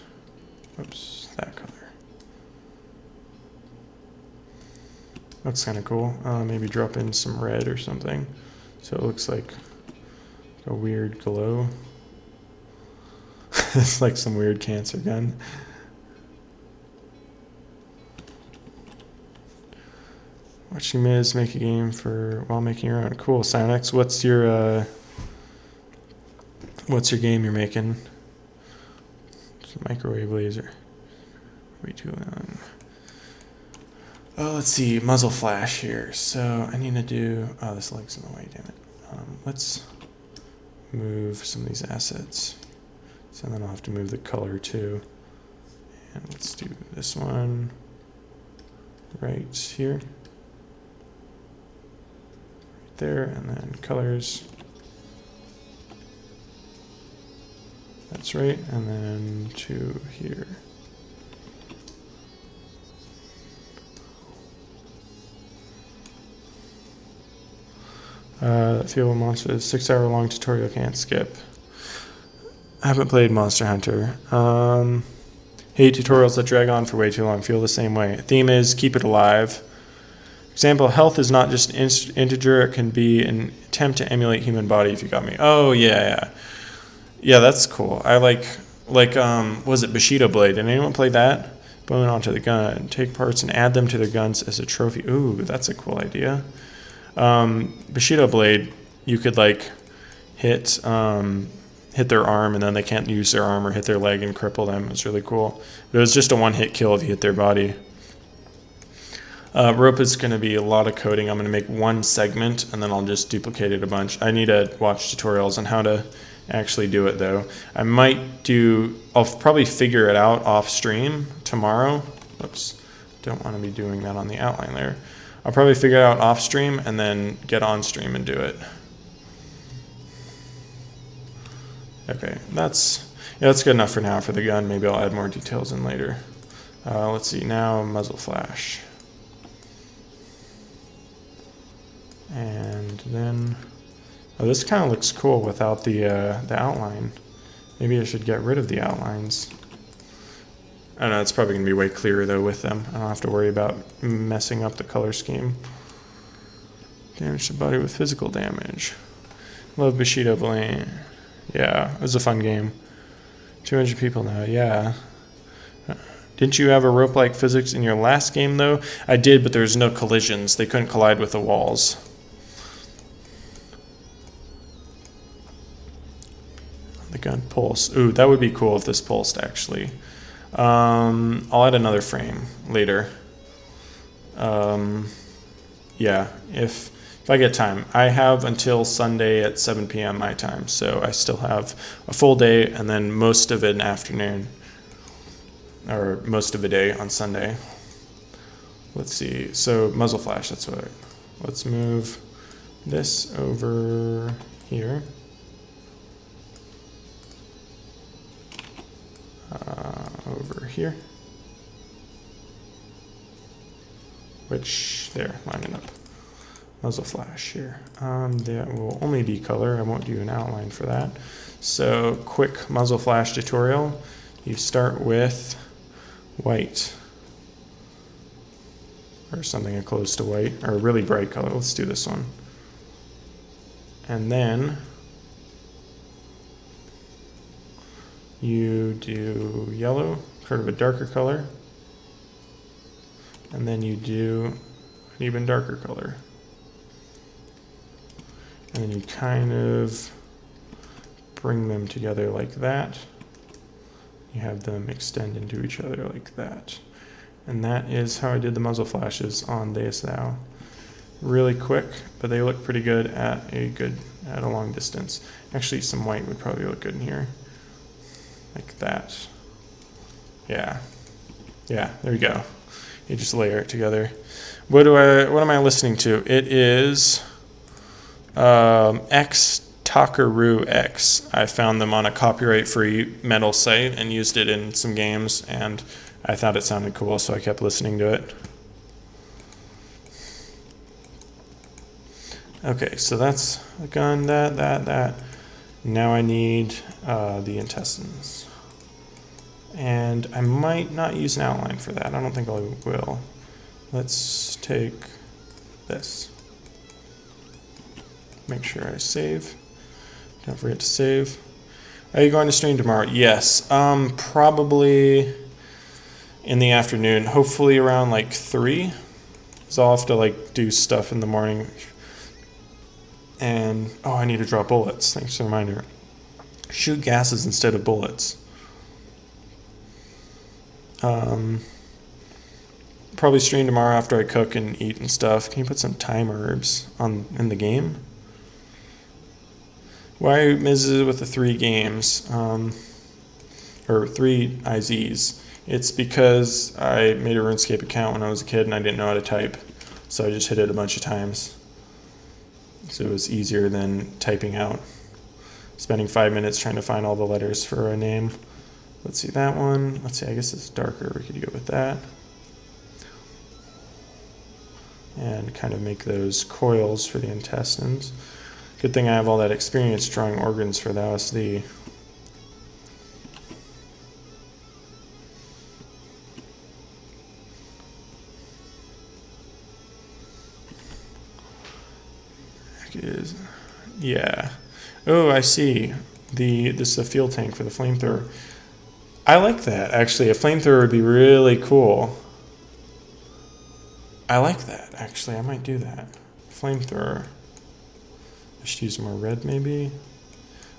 Oops, that color. Looks kind of cool. Maybe drop in some red or something, so it looks like a weird glow. It's like some weird cancer gun. Watching Miz make a game while making your own. Cool, Sonex. What's your game you're making? It's a microwave laser. Way too long. Oh, let's see, muzzle flash here. So I need to do. Oh, this leg's in the way. Damn it. Let's move some of these assets So then I'll have to move the color too. And let's do this one right here. Right there, and then colors. That's right, and then to here. Fuel Monster, 6-hour-long tutorial, can't skip. I haven't played Monster Hunter. Hate tutorials that drag on for way too long. Feel the same way. Theme is keep it alive. Example, health is not just integer. It can be an attempt to emulate human body, if you got me. Oh, yeah. Yeah, that's cool. I like was it Bushido Blade? Did anyone play that? Bone onto the gun. Take parts and add them to their guns as a trophy. Ooh, that's a cool idea. Bushido Blade, you could like hit their arm and then they can't use their arm, or hit their leg and cripple them. It was really cool. But it was just a one-hit kill if you hit their body. Rope is going to be a lot of coding. I'm going to make one segment and then I'll just duplicate it a bunch. I need to watch tutorials on how to actually do it though. I'll probably figure it out off stream tomorrow. Oops, don't want to be doing that on the outline layer. I'll probably figure it out off stream and then get on stream and do it. Okay, that's good enough for now for the gun. Maybe I'll add more details in later. Let's see, now muzzle flash. And then, oh, this kind of looks cool without the outline. Maybe I should get rid of the outlines. I don't know, it's probably going to be way clearer though with them. I don't have to worry about messing up the color scheme. Damage to body with physical damage. Love Bushido Blade. Yeah, it was a fun game. 200 people now, yeah. Didn't you have a rope-like physics in your last game though? I did, but there was no collisions. They couldn't collide with the walls. The gun pulse. Ooh, that would be cool if this pulsed actually. I'll add another frame later. Yeah, if I get time. I have until Sunday at 7 p.m. my time, so I still have a full day and then most of an afternoon, or most of a day on Sunday. Let's see, so muzzle flash, that's what let's move this over here. Over here. Which, there, line it up. Muzzle flash here. That will only be color. I won't do an outline for that. So, quick muzzle flash tutorial. You start with white. Or something close to white, or a really bright color. Let's do this one. And then you do yellow, sort of a darker color. And then you do an even darker color. And then you kind of bring them together like that. You have them extend into each other like that. And that is how I did the muzzle flashes on Deus Thou. Really quick, but they look pretty good at a long distance. Actually, some white would probably look good in here. Like that. Yeah, there we go. You just layer it together. What am I listening to? It is X Takaru X. I found them on a copyright-free metal site and used it in some games, and I thought it sounded cool, so I kept listening to it. Okay, so that's the gun, that. Now I need the intestines. And I might not use an outline for that. I don't think I will. Let's take this. Make sure I save. Don't forget to save. Are you going to stream tomorrow? Yes. Probably in the afternoon. Hopefully around like 3. So I'll have to like do stuff in the morning. And oh, I need to draw bullets. Thanks for the reminder. Shoot gases instead of bullets. Probably stream tomorrow after I cook and eat and stuff. Can you put some thyme herbs in the game? Why misses with the 3 games? or 3 IZs. It's because I made a RuneScape account when I was a kid and I didn't know how to type. So I just hit it a bunch of times. So it was easier than typing out. Spending 5 minutes trying to find all the letters for a name. Let's see that one. Let's see, I guess it's darker. We could go with that. And kind of make those coils for the intestines. Good thing I have all that experience drawing organs for the LSD. Yeah. Oh, I see. This is a fuel tank for the flamethrower. I like that, actually. A flamethrower would be really cool. I like that, actually. I might do that. Flamethrower. I should use more red, maybe?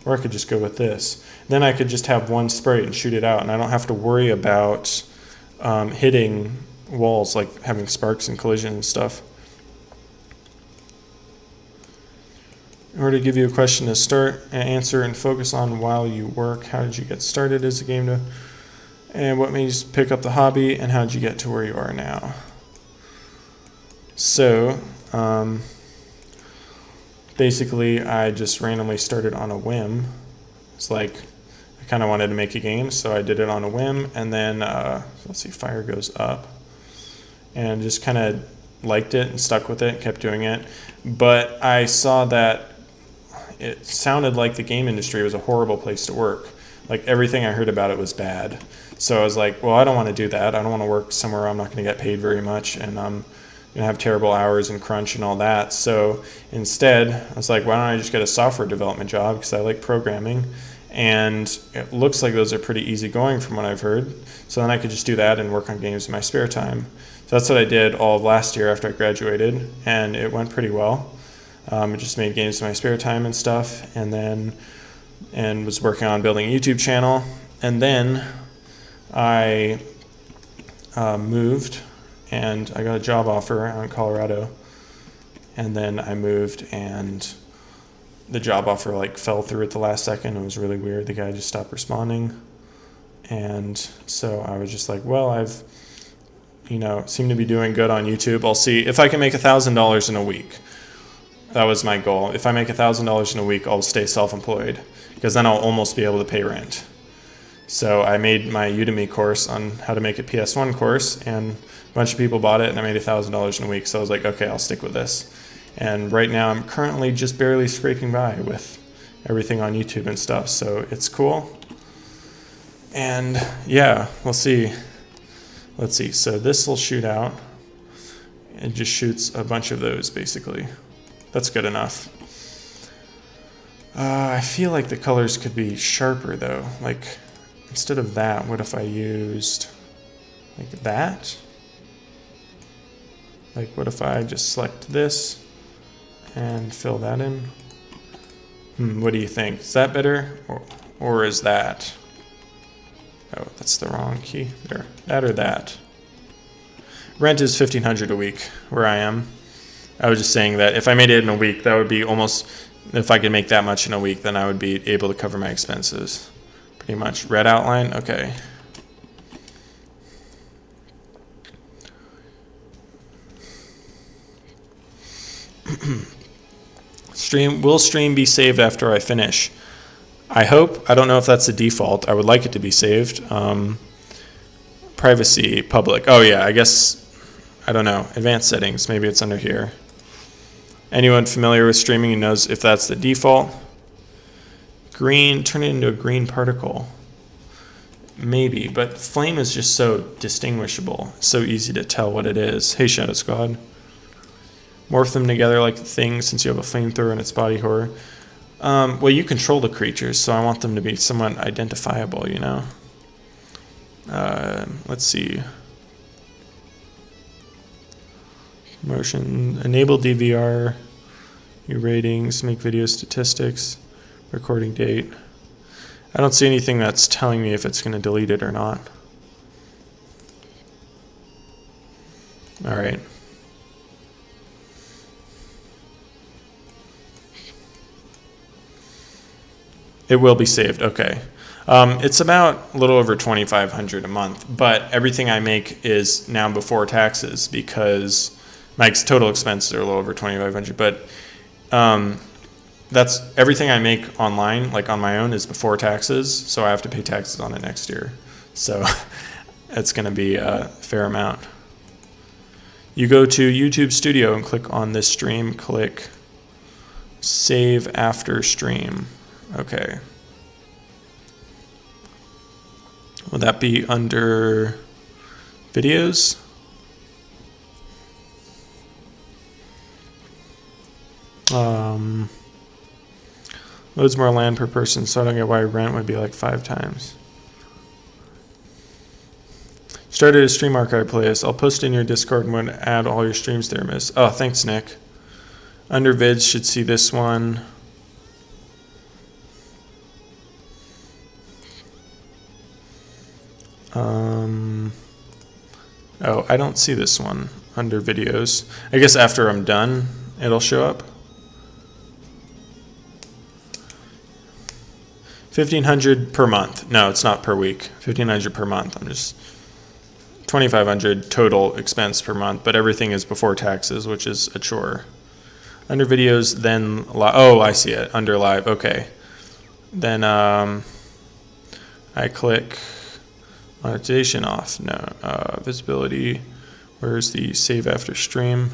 Or I could just go with this. Then I could just have one spray and shoot it out, and I don't have to worry about hitting walls, like having sparks and collision and stuff. In order to give you a question to start and answer and focus on while you work, how did you get started as a game dev? And what made you pick up the hobby, and how did you get to where you are now? So, basically, I just randomly started on a whim. It's like, I kind of wanted to make a game, so I did it on a whim, and then, let's see, fire goes up. And just kind of liked it and stuck with it, kept doing it. But I saw that it sounded like the game industry was a horrible place to work. Like, everything I heard about it was bad. So I was like, well, I don't want to do that. I don't want to work somewhere where I'm not going to get paid very much, and I'm going to have terrible hours and crunch and all that. So instead, I was like, why don't I just get a software development job, because I like programming, and it looks like those are pretty easy going from what I've heard. So then I could just do that and work on games in my spare time. So that's what I did all of last year after I graduated, and it went pretty well. I just made games in my spare time and stuff, and was working on building a YouTube channel. And then I moved, and I got a job offer out in Colorado. And then I moved, and the job offer like fell through at the last second. It was really weird. The guy just stopped responding. And so I was just like, well, I've seem to be doing good on YouTube. I'll see if I can make $1,000 in a week. That was my goal. If I make $1,000 in a week, I'll stay self-employed, because then I'll almost be able to pay rent. So I made my Udemy course on how to make a PS1 course, and a bunch of people bought it, and I made $1,000 in a week. So I was like, okay, I'll stick with this. And right now I'm currently just barely scraping by with everything on YouTube and stuff. So it's cool. And yeah, we'll see. Let's see. So this will shoot out. It just shoots a bunch of those, basically. That's good enough. I feel like the colors could be sharper, though. Like, instead of that, what if I used like that? Like, what if I just select this and fill that in? What do you think? Is that better? Or is that? Oh, that's the wrong key. There. That or that. Rent is $1,500 a week where I am. I was just saying that if I made it in a week, that would be almost, if I could make that much in a week, then I would be able to cover my expenses. Pretty much. Red outline? Okay. Will stream be saved after I finish? I hope. I don't know if that's the default. I would like it to be saved. Privacy, public. Oh yeah, I guess, I don't know. Advanced settings, maybe it's under here. Anyone familiar with streaming who knows if that's the default? Green, turn it into a green particle. Maybe, but flame is just so distinguishable. So easy to tell what it is. Hey, Shadow Squad. Morph them together like the thing, since you have a flamethrower and its body horror. Well, you control the creatures, so I want them to be somewhat identifiable, you know? Let's see. Motion, enable DVR, your ratings, make video statistics, recording date. I don't see anything that's telling me if it's going to delete it or not. All right. It will be saved. Okay. It's about a little over $2,500 a month, but everything I make is now before taxes because my total expenses are a little over $2,500. But that's everything I make online, like on my own, is before taxes, so I have to pay taxes on it next year. So it's going to be a fair amount. You go to YouTube Studio and click on this stream, click Save After Stream. Okay. Will that be under videos? Loads more land per person, so I don't get why rent would be like 5 times. Started a stream archive playlist. I'll post it in your Discord and would add all your streams there, miss. Oh, thanks, Nick. Under vids should see this one. Oh, I don't see this one under videos. I guess after I'm done, it'll show up. 1,500 per month. No, it's not per week. 1,500 per month. I'm just 2,500 total expense per month, but everything is before taxes, which is a chore. Under videos, then oh, I see it under live. Okay, then I click monetization off. No, visibility. Where's the save after stream?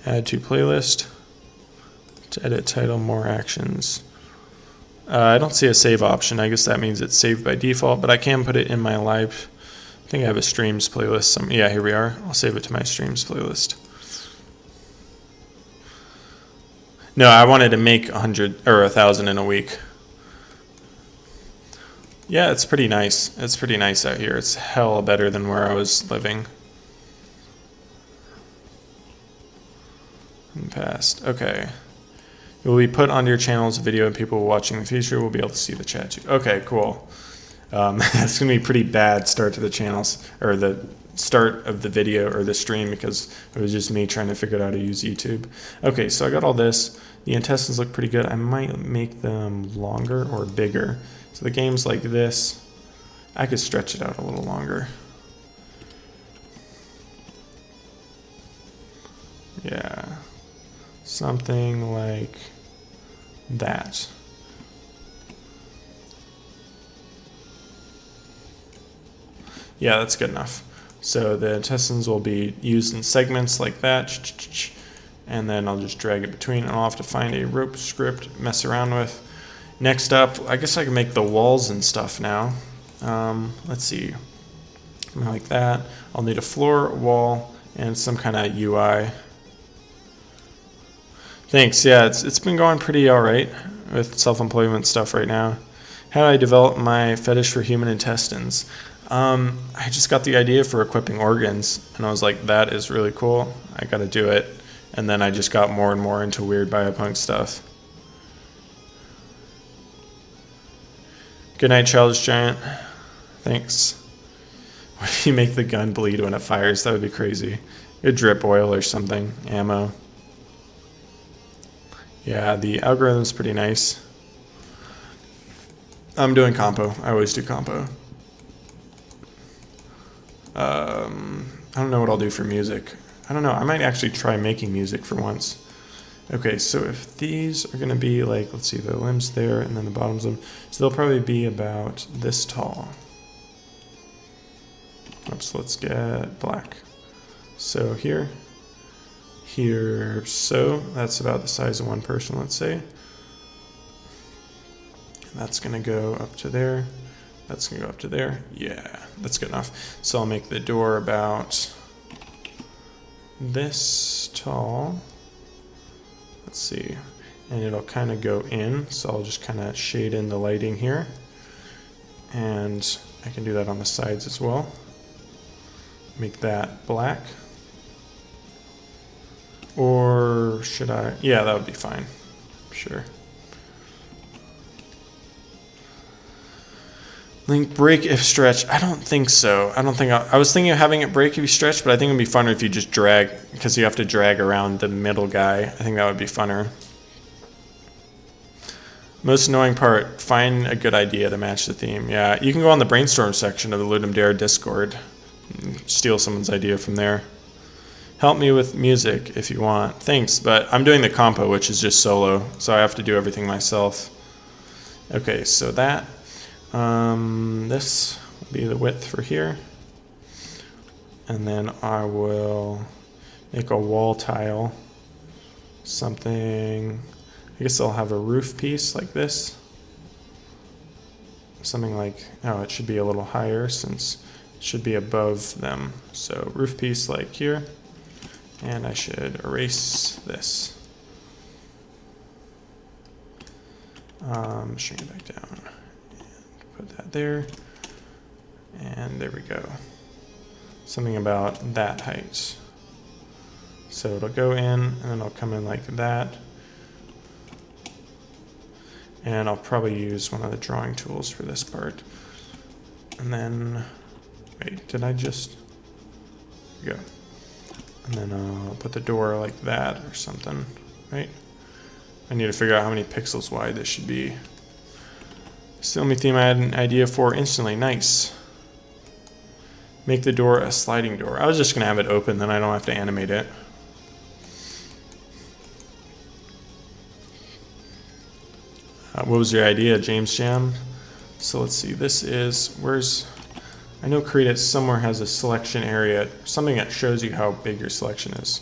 Add to playlist. To edit title, more actions. I don't see a save option. I guess that means it's saved by default, but I can put it in my live. I think I have a streams playlist. Yeah, here we are. I'll save it to my streams playlist. No, I wanted to make 100 or 1,000 in a week. Yeah, it's pretty nice. It's pretty nice out here. It's hell better than where I was living in the past. Okay. It will be put onto your channel as a video, and people watching the feature will be able to see the chat too. Okay, cool. It's going to be a pretty bad start to the channels, or the start of the video or the stream, because it was just me trying to figure out how to use YouTube. Okay, so I got all this. The intestines look pretty good. I might make them longer or bigger. So the game's like this. I could stretch it out a little longer. Yeah, something like that. Yeah, that's good enough. So the intestines will be used in segments like that, and then I'll just drag it between, and I'll have to find a rope script, mess around with. Next up, I guess I can make the walls and stuff now. Let's see, something like that. I'll need a floor, wall, and some kind of UI. Thanks, yeah, it's been going pretty alright with self-employment stuff right now. How do I develop my fetish for human intestines? I just got the idea for equipping organs, and I was like, that is really cool. I gotta do it. And then I just got more and more into weird biopunk stuff. Good night, Childish Giant. Thanks. What if you make the gun bleed when it fires? That would be crazy. Good drip oil or something. Ammo. Yeah, the algorithm's pretty nice. I'm doing compo. I always do compo. I don't know what I'll do for music. I don't know. I might actually try making music for once. Okay, so if these are going to be like, let's see, the limbs there and then the bottoms of them. So they'll probably be about this tall. Oops, let's get black. So here, so that's about the size of one person, let's say. That's going to go up to there. That's going to go up to there. Yeah, that's good enough. So I'll make the door about this tall. Let's see. And it'll kind of go in. So I'll just kind of shade in the lighting here. And I can do that on the sides as well. Make that black. Or should I? Yeah, that would be fine. Sure. Link break if stretch. I don't think so. I don't think I was thinking of having it break if you stretch, but I think it would be funner if you just drag, because you have to drag around the middle guy. I think that would be funner. Most annoying part, find a good idea to match the theme. Yeah, you can go on the brainstorm section of the Ludum Dare Discord and steal someone's idea from there. Help me with music if you want. Thanks, but I'm doing the compo, which is just solo, so I have to do everything myself. Okay, so that, this will be the width for here. And then I will make a wall tile, something, I guess I'll have a roof piece like this. Something like, oh, it should be a little higher since it should be above them. So roof piece like here, and I should erase this. Shrink it back down and put that there. And there we go. Something about that height. So it'll go in and then I'll come in like that. And I'll probably use one of the drawing tools for this part. And then, wait, did I just, there we go. And then I'll put the door like that or something, right? I need to figure out how many pixels wide this should be. It's the only theme I had an idea for instantly. Nice. Make the door a sliding door. I was just gonna have it open, then I don't have to animate it. What was your idea, James Jam? So let's see, this is, I know Create somewhere has a selection area, something that shows you how big your selection is.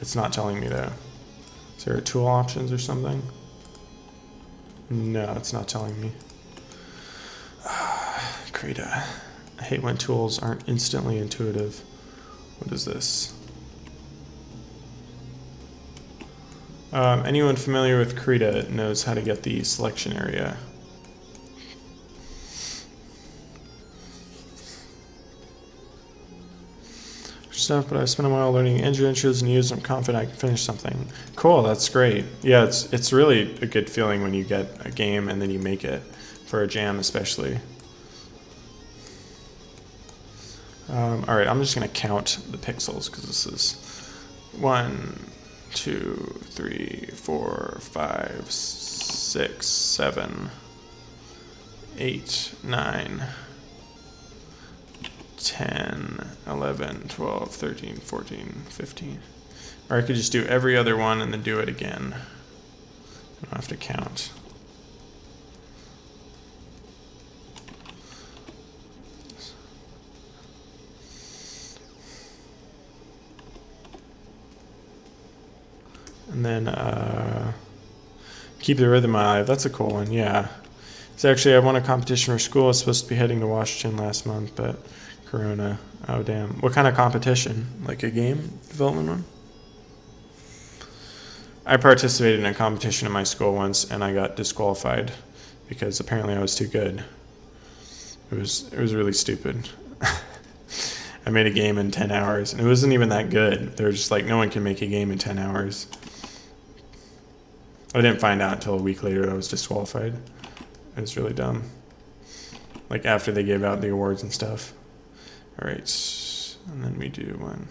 It's not telling me though. Is there a tool options or something? No, it's not telling me. Create I hate when tools aren't instantly intuitive. What is this? Anyone familiar with Krita knows how to get the selection area. Stuff, but I spent a while learning engine intros and use. I'm confident I can finish something. Cool, that's great. Yeah, it's really a good feeling when you get a game and then you make it for a jam, especially. All right, I'm just gonna count the pixels because this is 1, 2, 3, 4, 5, 6, 7, 8, 9, 10, 11, 12, 13, 14, 15. Or I could just do every other one and then do it again. I don't have to count. And then keep the rhythm alive. That's a cool one, yeah. So actually, I won a competition for school. I was supposed to be heading to Washington last month, but Corona. Oh, damn. What kind of competition? Like a game development one? I participated in a competition at my school once, and I got disqualified because apparently I was too good. It was really stupid. I made a game in 10 hours, and it wasn't even that good. They were just like, no one can make a game in 10 hours. I didn't find out until a week later that I was disqualified. It was really dumb. Like after they gave out the awards and stuff. All right, and then we do one,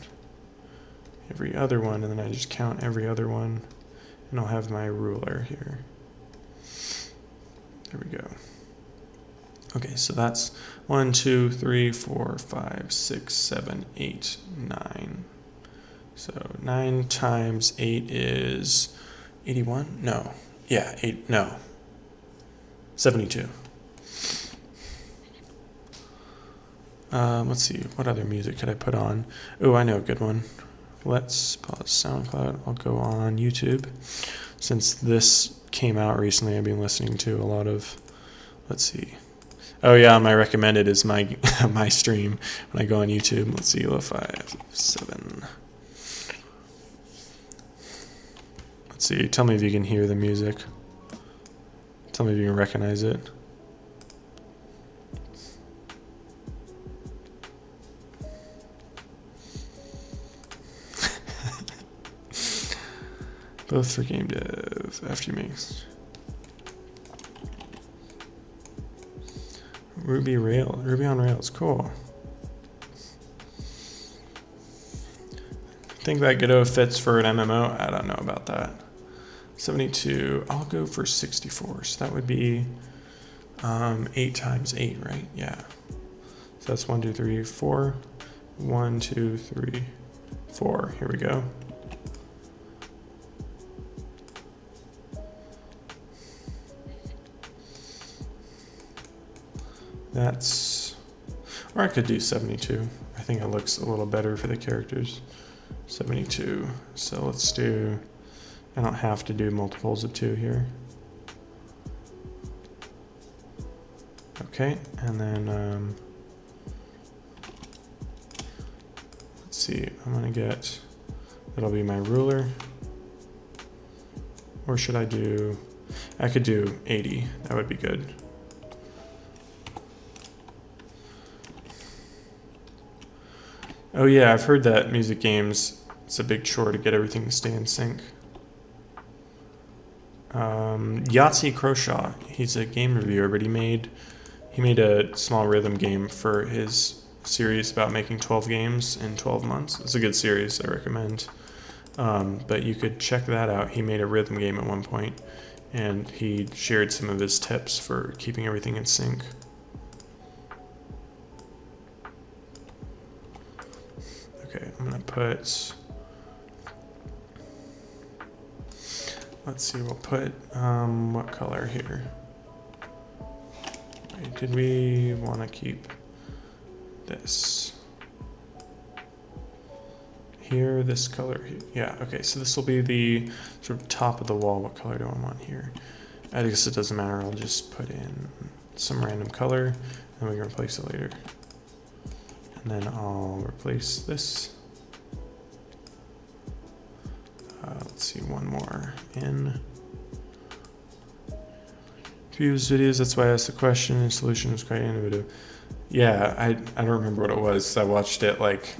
every other one, and then I just count every other one, and I'll have my ruler here. There we go. Okay, so that's 1, 2, 3, 4, 5, 6, 7, 8, 9. So 9 times 8 is 81? No. Yeah, 8, no. 72. Let's see, what other music could I put on? Oh, I know a good one. Let's pause SoundCloud. I'll go on YouTube. Since this came out recently, I've been listening to a lot of, let's see. Oh yeah, my recommended is my my stream when I go on YouTube. Let's see, 5, 7. Let's see, tell me if you can hear the music. Tell me if you can recognize it. Both for game dev, after you make Ruby on Rails, cool. Think that Godot fits for an MMO? I don't know about that. 72. I'll go for 64. So that would be 8 times 8, right? Yeah. So that's 1, 2, 3, 4. 1, 2, 3, 4. Here we go. That's, or I could do 72. I think it looks a little better for the characters. 72. So let's do, I don't have to do multiples of 2 here. Okay, and then let's see, I'm gonna get, that'll be my ruler. Or should I do, I could do 80, that would be good. Oh yeah, I've heard that music games, it's a big chore to get everything to stay in sync. Yahtzee Croshaw, he's a game reviewer, but he made a small rhythm game for his series about making 12 games in 12 months. It's a good series, I recommend. But you could check that out. He made a rhythm game at one point, and he shared some of his tips for keeping everything in sync. Okay, I'm gonna put, let's see, we'll put, what color here? Wait, did we want to keep this here, this color here? Yeah, okay, so this will be the sort of top of the wall. What color do I want here? I guess it doesn't matter, I'll just put in some random color and we can replace it later. And then I'll replace this. Let's see, one more in. Views videos, that's why I asked the question. The solution is quite innovative. Yeah, I don't remember what it was. I watched it like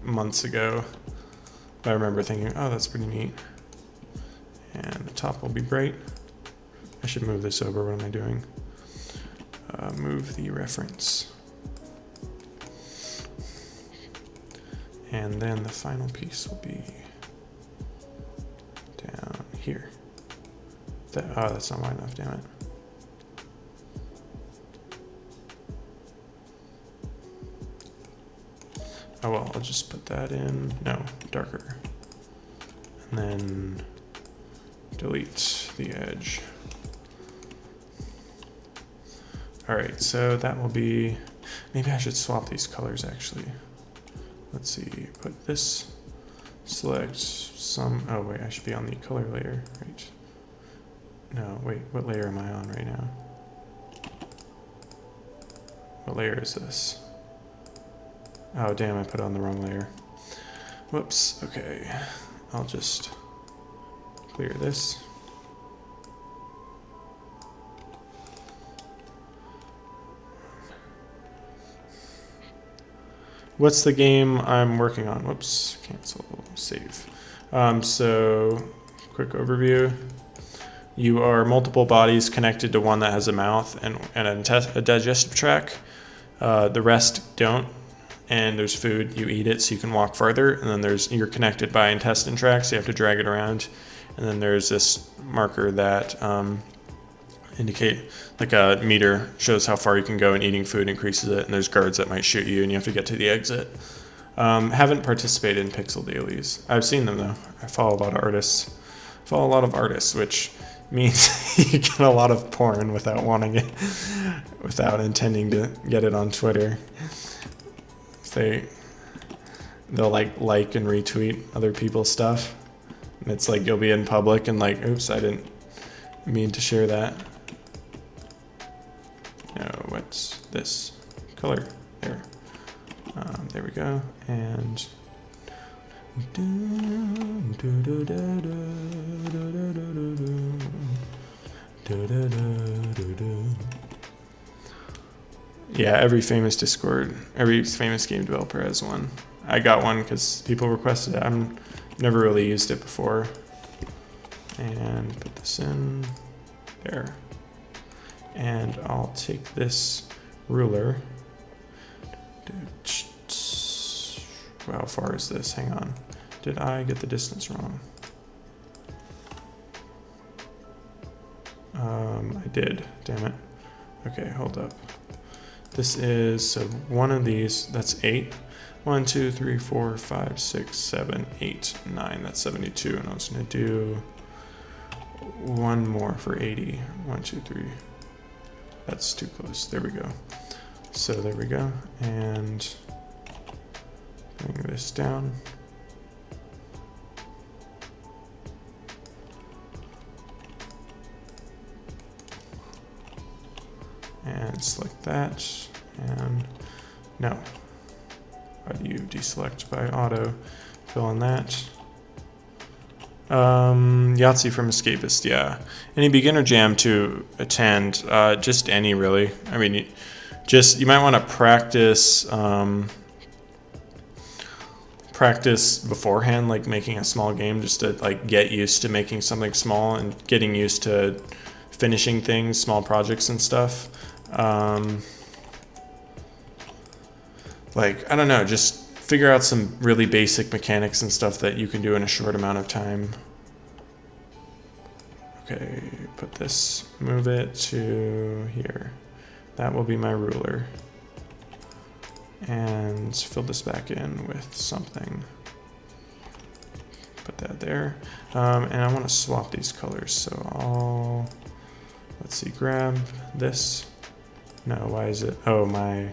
months ago. But I remember thinking, oh, that's pretty neat. And the top will be bright. I should move this over. What am I doing? Move the reference. And then the final piece will be down here. Oh, that's not wide enough, damn it. Oh well, I'll just put that in, no, darker. And then delete the edge. All right, so that will be, maybe I should swap these colors actually. Let's see, put this, select some, oh wait, I should be on the color layer, right? No, wait, what layer am I on right now? What layer is this? Oh damn, I put it on the wrong layer. Whoops, okay. I'll just clear this. What's the game I'm working on? Whoops, cancel, save. So, quick overview. You are multiple bodies connected to one that has a mouth and a digestive tract. The rest don't. And there's food, you eat it so you can walk farther. And then you're connected by intestine tracts, so you have to drag it around. And then there's this marker that indicate, like a meter, shows how far you can go, and eating food increases it. And there's guards that might shoot you and you have to get to the exit. Haven't participated in pixel dailies. I've seen them though. I follow a lot of artists. Which means you get a lot of porn without wanting it, without intending to get it on Twitter. They'll like and retweet other people's stuff. And it's like you'll be in public and like, oops, I didn't mean to share that. No, what's this color? There. There we go. And yeah, every famous game developer has one. I got one because people requested it. I've never really used it before. And put this in there. And I'll take this ruler. How far is this? Hang on. Did I get the distance wrong? I did, damn it. Okay, hold up. This is, so one of these, that's 8. 1, 2, 3, 4, 5, 6, 7, 8, 9. That's 72. And I was going to do one more for 80. 1, 2, 3. That's too close. There we go. So there we go. And bring this down. And select that. And no. How do you deselect by auto? Fill in that. Yahtzee from Escapist, yeah. Any beginner jam to attend? Just any, really. I mean, you might want to practice practice beforehand, like making a small game, just to like get used to making something small and getting used to finishing things, small projects and stuff. Like, I don't know, just figure out some really basic mechanics and stuff that you can do in a short amount of time. Okay, put this, move it to here. That will be my ruler. And fill this back in with something. Put that there. And I want to swap these colors, so I'll, let's see, grab this. No, why is it? Oh, my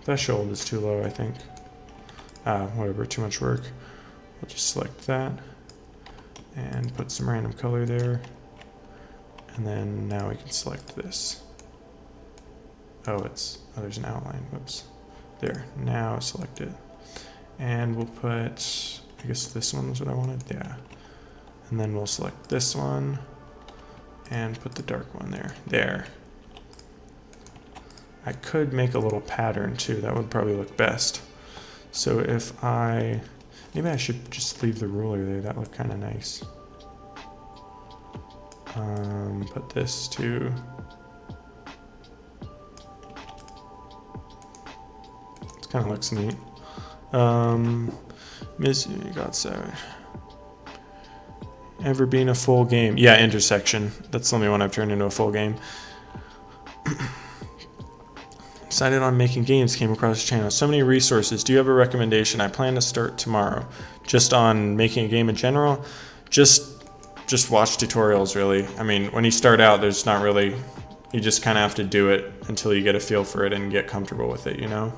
threshold is too low, I think. Whatever, too much work. We'll just select that and put some random color there. And then now we can select this. Oh, there's an outline, whoops. There, now select it. And we'll put, I guess this one's what I wanted, yeah. And then we'll select this one and put the dark one there. There. I could make a little pattern too, that would probably look best. So if maybe I should just leave the ruler there, that looked kind of nice. Put this to, it kind of looks neat. Miss God, sorry. Ever been a full game? Yeah, intersection. That's the only one I've turned into a full game. Decided on making games, came across the channel. So many resources. Do you have a recommendation? I plan to start tomorrow. Just on making a game in general. Just watch tutorials, really. I mean, when you start out, there's not really, you just kind of have to do it until you get a feel for it and get comfortable with it, you know?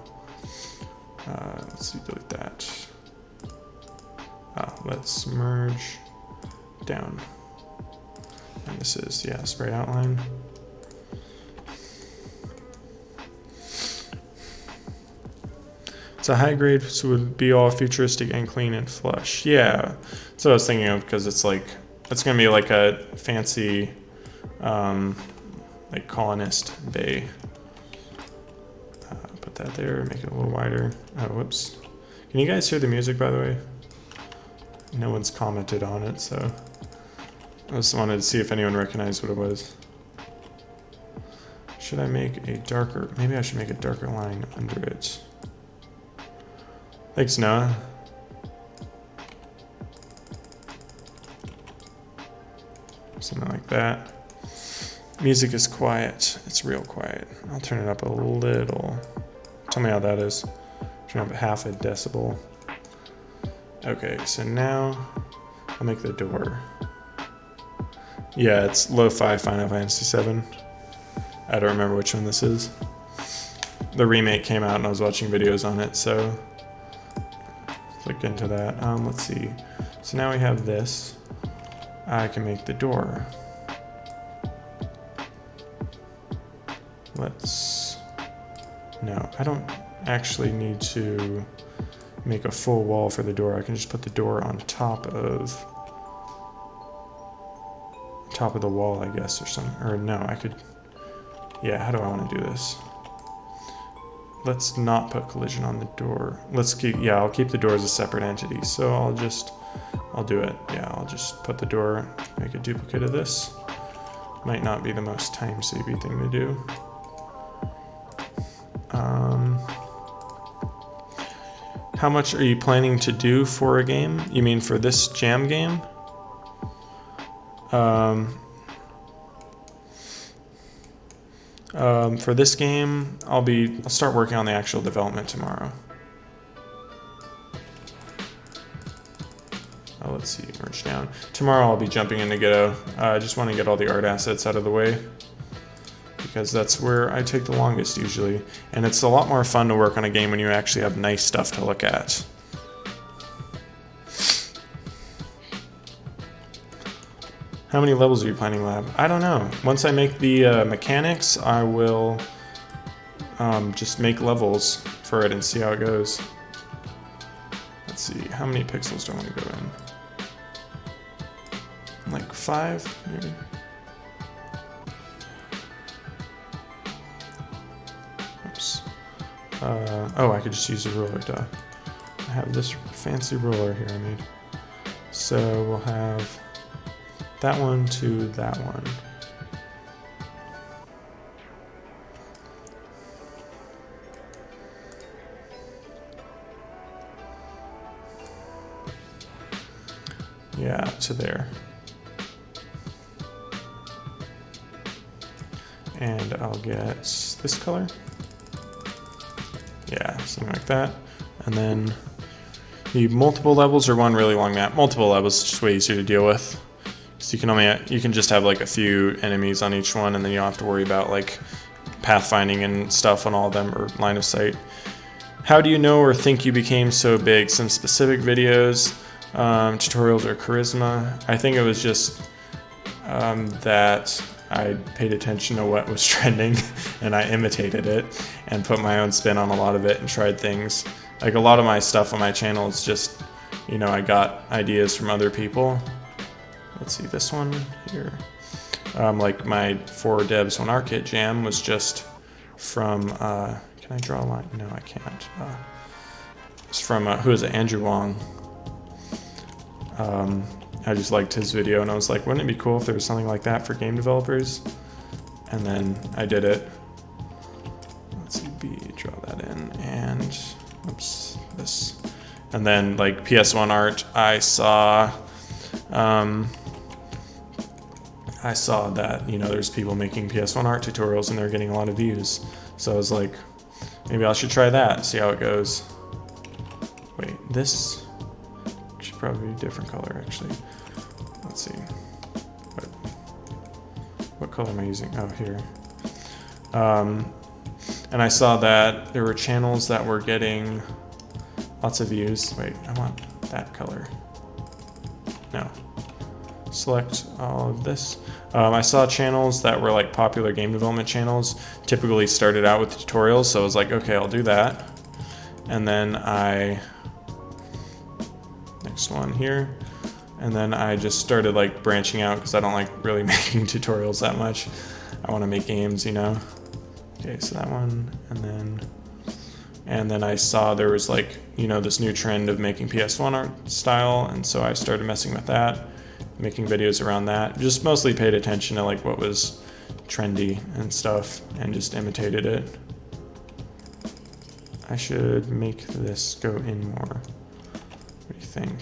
Let's see, delete that. Let's merge down. And this is, yeah, sprite outline. It's a high grade, so it would be all futuristic and clean and flush. Yeah, that's what I was thinking of, because it's like, it's gonna be like a fancy, like colonist bay. Put that there, make it a little wider. Oh, whoops. Can you guys hear the music, by the way? No one's commented on it, so I just wanted to see if anyone recognized what it was. Should I make a darker, maybe I should make a darker line under it. Thanks, Noah. Something like that. Music is quiet. It's real quiet. I'll turn it up a little. Tell me how that is. Turn up half a decibel. Okay, so now I'll make the door. Yeah, it's Lo-Fi Final Fantasy VII. I don't remember which one this is. The remake came out and I was watching videos on it, so click into that. Let's see. So now we have this. I can make the door. No, I don't actually need to make a full wall for the door. I can just put the door on top of the wall, I guess, or something. Or no, I could, yeah, how do I want to do this? Let's not put collision on the door. Let's keep, yeah, I'll keep the door as a separate entity. So I'll do it. Yeah, I'll just put the door, make a duplicate of this. Might not be the most time-saving thing to do. How much are you planning to do for a game? You mean for this jam game? For this game, I'll start working on the actual development tomorrow. Let's see, merge down. Tomorrow I'll be jumping into Godot. I just want to get all the art assets out of the way, because that's where I take the longest usually. And it's a lot more fun to work on a game when you actually have nice stuff to look at. How many levels are you planning, Lab? I don't know. Once I make the mechanics, I will just make levels for it and see how it goes. Let's see, how many pixels do I want to go in? Like 5, maybe? Oops. Oh, I could just use a ruler, duh. I have this fancy ruler here I made. So we'll have that one to that one. Yeah, to there. And I'll get this color. Yeah, something like that. And then need multiple levels or one really long map. Multiple levels is just way easier to deal with. So you can just have like a few enemies on each one, and then you don't have to worry about like pathfinding and stuff on all of them, or line of sight. How do you know or think you became so big? Some specific videos, tutorials, or charisma? I think it was just that I paid attention to what was trending and I imitated it and put my own spin on a lot of it and tried things. Like a lot of my stuff on my channel is just, you know, I got ideas from other people. Let's see, this one here. Like my 4 Devs 1 Art Kit jam was just from, can I draw a line? No, I can't. It's from, who is it? Andrew Wong. I just liked his video and I was like, wouldn't it be cool if there was something like that for game developers? And then I did it. Let's see, B, draw that in, and oops, this. And then like PS1 art, I saw that, you know, there's people making PS1 art tutorials and they're getting a lot of views. So I was like, maybe I should try that, see how it goes. Wait, this should probably be a different color actually. Let's see. What color am I using? Oh, here. And I saw that there were channels that were getting lots of views. Wait, I want that color. No. Select all of this. I saw channels that were like popular game development channels typically started out with tutorials, so I was like, okay, I'll do that. And then next one here. And then I just started like branching out because I don't like really making tutorials that much. I want to make games, you know. Okay, so that one, and then I saw there was like, you know, this new trend of making PS1 art style, and so I started messing with that, making videos around that. Just mostly paid attention to like what was trendy and stuff and just imitated it. I should make this go in more. What do you think?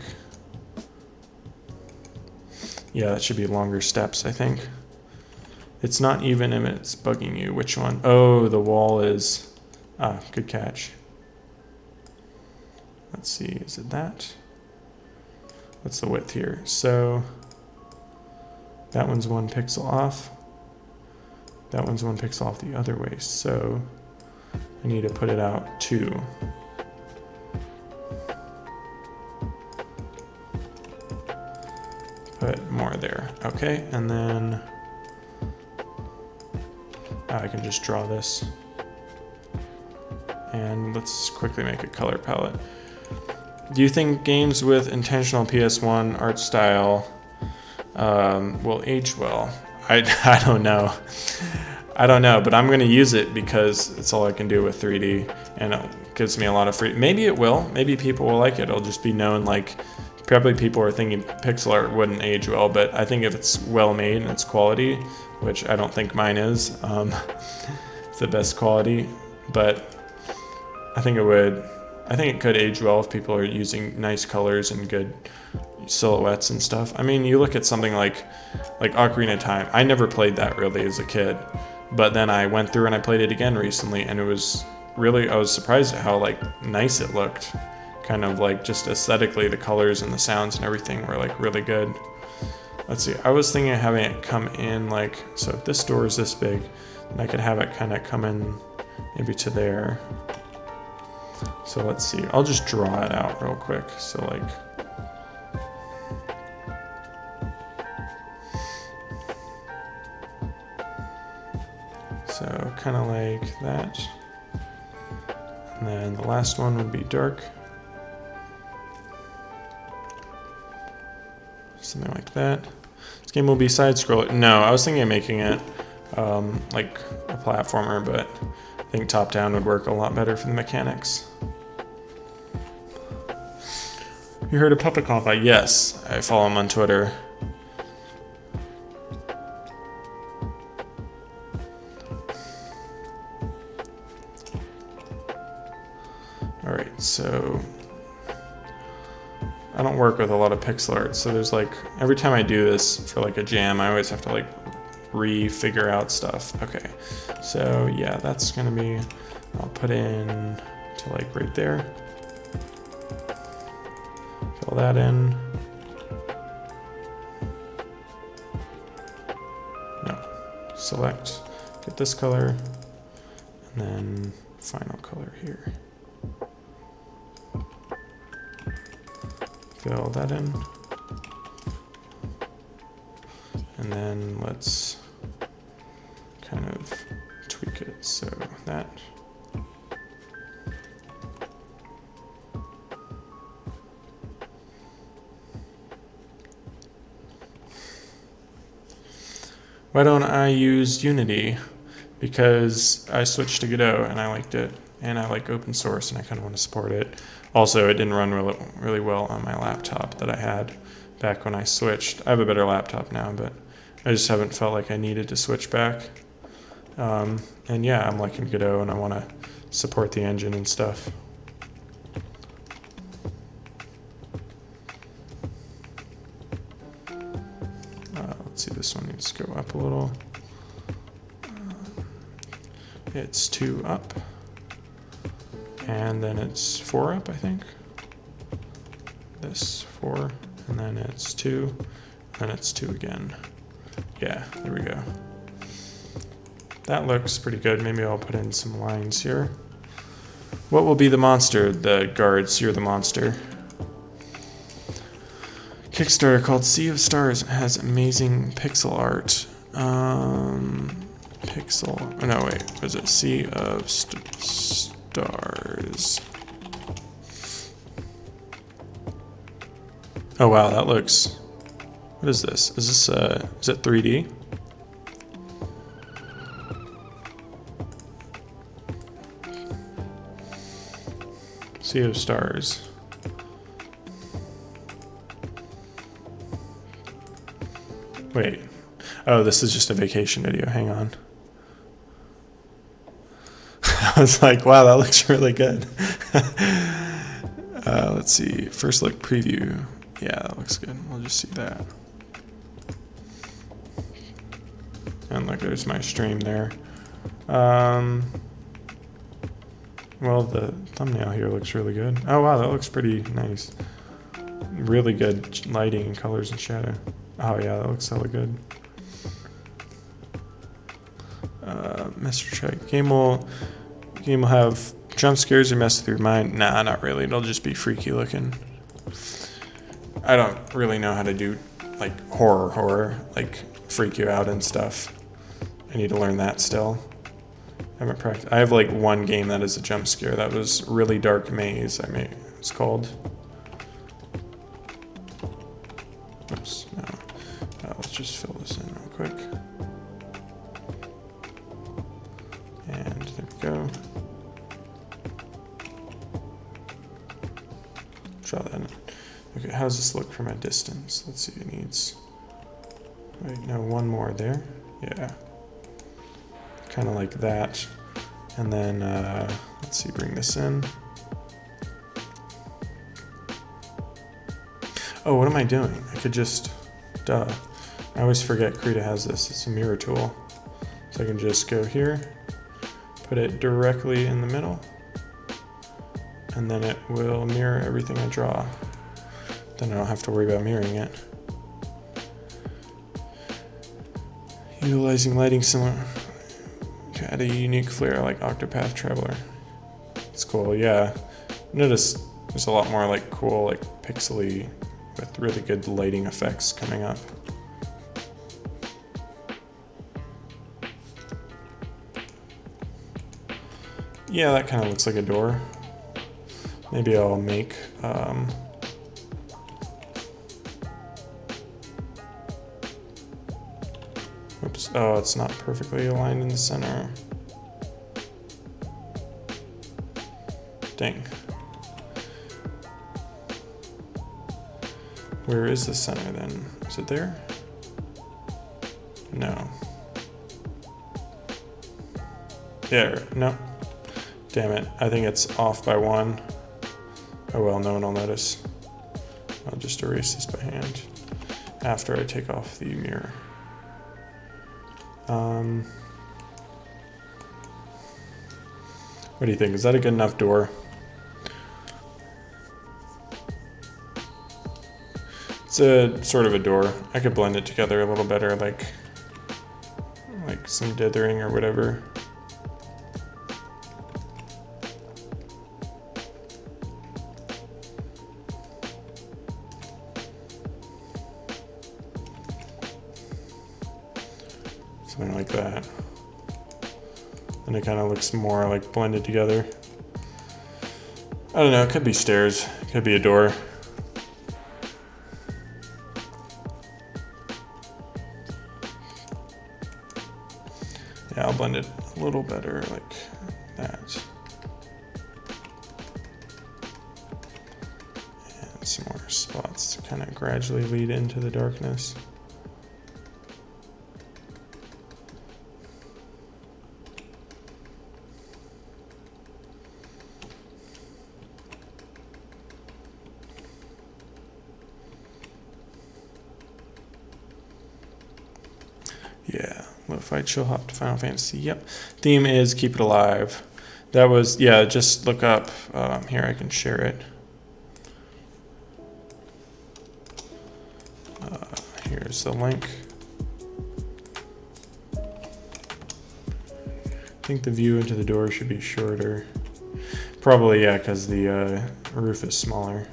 Yeah, that should be longer steps, I think. It's not even if it's bugging you. Which one? Oh, the wall is... Ah, good catch. Let's see, is it that? What's the width here? So, that one's 1 pixel off. That one's 1 pixel off the other way. So, I need to put it out 2. Put more there. Okay, and then I can just draw this. And let's quickly make a color palette. Do you think games with intentional PS1 art style will age well? I don't know. I don't know, but I'm going to use it because it's all I can do with 3D, and it gives me a lot of free. Maybe it will. Maybe people will like it. It'll just be known like. Probably people are thinking pixel art wouldn't age well, but I think if it's well made and it's quality, which I don't think mine is, it's the best quality, but I think it would. I think it could age well if people are using nice colors and good silhouettes and stuff. I mean, you look at something like Ocarina of Time. I never played that really as a kid, But then I went through and I played it again recently, and it was really, I was surprised at how like nice it looked. Kind of like just aesthetically, the colors and the sounds and everything were like really good. Let's see, I was thinking of having it come in like, so if this door is this big, then I could have it kind of come in maybe to there. So let's see, I'll just draw it out real quick. So like, so kind of like that. And then the last one would be dark. Something like that. This game will be side-scroller. No, I was thinking of making it like a platformer, but I think top-down would work a lot better for the mechanics. You heard of Puppet Compa? Yes, I follow him on Twitter. All right, so I don't work with a lot of pixel art, so there's like, every time I do this for like a jam, I always have to like re-figure out stuff. Okay, so yeah, that's gonna be, I'll put in to like right there. Fill that in. No, select, get this color, and then final color here. Fill that in. And then let's kind of tweak it so that. Why don't I use Unity? Because I switched to Godot and I liked it, and I like open source and I kind of want to support it. Also, it didn't run really well on my laptop that I had back when I switched. I have a better laptop now, but I just haven't felt like I needed to switch back. And yeah, I'm liking Godot and I want to support the engine and stuff. Let's see, this one needs to go up a little. It's 2 up. And then it's 4 up, I think. This 4, and then it's 2, and it's 2 again. Yeah, there we go. That looks pretty good. Maybe I'll put in some lines here. What will be the monster? The guards, you're the monster. Kickstarter called Sea of Stars has amazing pixel art. Pixel, oh no wait, was it Sea of Stars? Oh wow, that looks, what is this? Is it 3D? Sea of Stars. Wait. Oh, this is just a vacation video. Hang on. I was like, wow, that looks really good. Let's see. First look preview. Yeah, that looks good. We'll just see that. And look, there's my stream there. Well, the thumbnail here looks really good. Oh, wow, that looks pretty nice. Really good lighting and colors and shadow. Oh, yeah, that looks hella good. Mr. Check. Game will have jump scares or mess with your mind. Nah, not really. It'll just be freaky looking. I don't really know how to do like horror, like freak you out and stuff. I need to learn that still. I haven't practiced. I have like one game that is a jump scare. That was Really Dark Maze. It's called. Oops, no. Let's just fill this in real quick. And there we go. Draw that in. Okay, how does this look from a distance? Let's see, it needs, wait, no, one more there. Yeah. Kind of like that. And then, let's see, bring this in. Oh, what am I doing? I could just, duh. I always forget Krita has this. It's a mirror tool. So So I can just go here, put it directly in the middle, and then it will mirror everything I draw. Then I don't have to worry about mirroring it. Utilizing lighting similar to add a unique flair like Octopath Traveler. It's cool, yeah. Notice there's a lot more like cool, like pixely with really good lighting effects coming up. Yeah, that kind of looks like a door. Maybe I'll make oops, oh, it's not perfectly aligned in the center. Dang. Where is the center then? Is it there? No. There, no. Damn it, I think it's off by 1. Oh well, no one will notice. I'll just erase this by hand after I take off the mirror. What do you think? Is that a good enough door? It's a sort of a door. I could blend it together a little better, like some dithering or whatever. Something like that. And it kind of looks more like blended together. I don't know, it could be stairs, it could be a door. Yeah, I'll blend it a little better like that. And some more spots to kind of gradually lead into the darkness. Yeah, lo-fi chill hop to Final Fantasy. Yep. Theme is keep it alive. That was, yeah, just look up. Here, I can share it. Here's the link. I think the view into the door should be shorter. Probably, yeah, because the roof is smaller.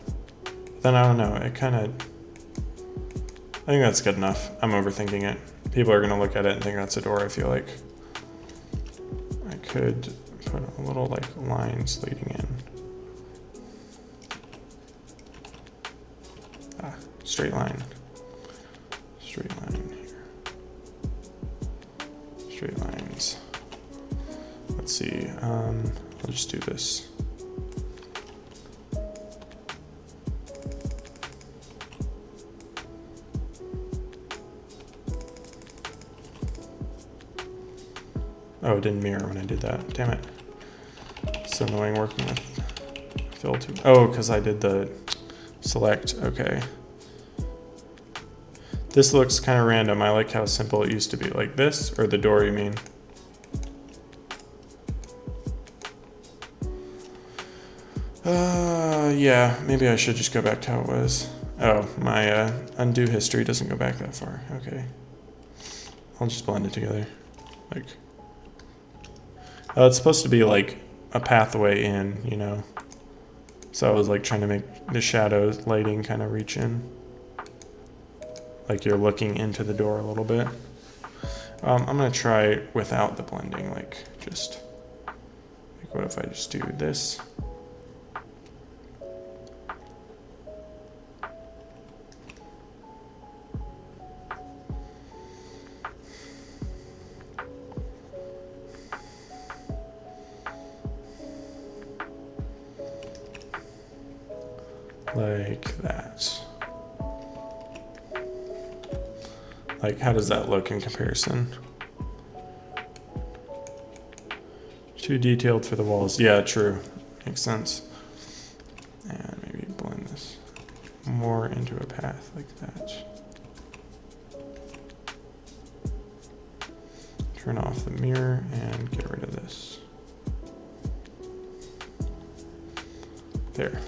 Then I don't know, it kind of... I think that's good enough. I'm overthinking it. People are going to look at it and think that's a door, I feel like. I could put a little like lines leading in. Ah, straight line. Straight line here. Straight lines. Let's see. I'll just do this. Oh, it didn't mirror when I did that. Damn it. So annoying working with fill too. Oh, because I did the select. Okay. This looks kind of random. I like how simple it used to be. Like this, or the door, you mean? Yeah, maybe I should just go back to how it was. Oh, my undo history doesn't go back that far. Okay. I'll just blend it together. Like... it's supposed to be like a pathway in, you know. So I was like trying to make the shadows, lighting kind of reach in. Like you're looking into the door a little bit. I'm gonna try without the blending, like just, like what if I just do this? Like that. Like, how does that look in comparison? Too detailed for the walls. Yeah, true. Makes sense. And maybe blend this more into a path like that. turn off the mirror and get rid of this. There.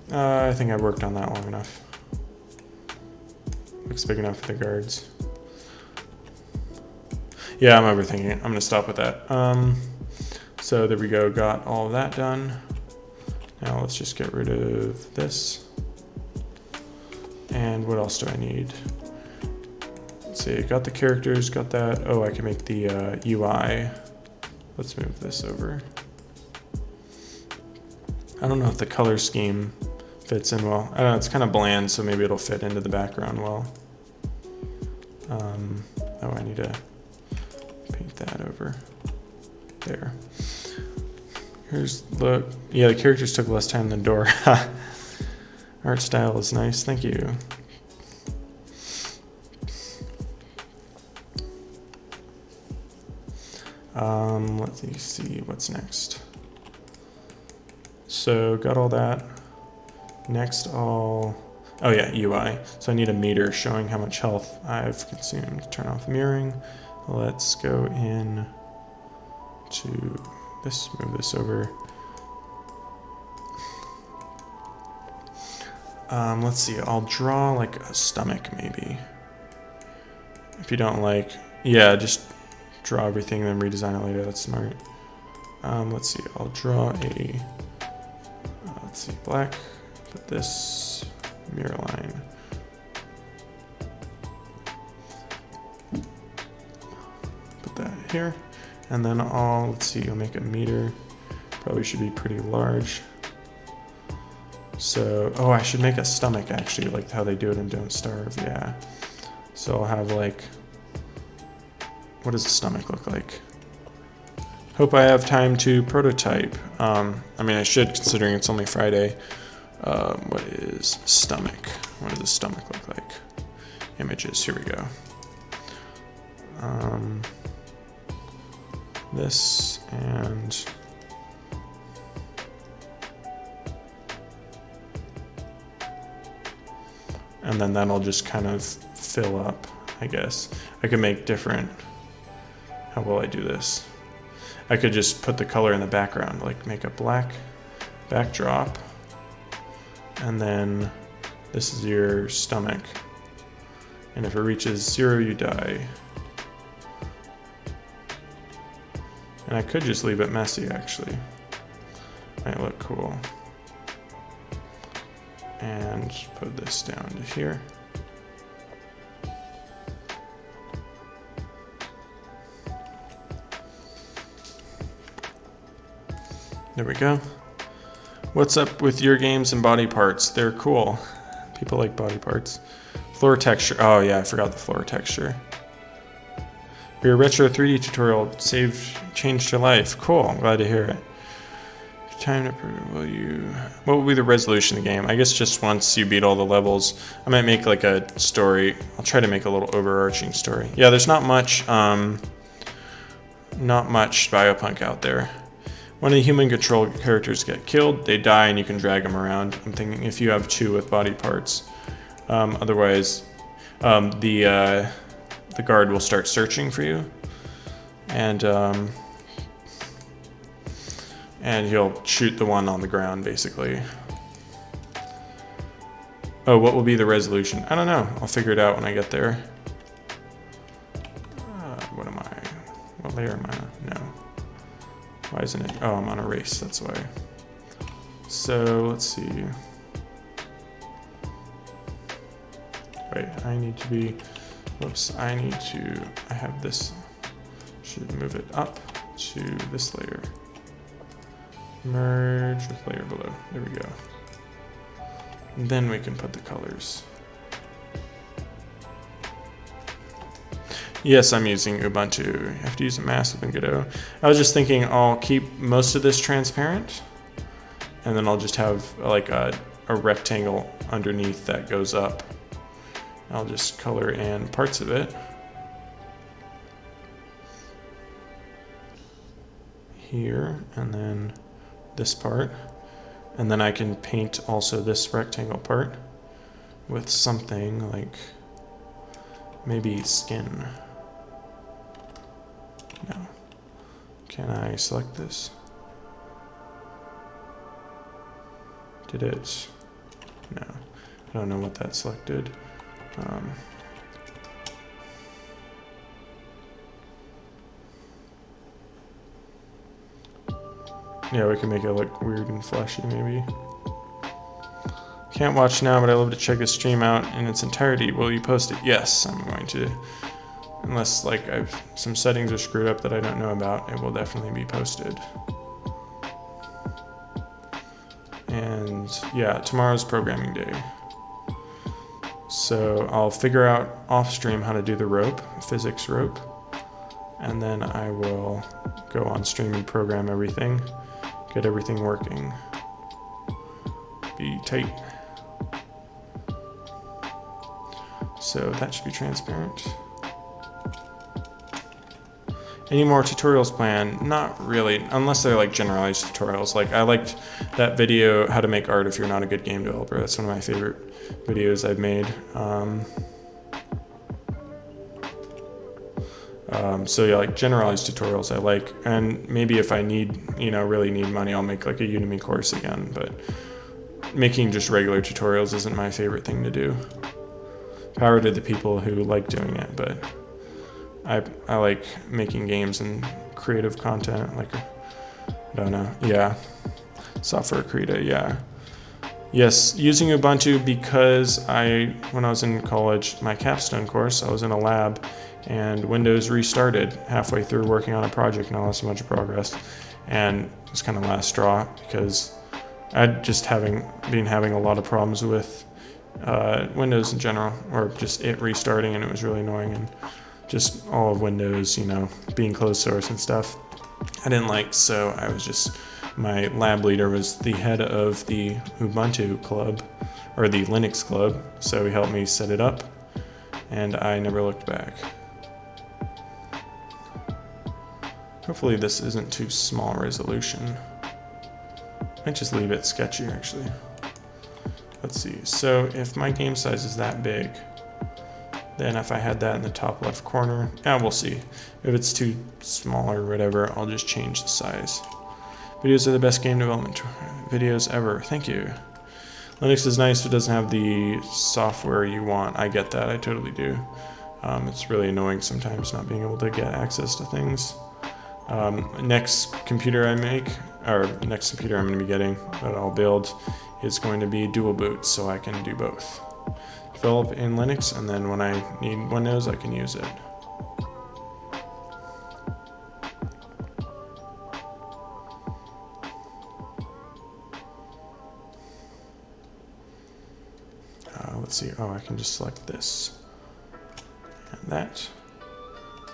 I think I worked on that long enough. Looks big enough for the guards. Yeah, I'm overthinking it. I'm gonna stop with that. So there we go, got all of that done. Now let's just get rid of this. And what else do I need? Let's see, got the characters, got that. Oh, I can make the UI. Let's move this over. I don't know if the color scheme fits in well. I don't know, it's kind of bland, so maybe it'll fit into the background well. Oh, I need to paint that over there. Here's the, yeah, the characters took less time than Door. Art style is nice, thank you. Let's see what's next. So got all that. Next oh yeah, UI. So I need a meter showing how much health I've consumed. Turn off mirroring. Let's go in to this, move this over. Let's see, I'll draw like a stomach maybe. If you don't like, yeah, just draw everything and then redesign it later, that's smart. Let's see, I'll draw a, let's see, black, put this mirror line. Put that here, and then let's see, I'll make a meter. Probably should be pretty large. So, oh, I should make a stomach actually, like how they do it in Don't Starve, yeah. So I'll have like, what does a stomach look like? Hope I have time to prototype. I mean, I should, considering it's only Friday. What is stomach? What does a stomach look like? Images, here we go. This and then that'll just kind of fill up, I guess. I could make different, how will I do this? I could just put the color in the background, like make a black backdrop, and then this is your stomach. And if it reaches 0, you die. And I could just leave it messy, actually. Might look cool. And put this down to here. There we go. What's up with your games and body parts? They're cool. People like body parts. Floor texture. Oh yeah, I forgot the floor texture. Your retro 3D tutorial changed your life. Cool, I'm glad to hear it. Time to what will be the resolution of the game? I guess just once you beat all the levels. I might make like a story. I'll try to make a little overarching story. Yeah, there's not much Biopunk out there. When the human control characters get killed, they die and you can drag them around. I'm thinking if you have 2 with body parts. Otherwise, the guard will start searching for you, and he'll shoot the one on the ground, basically. Oh, what will be the resolution? I don't know. I'll figure it out when I get there. What am I? What layer am I on? No. Why isn't it? Oh, I'm on erase, that's why. So, let's see. Wait, I need to be, whoops, I have this, should move it up to this layer. Merge with layer below, there we go. And then we can put the colors. Yes, I'm using Ubuntu. I have to use a mask within Godot. I was just thinking I'll keep most of this transparent, and then I'll just have like a rectangle underneath that goes up. I'll just color in parts of it. Here, and then this part. And then I can paint also this rectangle part with something like maybe skin. Can I select this? Did it? No. I don't know what that selected. Yeah, we can make it look weird and flashy maybe. Can't watch now, but I love to check the stream out in its entirety. Will you post it? Yes, I'm going to. Unless like some settings are screwed up that I don't know about, it will definitely be posted. And yeah, tomorrow's programming day. So I'll figure out off stream how to do the rope, physics rope, and then I will go on stream and program everything, get everything working. Be tight. So that should be transparent. Any more tutorials planned? Not really, unless they're like generalized tutorials. Like I liked that video, how to make art if you're not a good game developer. That's one of my favorite videos I've made. So yeah, like generalized tutorials I like, and maybe if I need, really need money, I'll make like a Udemy course again, but making just regular tutorials isn't my favorite thing to do. Power to the people who like doing it, but I like making games and creative content, like, I don't know, yeah. Software creator, yeah. Yes, using Ubuntu because when I was in college, my capstone course, I was in a lab and Windows restarted halfway through working on a project and I lost a bunch of progress. And it was kind of last straw because I'd just been having a lot of problems with Windows in general, or just it restarting, and it was really annoying, and just all of Windows, being closed source and stuff, I didn't like. So I was just, my lab leader was the head of the Ubuntu club, or the Linux club, so he helped me set it up, and I never looked back. Hopefully this isn't too small resolution. Might just leave it sketchy, actually. Let's see, so if my game size is that big, then if I had that in the top left corner, we'll see. If it's too small or whatever, I'll just change the size. Videos are the best game development videos ever. Thank you. Linux is nice, but it doesn't have the software you want. I get that, I totally do. It's really annoying sometimes not being able to get access to things. Next computer I'm going to be getting, that I'll build, is going to be dual boot, so I can do both. Develop in Linux, and then when I need Windows, I can use it. Let's see, I can just select this, and that,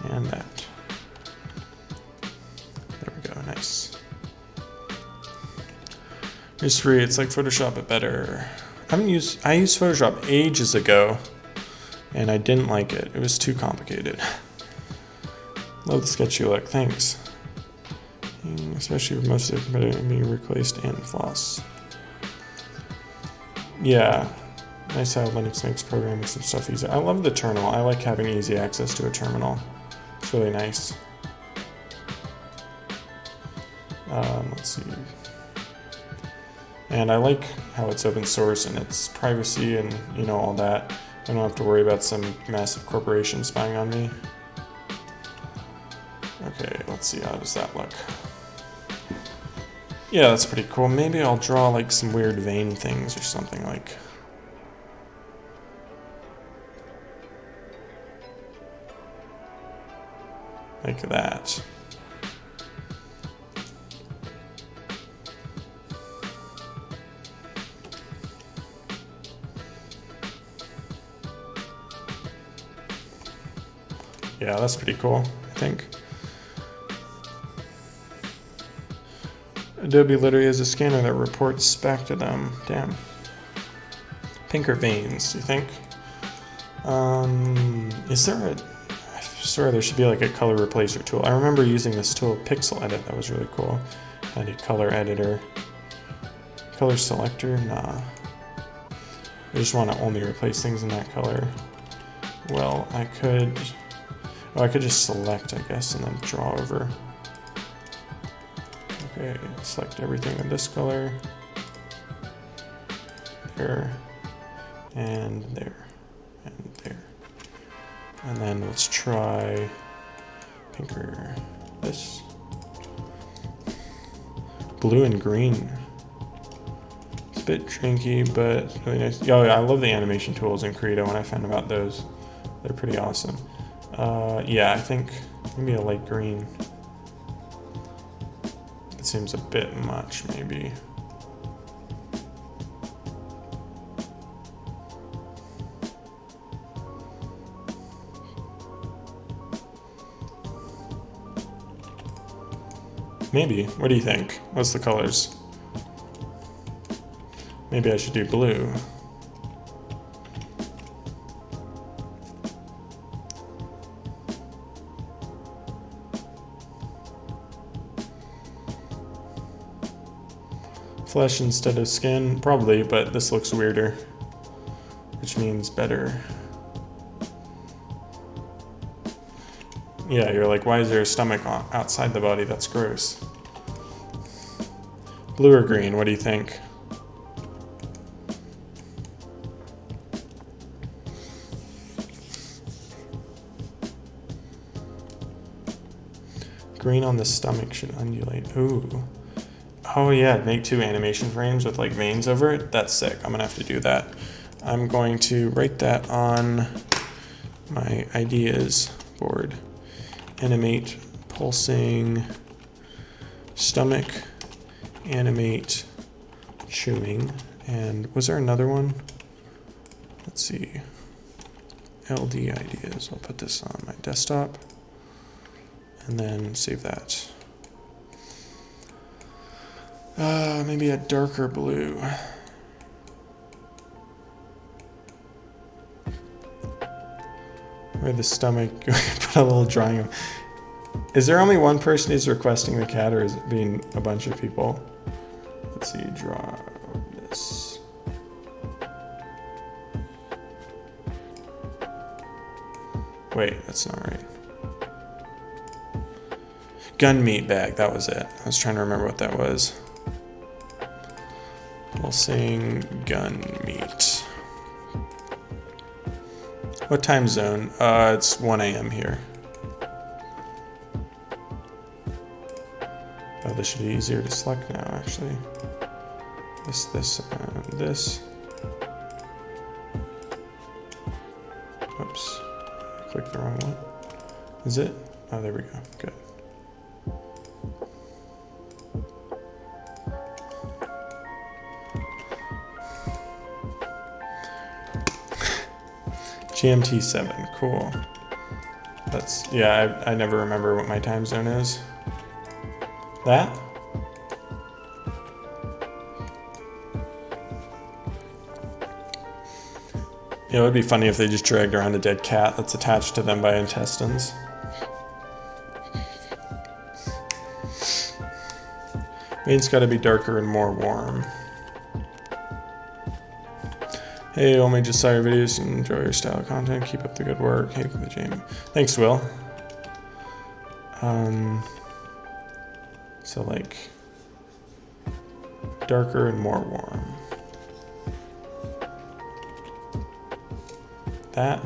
and that. There we go, nice. It's free, it's like Photoshop, but better. I used Photoshop ages ago, and I didn't like it. It was too complicated. Love the sketchy look, thanks. Especially with most of it being replaced and floss. Yeah, nice how Linux makes programming some stuff easier. I love the terminal. I like having easy access to a terminal. It's really nice. Let's see. And I like how it's open source and it's privacy and all that. I don't have to worry about some massive corporation spying on me. Okay, let's see, how does that look? Yeah, that's pretty cool. Maybe I'll draw like some weird vein things or something like that. Yeah, that's pretty cool, I think. Adobe literally has a scanner that reports back to them. Damn. Pinker veins, you think? Is there I swear there should be like a color replacer tool. I remember using this tool, Pixel Edit, that was really cool. I need color editor. Color selector, nah. I just want to only replace things in that color. Well, I could just select, I guess, and then draw over. Okay, select everything in this color. There, and there, and there. And then let's try pinker, this. Blue and green. It's a bit janky, but really nice. Oh, yeah, I love the animation tools in Godot when I found about those. They're pretty awesome. Yeah, I think maybe a light green. It seems a bit much, maybe. Maybe. What do you think? What's the colors? Maybe I should do blue. Flesh instead of skin? Probably, but this looks weirder, which means better. Yeah, you're like, why is there a stomach outside the body? That's gross. Blue or green, what do you think? Green on the stomach should undulate. Ooh. Oh yeah, make 2 animation frames with like veins over it. That's sick. I'm gonna have to do that. I'm going to write that on my ideas board. Animate pulsing stomach, animate chewing, and was there another one? Let's see. LD ideas. I'll put this on my desktop and then save that. Maybe a darker blue. Where the stomach, put a little drawing. Is there only one person who's requesting the cat, or is it being a bunch of people? Let's see, draw this. Wait, that's not right. Gun meat bag, that was it. I was trying to remember what that was. Pulsing gun meat. What time zone? It's 1 a.m. here. Oh, this should be easier to select now, actually. This, and this. Whoops. I clicked the wrong one. Is it? Oh, there we go. Good. GMT 7, cool. That's, yeah, I never remember what my time zone is. That? Yeah, it would be funny if they just dragged around a dead cat that's attached to them by intestines. Main's gotta be darker and more warm. Hey, only just saw your videos and enjoy your style of content. Keep up the good work. Hey, the Jamie. Thanks, Will. So like darker and more warm. That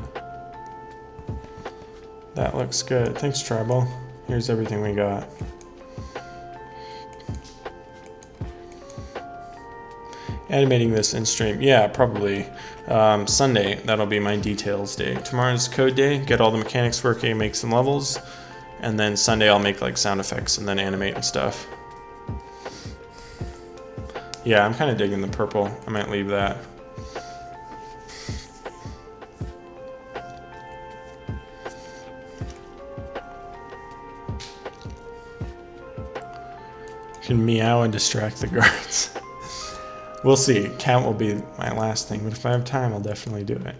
looks good. Thanks, Tribal. Here's everything we got. Animating this in stream, yeah, probably Sunday. That'll be my details day. Tomorrow's code day. Get all the mechanics working, make some levels, and then Sunday I'll make like sound effects and then animate and stuff. Yeah, I'm kind of digging the purple. I might leave that. You can meow and distract the guards. We'll see. Cat will be my last thing, but if I have time, I'll definitely do it.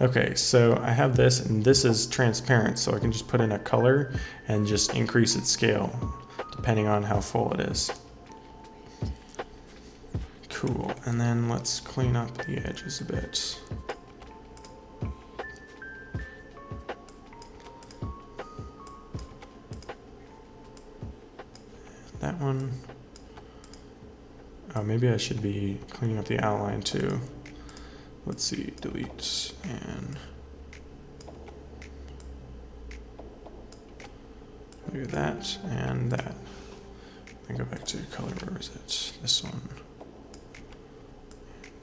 Okay, so I have this, and this is transparent, so I can just put in a color and just increase its scale, depending on how full it is. Cool, and then let's clean up the edges a bit. That one. maybe I should be cleaning up the outline too. Let's see, delete and look at that and that. And go back to color, where is it? This one.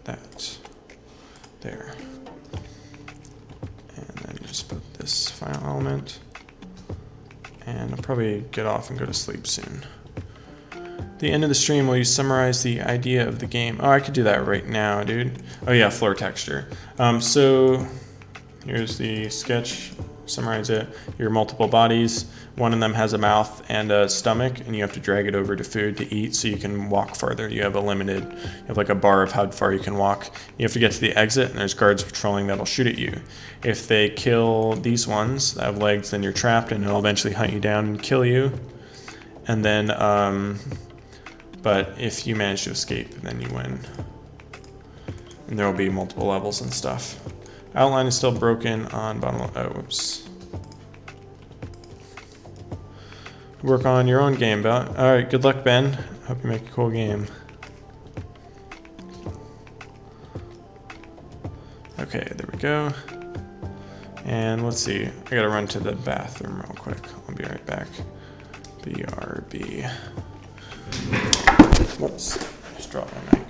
That. There. And then just put this final element. And I'll probably get off and go to sleep soon. The end of the stream, will you summarize the idea of the game? Oh, I could do that right now, dude. Oh yeah, floor texture. So here's the sketch. Summarize it. Your multiple bodies. One of them has a mouth and a stomach, and you have to drag it over to food to eat so you can walk farther. You have like a bar of how far you can walk. You have to get to the exit, and there's guards patrolling that'll shoot at you. If they kill these ones that have legs, then you're trapped, and it'll eventually hunt you down and kill you. And then, but if you manage to escape, then you win. And there will be multiple levels and stuff. Outline is still broken on bottom. Oh, whoops. Work on your own game, Ben. All right, good luck, Ben. Hope you make a cool game. Okay, there we go. And let's see. I gotta run to the bathroom real quick. I'll be right back. BRB. Whoops. Just dropped my mic.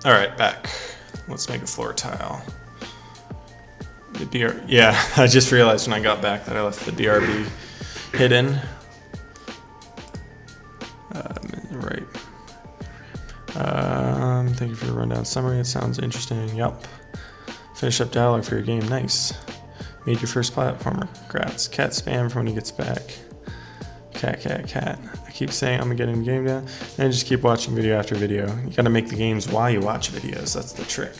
All right, back. Let's make a floor tile. The yeah, I just realized when I got back that I left the BRB hidden. Right. Thank you for the rundown summary. It sounds interesting. Yep. Finish up dialogue for your game. Nice. Made your first platformer. Congrats. Cat spam from when he gets back. Cat. I keep saying I'm getting the game down, and just keep watching video after video. You gotta make the games while you watch videos. That's the trick.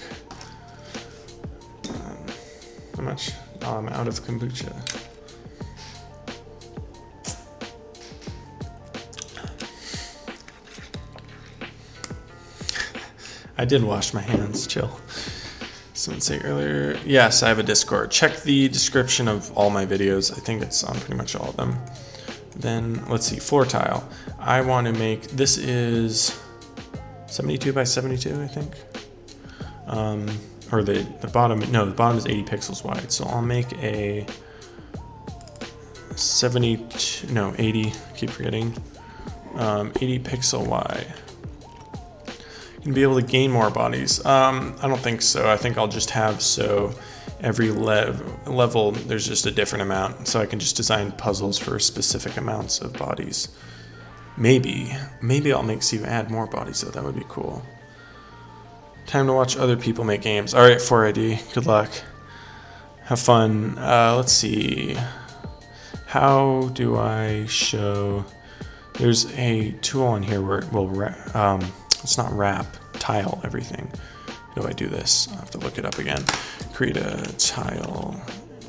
How much? Oh, I'm out of kombucha. I did wash my hands. Chill. Someone say earlier. Yes, I have a Discord. Check the description of all my videos. I think it's on pretty much all of them. Then let's see, floor tile. I want to make, this is 72 by 72, I think. Or the bottom, no, the bottom is 80 pixels wide. So I'll make a 72, no, 80, keep forgetting. 80 pixel wide. You can be able to gain more bodies. I don't think so. I think I'll just have so every level there's just a different amount, so I can just design puzzles for specific amounts of bodies. Maybe I'll make so you add more bodies, though. That would be cool. Time to watch other people make games. All right, 4ID, good luck. Have fun. Let's see. How do I show? There's a tool on here where it will it's not wrap, tile everything. How do I do this? I'll have to look it up again. Create a tile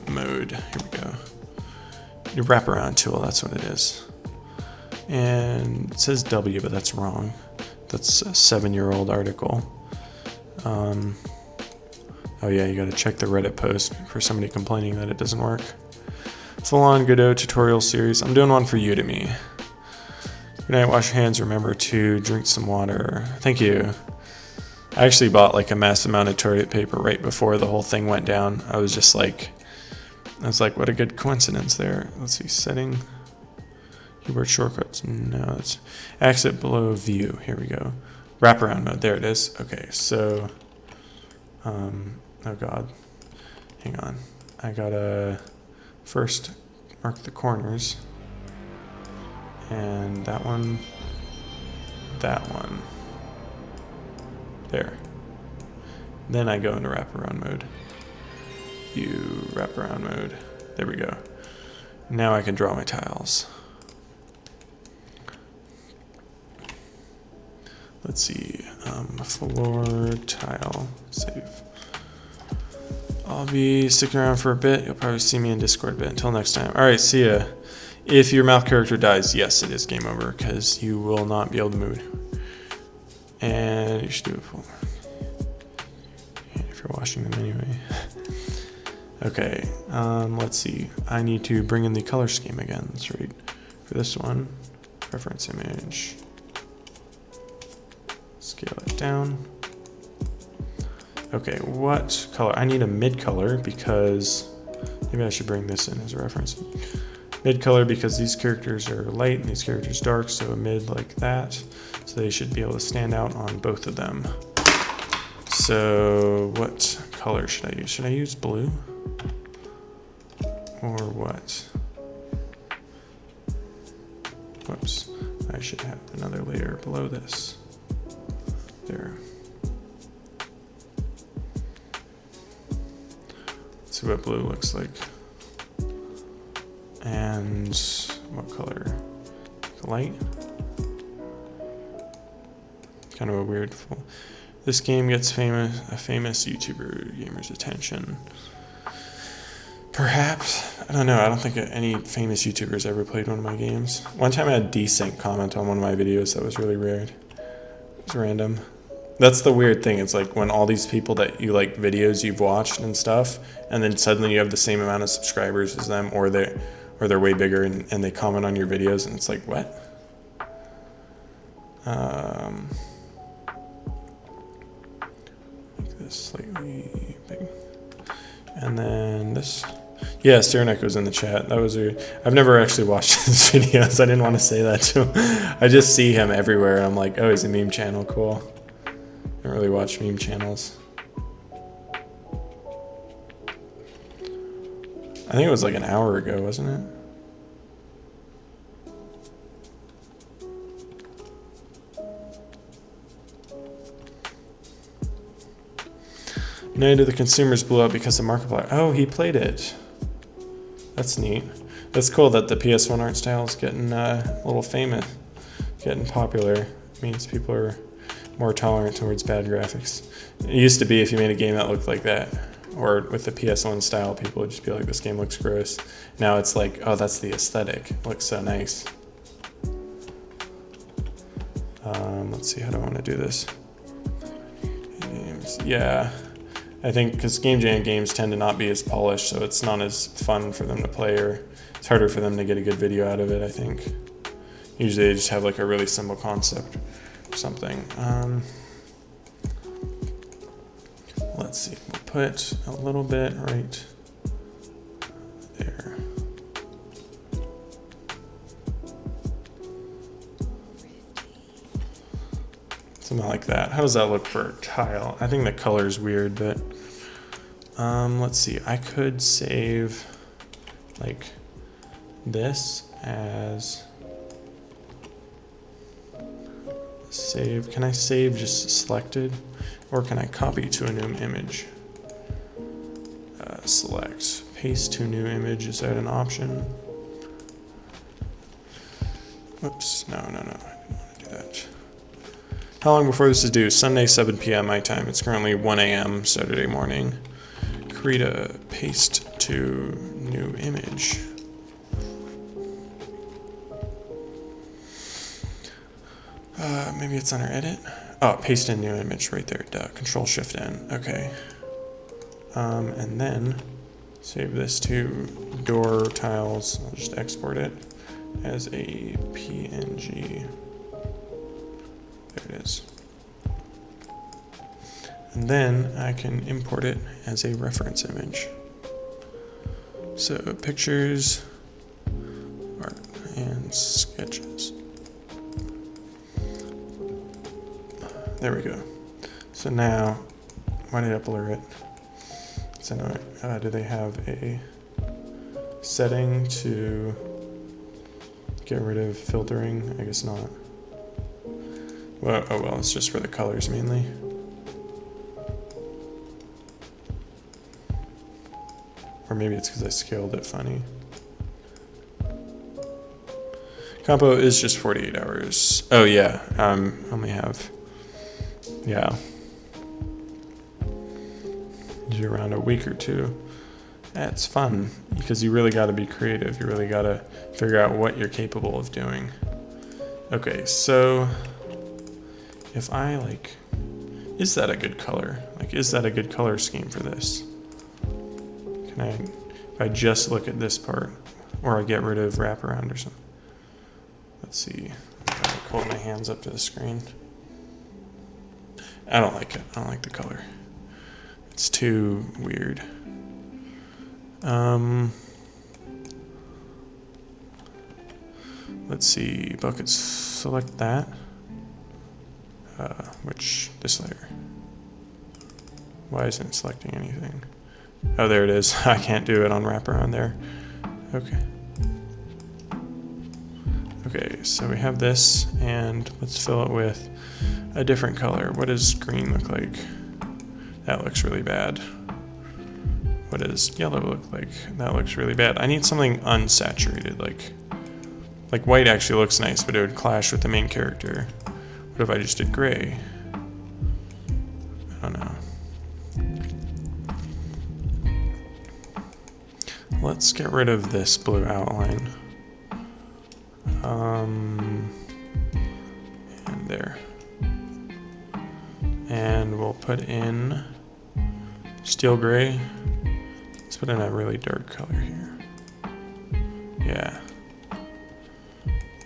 mode. Here we go. Your wraparound tool, that's what it is. And it says W, but that's wrong. That's a 7-year-old article. Oh yeah, you gotta check the Reddit post for somebody complaining that it doesn't work. Full-on Godot tutorial series. I'm doing one for Udemy. Good night, wash your hands, remember to drink some water. Thank you. I actually bought like a massive amount of toilet paper right before the whole thing went down. I was like, what a good coincidence there. Let's see, setting, keyboard shortcuts. No, it's exit below view. Here we go. Wraparound mode, there it is. Okay, so, oh God, hang on. I gotta first mark the corners. And that one. There. Then I go into wraparound mode. View, wraparound mode. There we go. Now I can draw my tiles. Let's see. Floor tile. Save. I'll be sticking around for a bit. You'll probably see me in Discord a bit. Until next time. Alright, see ya. If your mouth character dies, yes, it is game over, because you will not be able to move. And you should do it full. If you're washing them anyway. Okay, let's see. I need to bring in the color scheme again. That's right. For this one, reference image. Scale it down. Okay, what color? I need a mid color because maybe I should bring this in as a reference. Mid color because these characters are light and these characters dark, so a mid like that. So they should be able to stand out on both of them. So what color should I use? Should I use blue? Or what? Whoops, I should have another layer below this. There. Let's see what blue looks like. And what color? Light? Kind of a weird full. This game gets a famous YouTuber gamer's attention. Perhaps. I don't know. I don't think any famous YouTubers ever played one of my games. One time I had Desync comment on one of my videos. That was really weird. It was random. That's the weird thing. It's like when all these people that you like videos you've watched and stuff, and then suddenly you have the same amount of subscribers as them, or they're way bigger and they comment on your videos, and it's like, what? Make this slightly big. And then this. Yeah, Sterenek was in the chat. That was I've never actually watched his videos. I didn't want to say that to him. I just see him everywhere, and I'm like, oh, he's a meme channel. Cool. I don't really watch meme channels. I think it was like an hour ago, wasn't it? Night of the Consumers blew up because of Markiplier. Oh, he played it. That's neat. That's cool that the PS1 art style is getting a little famous, getting popular. It means people are more tolerant towards bad graphics. It used to be if you made a game that looked like that, or with the PS1 style, people would just be like, this game looks gross. Now it's like, oh, that's the aesthetic. It looks so nice. Let's see, how do I want to do this? Games, yeah. I think because Game Jam games tend to not be as polished, so it's not as fun for them to play, or it's harder for them to get a good video out of it, I think. Usually they just have like a really simple concept or something. Let's see, we'll put a little bit right there. Something like that. How does that look for a tile? I think the color's weird, but let's see. I could save like this as save. Can I save just selected, or can I copy to a new image? Select, paste to new image. Is that an option? Whoops, no, I didn't want to do that. How long before this is due? Sunday, 7 p.m. my time. It's currently 1 a.m. Saturday morning. Create a paste to new image. Maybe it's under edit. Oh, paste in new image right there. Duh. Control Shift N. Okay. And then save this to door tiles. I'll just export it. as a PNG. There it is. And then I can import it as a reference image. So pictures, art, and sketches. There we go. So now, why did I blur it? So now, do they have a setting to get rid of filtering? I guess not. Well, oh well, it's just for the colors mainly. Or maybe it's because I scaled it funny. Compo is just 48 hours. Oh yeah, only have, yeah, usually around a week or two. That's fun, because you really got to be creative. You really got to figure out what you're capable of doing. Okay, so if I is that a good color? Is that a good color scheme for this? If I just look at this part, or I get rid of wraparound or something. Let's see, if I hold my hands up to the screen. I don't like it. I don't like the color. It's too weird. Let's see, buckets, select that. This layer. Why isn't it selecting anything? Oh, there it is. I can't do it on wraparound there. Okay. Okay, so we have this, and let's fill it with a different color. What does green look like? That looks really bad. What does yellow look like? That looks really bad. I need something unsaturated, like white actually looks nice, but it would clash with the main character. What if I just did gray? I don't know. Let's get rid of this blue outline. And there. And we'll put in steel gray. Let's put in a really dark color here. Yeah.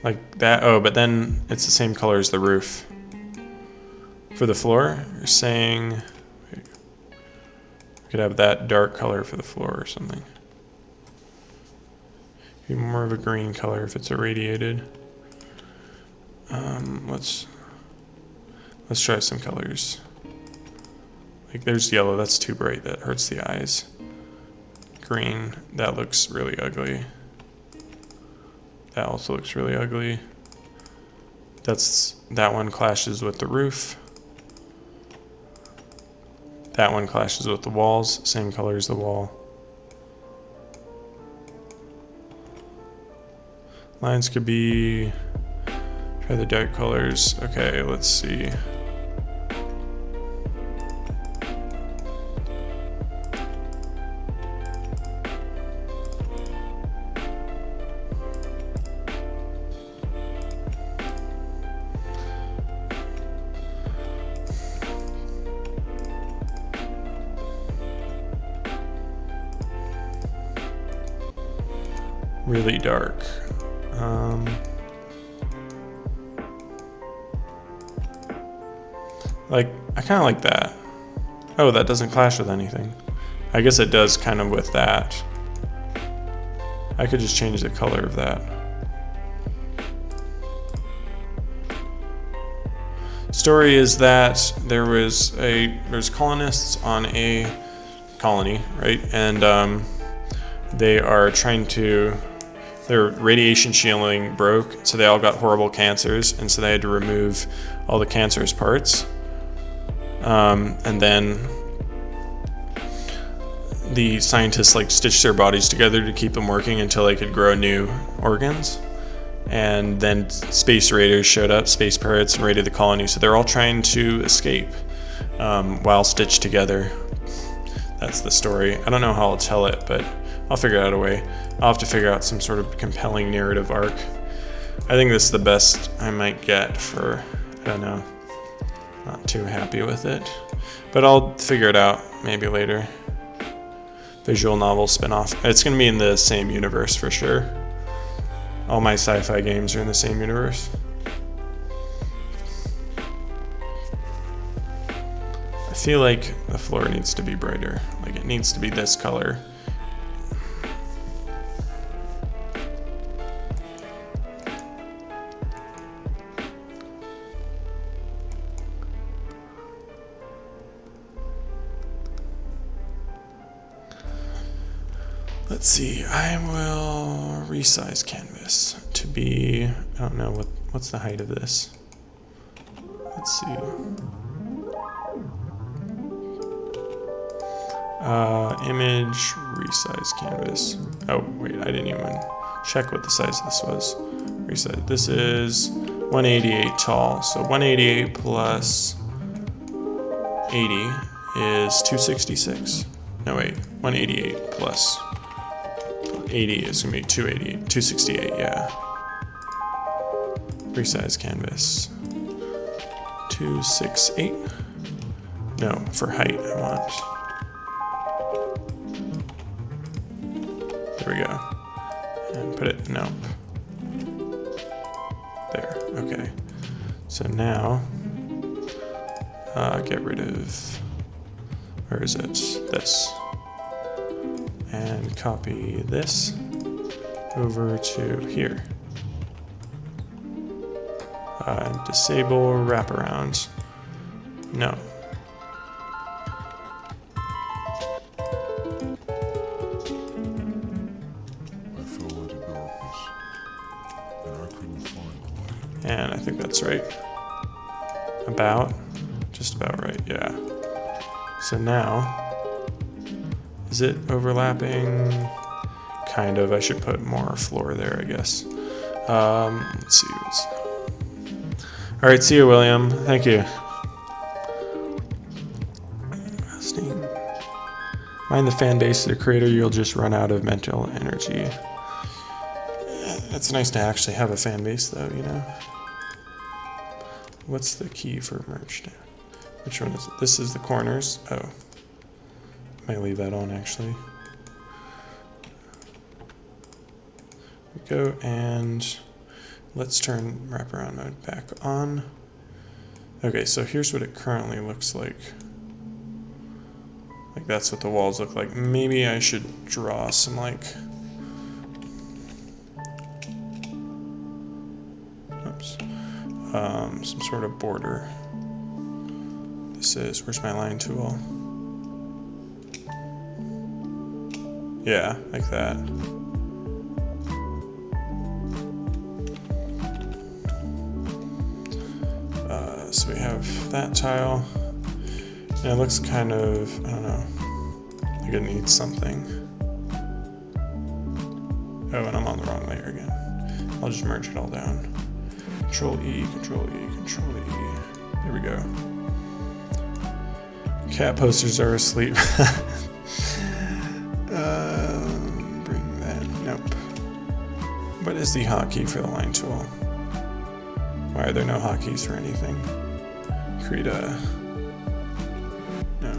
Like that. Oh, but then it's the same color as the roof. For the floor, you're saying we could have that dark color for the floor or something. Be more of a green color if it's irradiated. Let's try some colors. Like there's yellow, that's too bright, that hurts the eyes. Green, that looks really ugly. That also looks really ugly. That one clashes with the roof. That one clashes with the walls, same color as the wall. Lines could be, try the dark colors. Okay, let's see. Really dark. I kind of like that. Oh, that doesn't clash with anything. I guess it does kind of with that. I could just change the color of that. Story is that there's colonists on a colony, right? And they are trying to, their radiation shielding broke, so they all got horrible cancers, and so they had to remove all the cancerous parts. And then the scientists stitched their bodies together to keep them working until they could grow new organs. And then space raiders showed up, space pirates, and raided the colony. So they're all trying to escape while stitched together. That's the story. I don't know how I'll tell it, but I'll figure out a way. I'll have to figure out some sort of compelling narrative arc. I think this is the best I might get for, I don't know, not too happy with it. But I'll figure it out maybe later. Visual novel spinoff. It's going to be in the same universe for sure. all my sci-fi games are in the same universe. I feel like the floor needs to be brighter. Like it needs to be this color. Let's see, I will resize canvas to be, I don't know, what's the height of this? Let's see. Image, resize canvas. Oh, wait, I didn't even check what the size of this was. Resize, this is 188 tall, so 188 plus 80 is 266. No, wait, 188 plus 80 is gonna be 268, yeah. Resize canvas. 268. No, for height I want. There we go. And put it, nope. There, okay. So now, get rid of, where is it? This. And copy this over to here. Disable wraparound. No. I fell into darkness, and I couldn't find the light. And I think that's right. About. Just about right, yeah. So now, is it overlapping? Kind of. I should put more floor there, I guess. Let's see. All right, see you, William. Thank you. Mind the fan base of the creator, you'll just run out of mental energy. It's nice to actually have a fan base, though, you know? What's the key for merge now? Which one is it? This is the corners. Oh. Might leave that on, actually. Go and let's turn wraparound mode back on. Okay, so here's what it currently looks like. Like that's what the walls look like. Maybe I should draw some like, oops, some sort of border. This is, where's my line tool? Yeah, like that. So we have that tile. And it looks kind of, I don't know, like it needs something. Oh, and I'm on the wrong layer again. I'll just merge it all down. Control E, Control E, Control E. There we go. Cat posters are asleep. Bring that, nope. What is the hotkey for the line tool? Why are there no hotkeys for anything? Create a, no.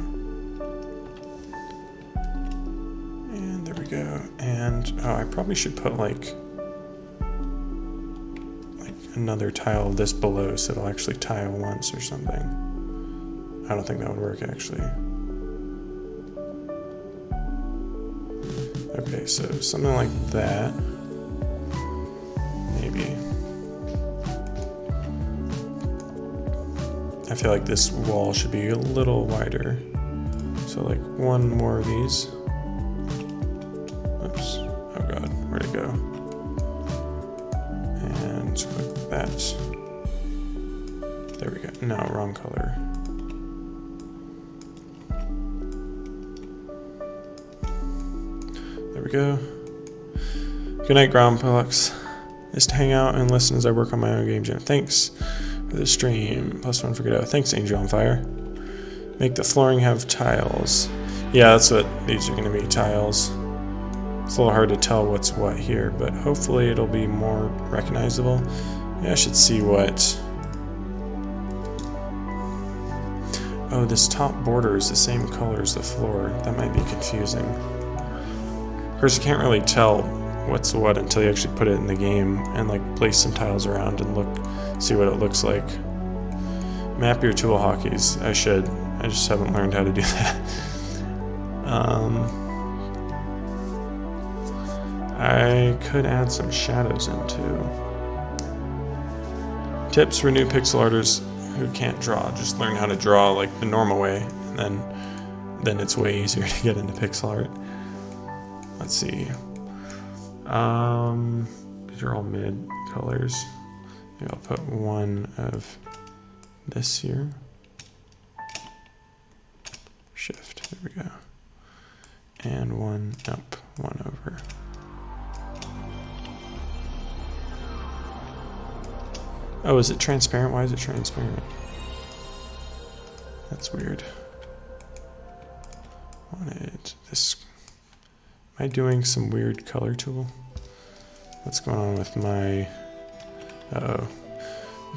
And there we go. And, oh, I probably should put like another tile of this below so it'll actually tile once or something. I don't think that would work actually. Okay, so something like that. Maybe. I feel like this wall should be a little wider. So like one more of these. Oops. Oh god, where'd it go? And like that. There we go. No, wrong color. There we go. Good night, Gromplex. Just to hang out and listen as I work on my own game jam. Thanks for the stream. +1 for Godot. Thanks, Angel on Fire. Make the flooring have tiles. Yeah, that's what these are going to be, tiles. It's a little hard to tell what's what here, but hopefully it'll be more recognizable. Yeah, I should see what... Oh, this top border is the same color as the floor. That might be confusing. Of course, you can't really tell what's what until you actually put it in the game and like place some tiles around and see what it looks like. Map your tool hotkeys. I should. I just haven't learned how to do that. I could add some shadows in too. Tips for new pixel artists who can't draw. Just learn how to draw like the normal way, and then it's way easier to get into pixel art. Let's see. These are all mid colors. Maybe I'll put one of this here. Shift, there we go. And one up, one over. Oh, is it transparent? Why is it transparent? That's weird. Wanted this. Am I doing some weird color tool? What's going on with my, uh-oh.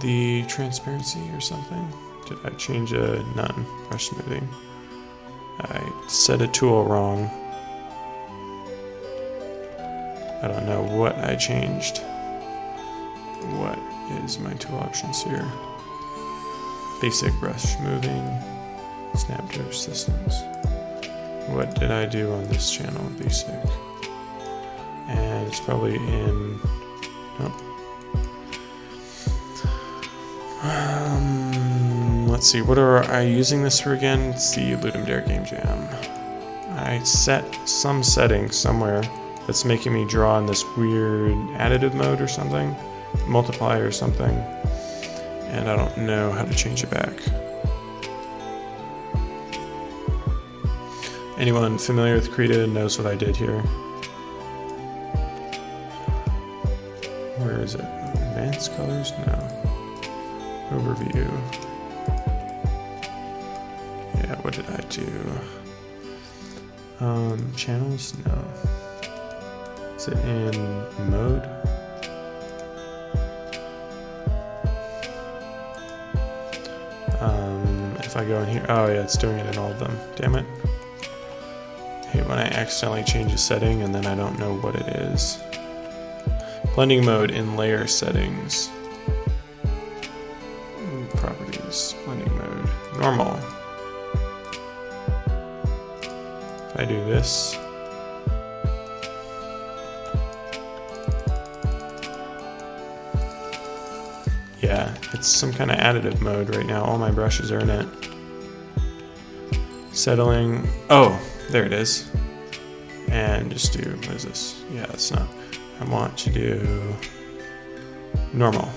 The transparency or something? Did I change a none? Brush smoothing. I set a tool wrong. I don't know what I changed. What is my tool options here? Basic brush moving, snap drift systems. What did I do on this channel? Basic. And it's probably in, nope. Let's see, what are I using this for again? It's the Ludum Dare Game Jam. I set some setting somewhere that's making me draw in this weird additive mode or something, multiply or something, and I don't know how to change it back. Anyone familiar with Krita knows what I did here. Where is it? Advanced colors? No. Overview. Yeah, what did I do? Channels? No. Is it in mode? If I go in here, oh yeah, it's doing it in all of them. Damn it. I hate when I accidentally change a setting and then I don't know what it is. Blending mode in layer settings. Properties, blending mode, normal. If I do this, yeah, it's some kind of additive mode right now. All my brushes are in it. Settling, oh, there it is. And just do, what is this? Yeah, that's not, I want to do normal.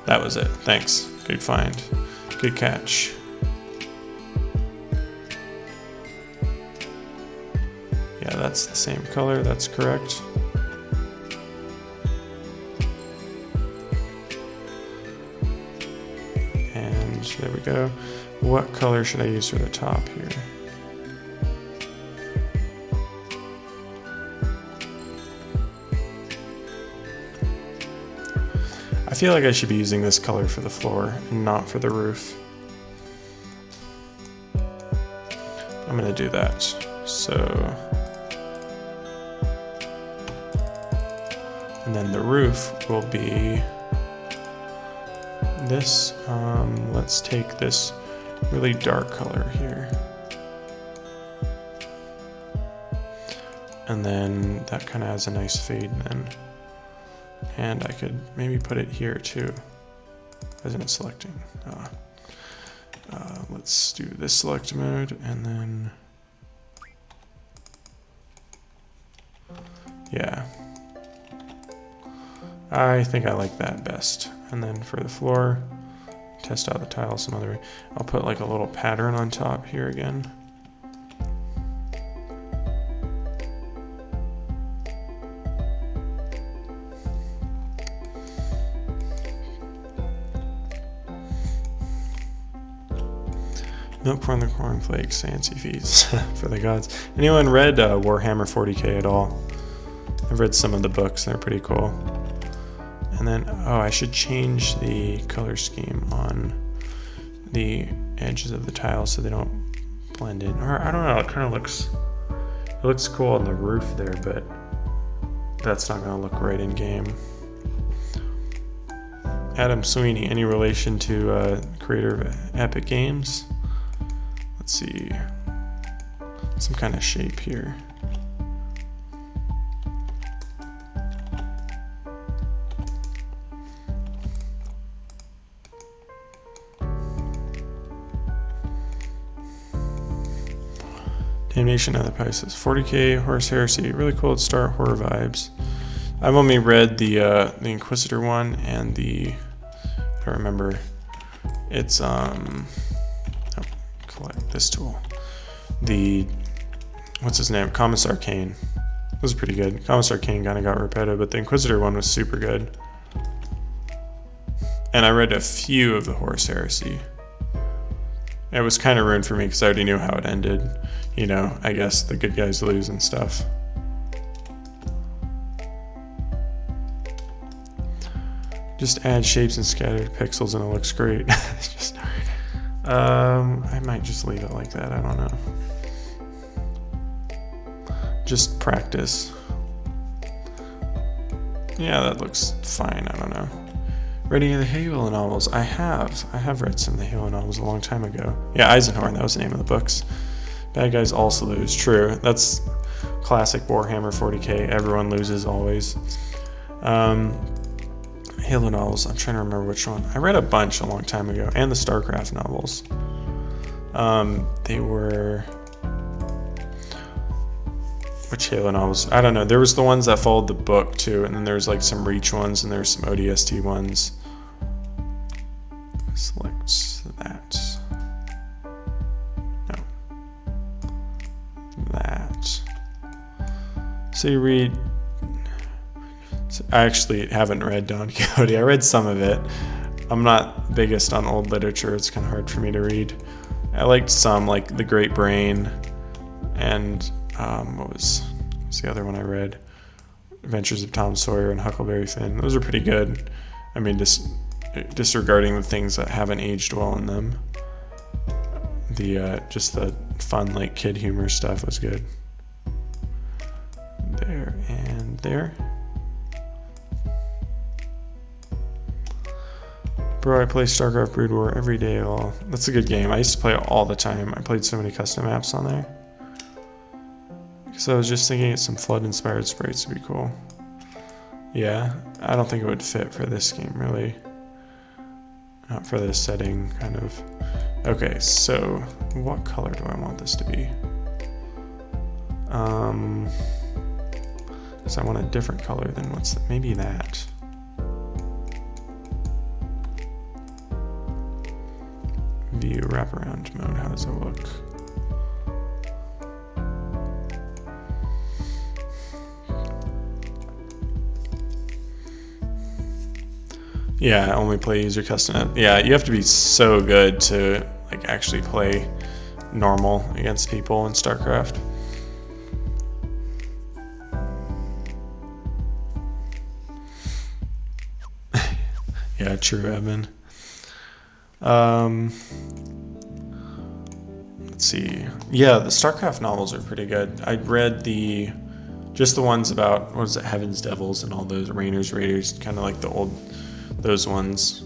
That was it, thanks. Good find, good catch. Yeah, that's the same color, that's correct. And there we go. What color should I use for the top here? I feel like I should be using this color for the floor and not for the roof. I'm gonna do that. So, and then the roof will be this. Let's take this really dark color here. And then that kind of has a nice fade then. And I could maybe put it here too. Isn't it selecting? Let's do this select mode and then, yeah. I think I like that best. And then for the floor, test out the tile some other way. I'll put like a little pattern on top here again. Milk from the cornflakes, fancy feast for the gods. Anyone read Warhammer 40k at all? I've read some of the books, they're pretty cool. And then, oh, I should change the color scheme on the edges of the tiles so they don't blend in. Or I don't know, it kind of looks, it looks cool on the roof there, but That's not gonna look right in game. Adam Sweeney, any relation to creator of Epic Games? Let's see. Some kind of shape here. Damnation of the Pisces. 40k Horus Heresy. Really cool at start, horror vibes. I've only read the Inquisitor one and I don't remember. It's collect this tool. What's his name? Commissar Kane. It was pretty good. Commissar Kane kind of got repetitive, but the Inquisitor one was super good. And I read a few of the Horus Heresy. It was kind of ruined for me because I already knew how it ended. You know, I guess the good guys lose and stuff. Just add shapes and scattered pixels and it looks great. I might just leave it like that. I don't know. Just practice. Yeah, that looks fine. I don't know. Read any of the Halo novels? I have read some of the Halo novels a long time ago. Yeah, Eisenhorn, that was the name of the books. Bad guys also lose. True. That's classic Warhammer 40k. Everyone loses always. Halo novels. I'm trying to remember which one. I read a bunch a long time ago. And the StarCraft novels. They were... Which Halo novels? I don't know. There was the ones that followed the book too. And then there's like some Reach ones and there's some ODST ones. Select that. No. That. So you read... I actually haven't read Don Quixote. I read some of it. I'm not biggest on old literature. It's kind of hard for me to read. I liked some, like The Great Brain and what was the other one I read? Adventures of Tom Sawyer and Huckleberry Finn. Those are pretty good. I mean, disregarding the things that haven't aged well in them. Just the fun, like, kid humor stuff was good. There and there. Bro, I play StarCraft Brood War every day at all. That's a good game. I used to play it all the time. I played so many custom maps on there. Because I was just thinking some flood-inspired sprites would be cool. Yeah, I don't think it would fit for this game, really. Not for this setting, kind of. Okay, so what color do I want this to be? Because I want a different color than maybe that. View wraparound mode, how does it look? Yeah, only play user custom. Yeah, you have to be so good to like actually play normal against people in StarCraft. Yeah, true, Evan. Let's see. Yeah, the StarCraft novels are pretty good. I read just the ones about, what was it, Heaven's Devils and all those Rainers, Raiders, kind of like the old, those ones.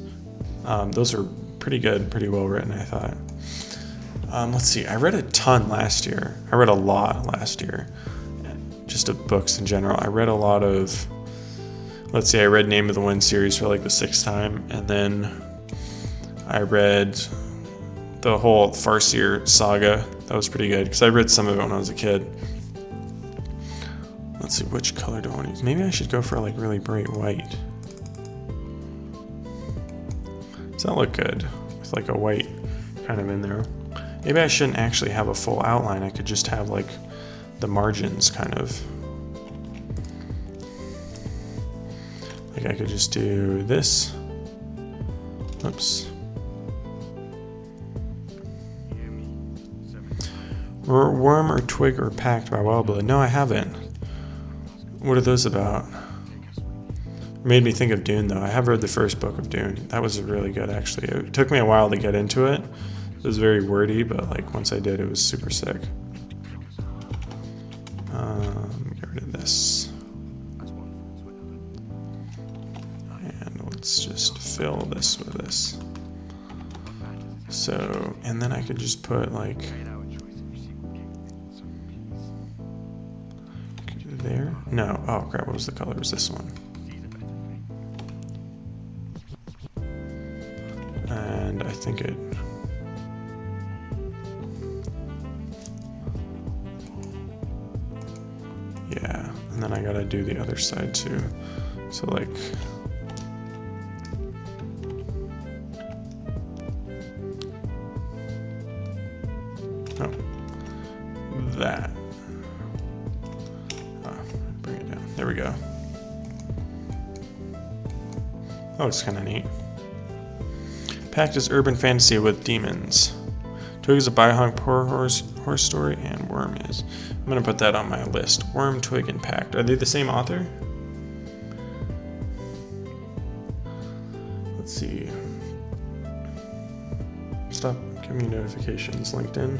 Those are pretty good, pretty well written, I thought. Let's see. I read a ton last year. I read a lot last year, just of books in general. I read a lot of, let's see, I read Name of the Wind series for like the 6th time, and then I read the whole Farseer saga. That was pretty good because I read some of it when I was a kid. Let's see, which color do I want to use? Maybe I should go for like really bright white. Does that look good? With like a white kind of in there. Maybe I shouldn't actually have a full outline. I could just have like the margins kind of. Like I could just do this. Oops. Worm or Twig or Packed by Wildblood. No, I haven't. What are those about? Made me think of Dune, though. I have read the first book of Dune. That was really good, actually. It took me a while to get into it. It was very wordy, but like once I did, it was super sick. Get rid of this. let's just fill this with this. So, and then I could just put like there. No, oh crap, what was the color? It was this one. And I think it. Yeah, and then I gotta do the other side too. So like. Oh, that. Oh, bring it down. There we go. Oh, it's kind of neat. Pact is urban fantasy with demons. Twig is a Bionic horror story, and Worm is. I'm gonna put that on my list. Worm, Twig, and Pact. Are they the same author? Let's see. Stop giving me notifications, LinkedIn.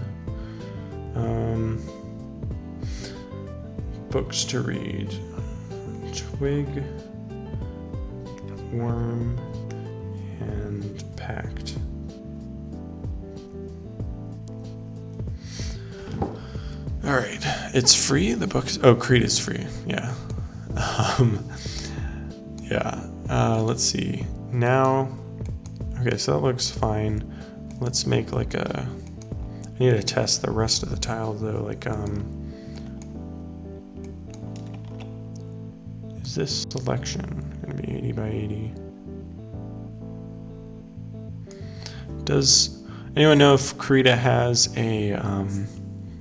Books to read. Twig, Worm, and Pact. All right, it's free. The book's Creed is free. Yeah. Let's see. Now, okay, so that looks fine. Let's make like a. I need to test the rest of the tiles though. Like, is this selection gonna be 80 by 80? Does anyone know if Krita has a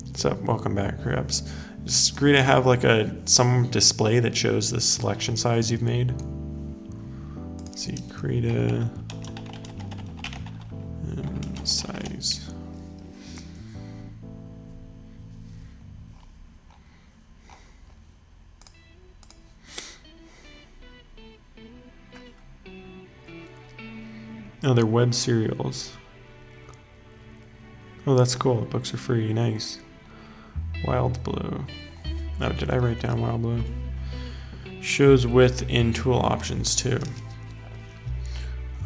what's up? Welcome back, Krebs. Does Krita have like some display that shows the selection size you've made? Let's see, Krita and size. Oh, they're web serials. Oh, that's cool. The books are free. Nice. Wild Blue. Oh, did I write down Wild Blue? Shows width in tool options too.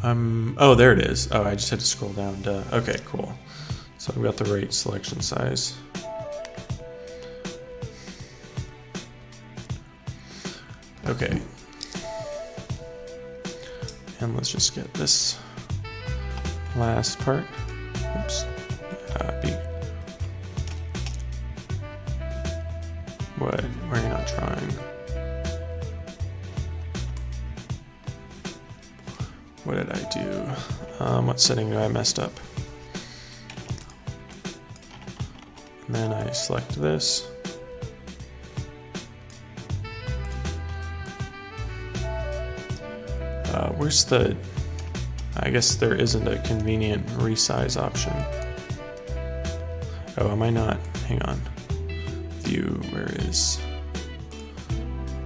Oh, there it is. Oh, I just had to scroll down. Duh. Okay, cool. So I've got the right selection size. Okay. And let's just get this last part. Oops. B. What? Why are you not trying? What did I do? What setting did I messed up? And then I select this. Where's the... I guess there isn't a convenient resize option. Oh, am I not? Hang on. View, where is...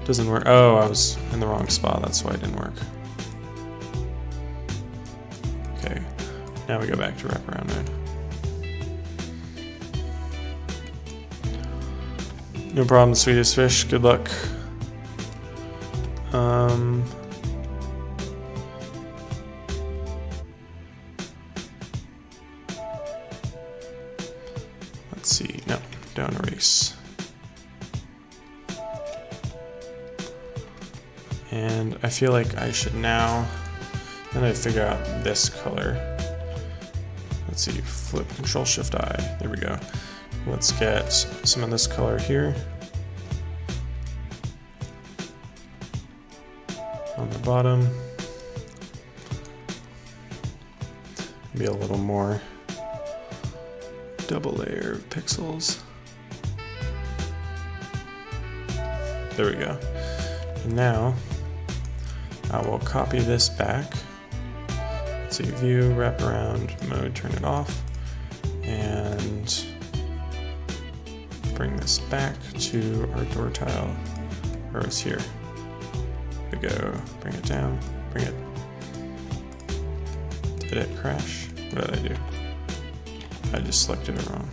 Doesn't work. Oh, I was in the wrong spot. That's why it didn't work. Okay. Now we go back to wraparound mode. No problem, sweetest fish. Good luck. Let's see. No, don't erase. And I feel like I should now figure out this color. Let's see, flip Control Shift I. There we go. Let's get some of this color here on the bottom. Maybe a little more. Double layer of pixels. There we go. And now I will copy this back. Let's see, view, wrap around mode, turn it off, and bring this back to our door tile, or it's here. There we go, bring it down, bring it. Did it crash? What did I do? I just selected it wrong.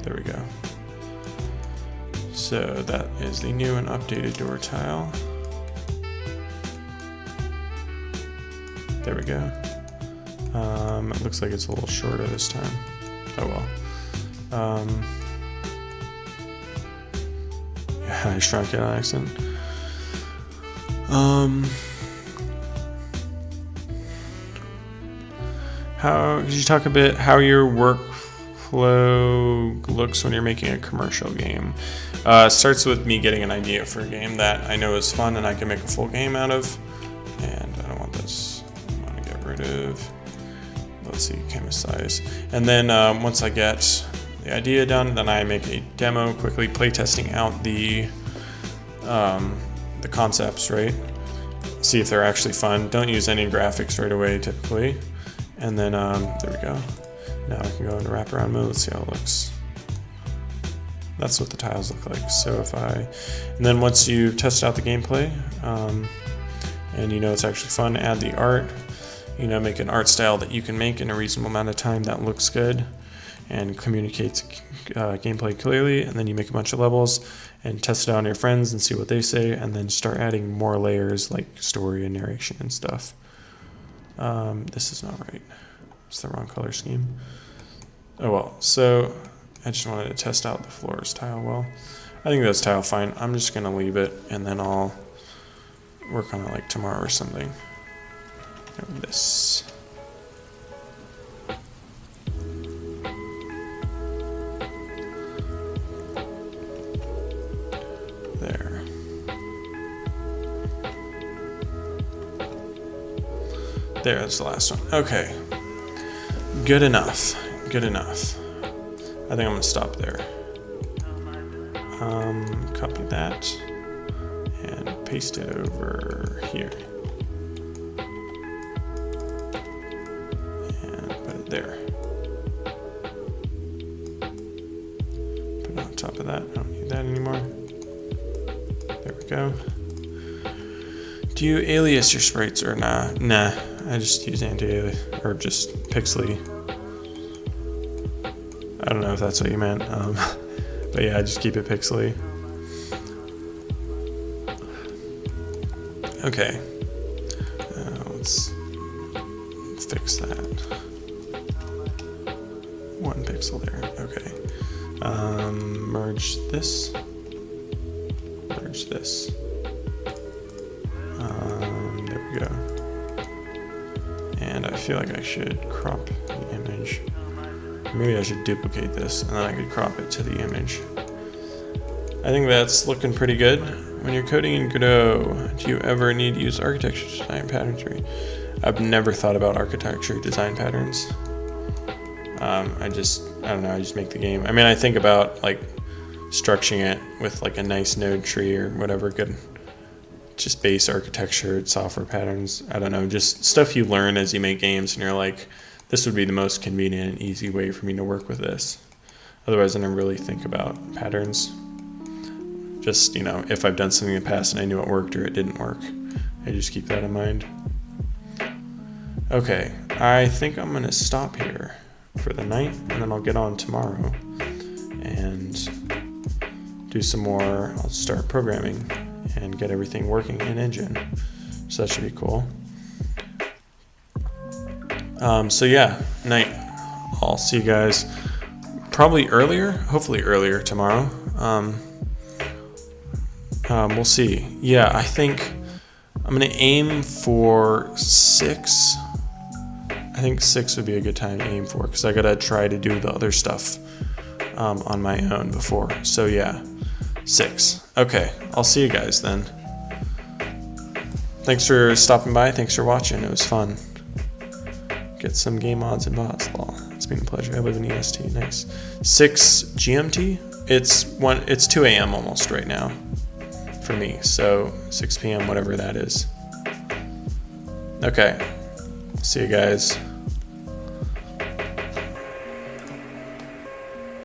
There we go. So that is the new and updated door tile. There we go. It looks like it's a little shorter this time. Oh well. Yeah, I shrunk it on accident. Could you talk a bit how your workflow looks when you're making a commercial game? It starts with me getting an idea for a game that I know is fun and I can make a full game out of. And I don't want this. I want to get rid of, let's see, canvas size. And then once I get the idea done, then I make a demo, quickly play testing out the concepts, right? See if they're actually fun. Don't use any graphics right away typically. And then there we go. Now I can go into wraparound mode. Let's see how it looks. That's what the tiles look like. So and then once you test out the gameplay, and you know it's actually fun, add the art. You know, make an art style that you can make in a reasonable amount of time that looks good and communicates gameplay clearly. And then you make a bunch of levels and test it out on your friends and see what they say, and then start adding more layers like story and narration and stuff. This is not right. It's the wrong color scheme. Oh well, so I just wanted to test out the floors tile well. I think that's tile fine. I'm just gonna leave it and then I'll work on it like tomorrow or something. And this. There. There, that's the last one. Okay. Good enough. Good enough. I think I'm gonna stop there. Copy that and paste it over here. And put it there. Put it on top of that. I don't need that anymore. There we go. Do you alias your sprites or nah? Nah, I just use anti-alias or just pixely. I don't know if that's what you meant, but yeah, I just keep it pixely. Okay, let's fix that. 1 pixel there. Okay, merge this. Merge this. There we go. And I feel like I should crop the image. Maybe I should duplicate this and then I could crop it to the image. I think that's looking pretty good. When you're coding in Godot, do you ever need to use architecture design patterns? I've never thought about architecture design patterns. I don't know, I just make the game. I mean, I think about like structuring it with like a nice node tree or whatever, good, just base architecture, software patterns. I don't know, just stuff you learn as you make games and you're like, this would be the most convenient and easy way for me to work with this. Otherwise, I don't really think about patterns. Just, you know, if I've done something in the past and I knew it worked or it didn't work, I just keep that in mind. Okay, I think I'm gonna stop here for the night and then I'll get on tomorrow and do some more. I'll start programming and get everything working in Engine. So that should be cool. So yeah, night. I'll see you guys probably earlier, hopefully earlier tomorrow. We'll see. Yeah, I think I'm gonna aim for 6. I think 6 would be a good time to aim for because I gotta try to do the other stuff on my own before. So yeah, 6. Okay, I'll see you guys then. Thanks for stopping by. Thanks for watching. It was fun. Get some game mods and bots. Lol. It's been a pleasure. I live in EST. Nice. 6 GMT. It's 2 a.m. almost right now for me. So 6 p.m. whatever that is. Okay. See you guys.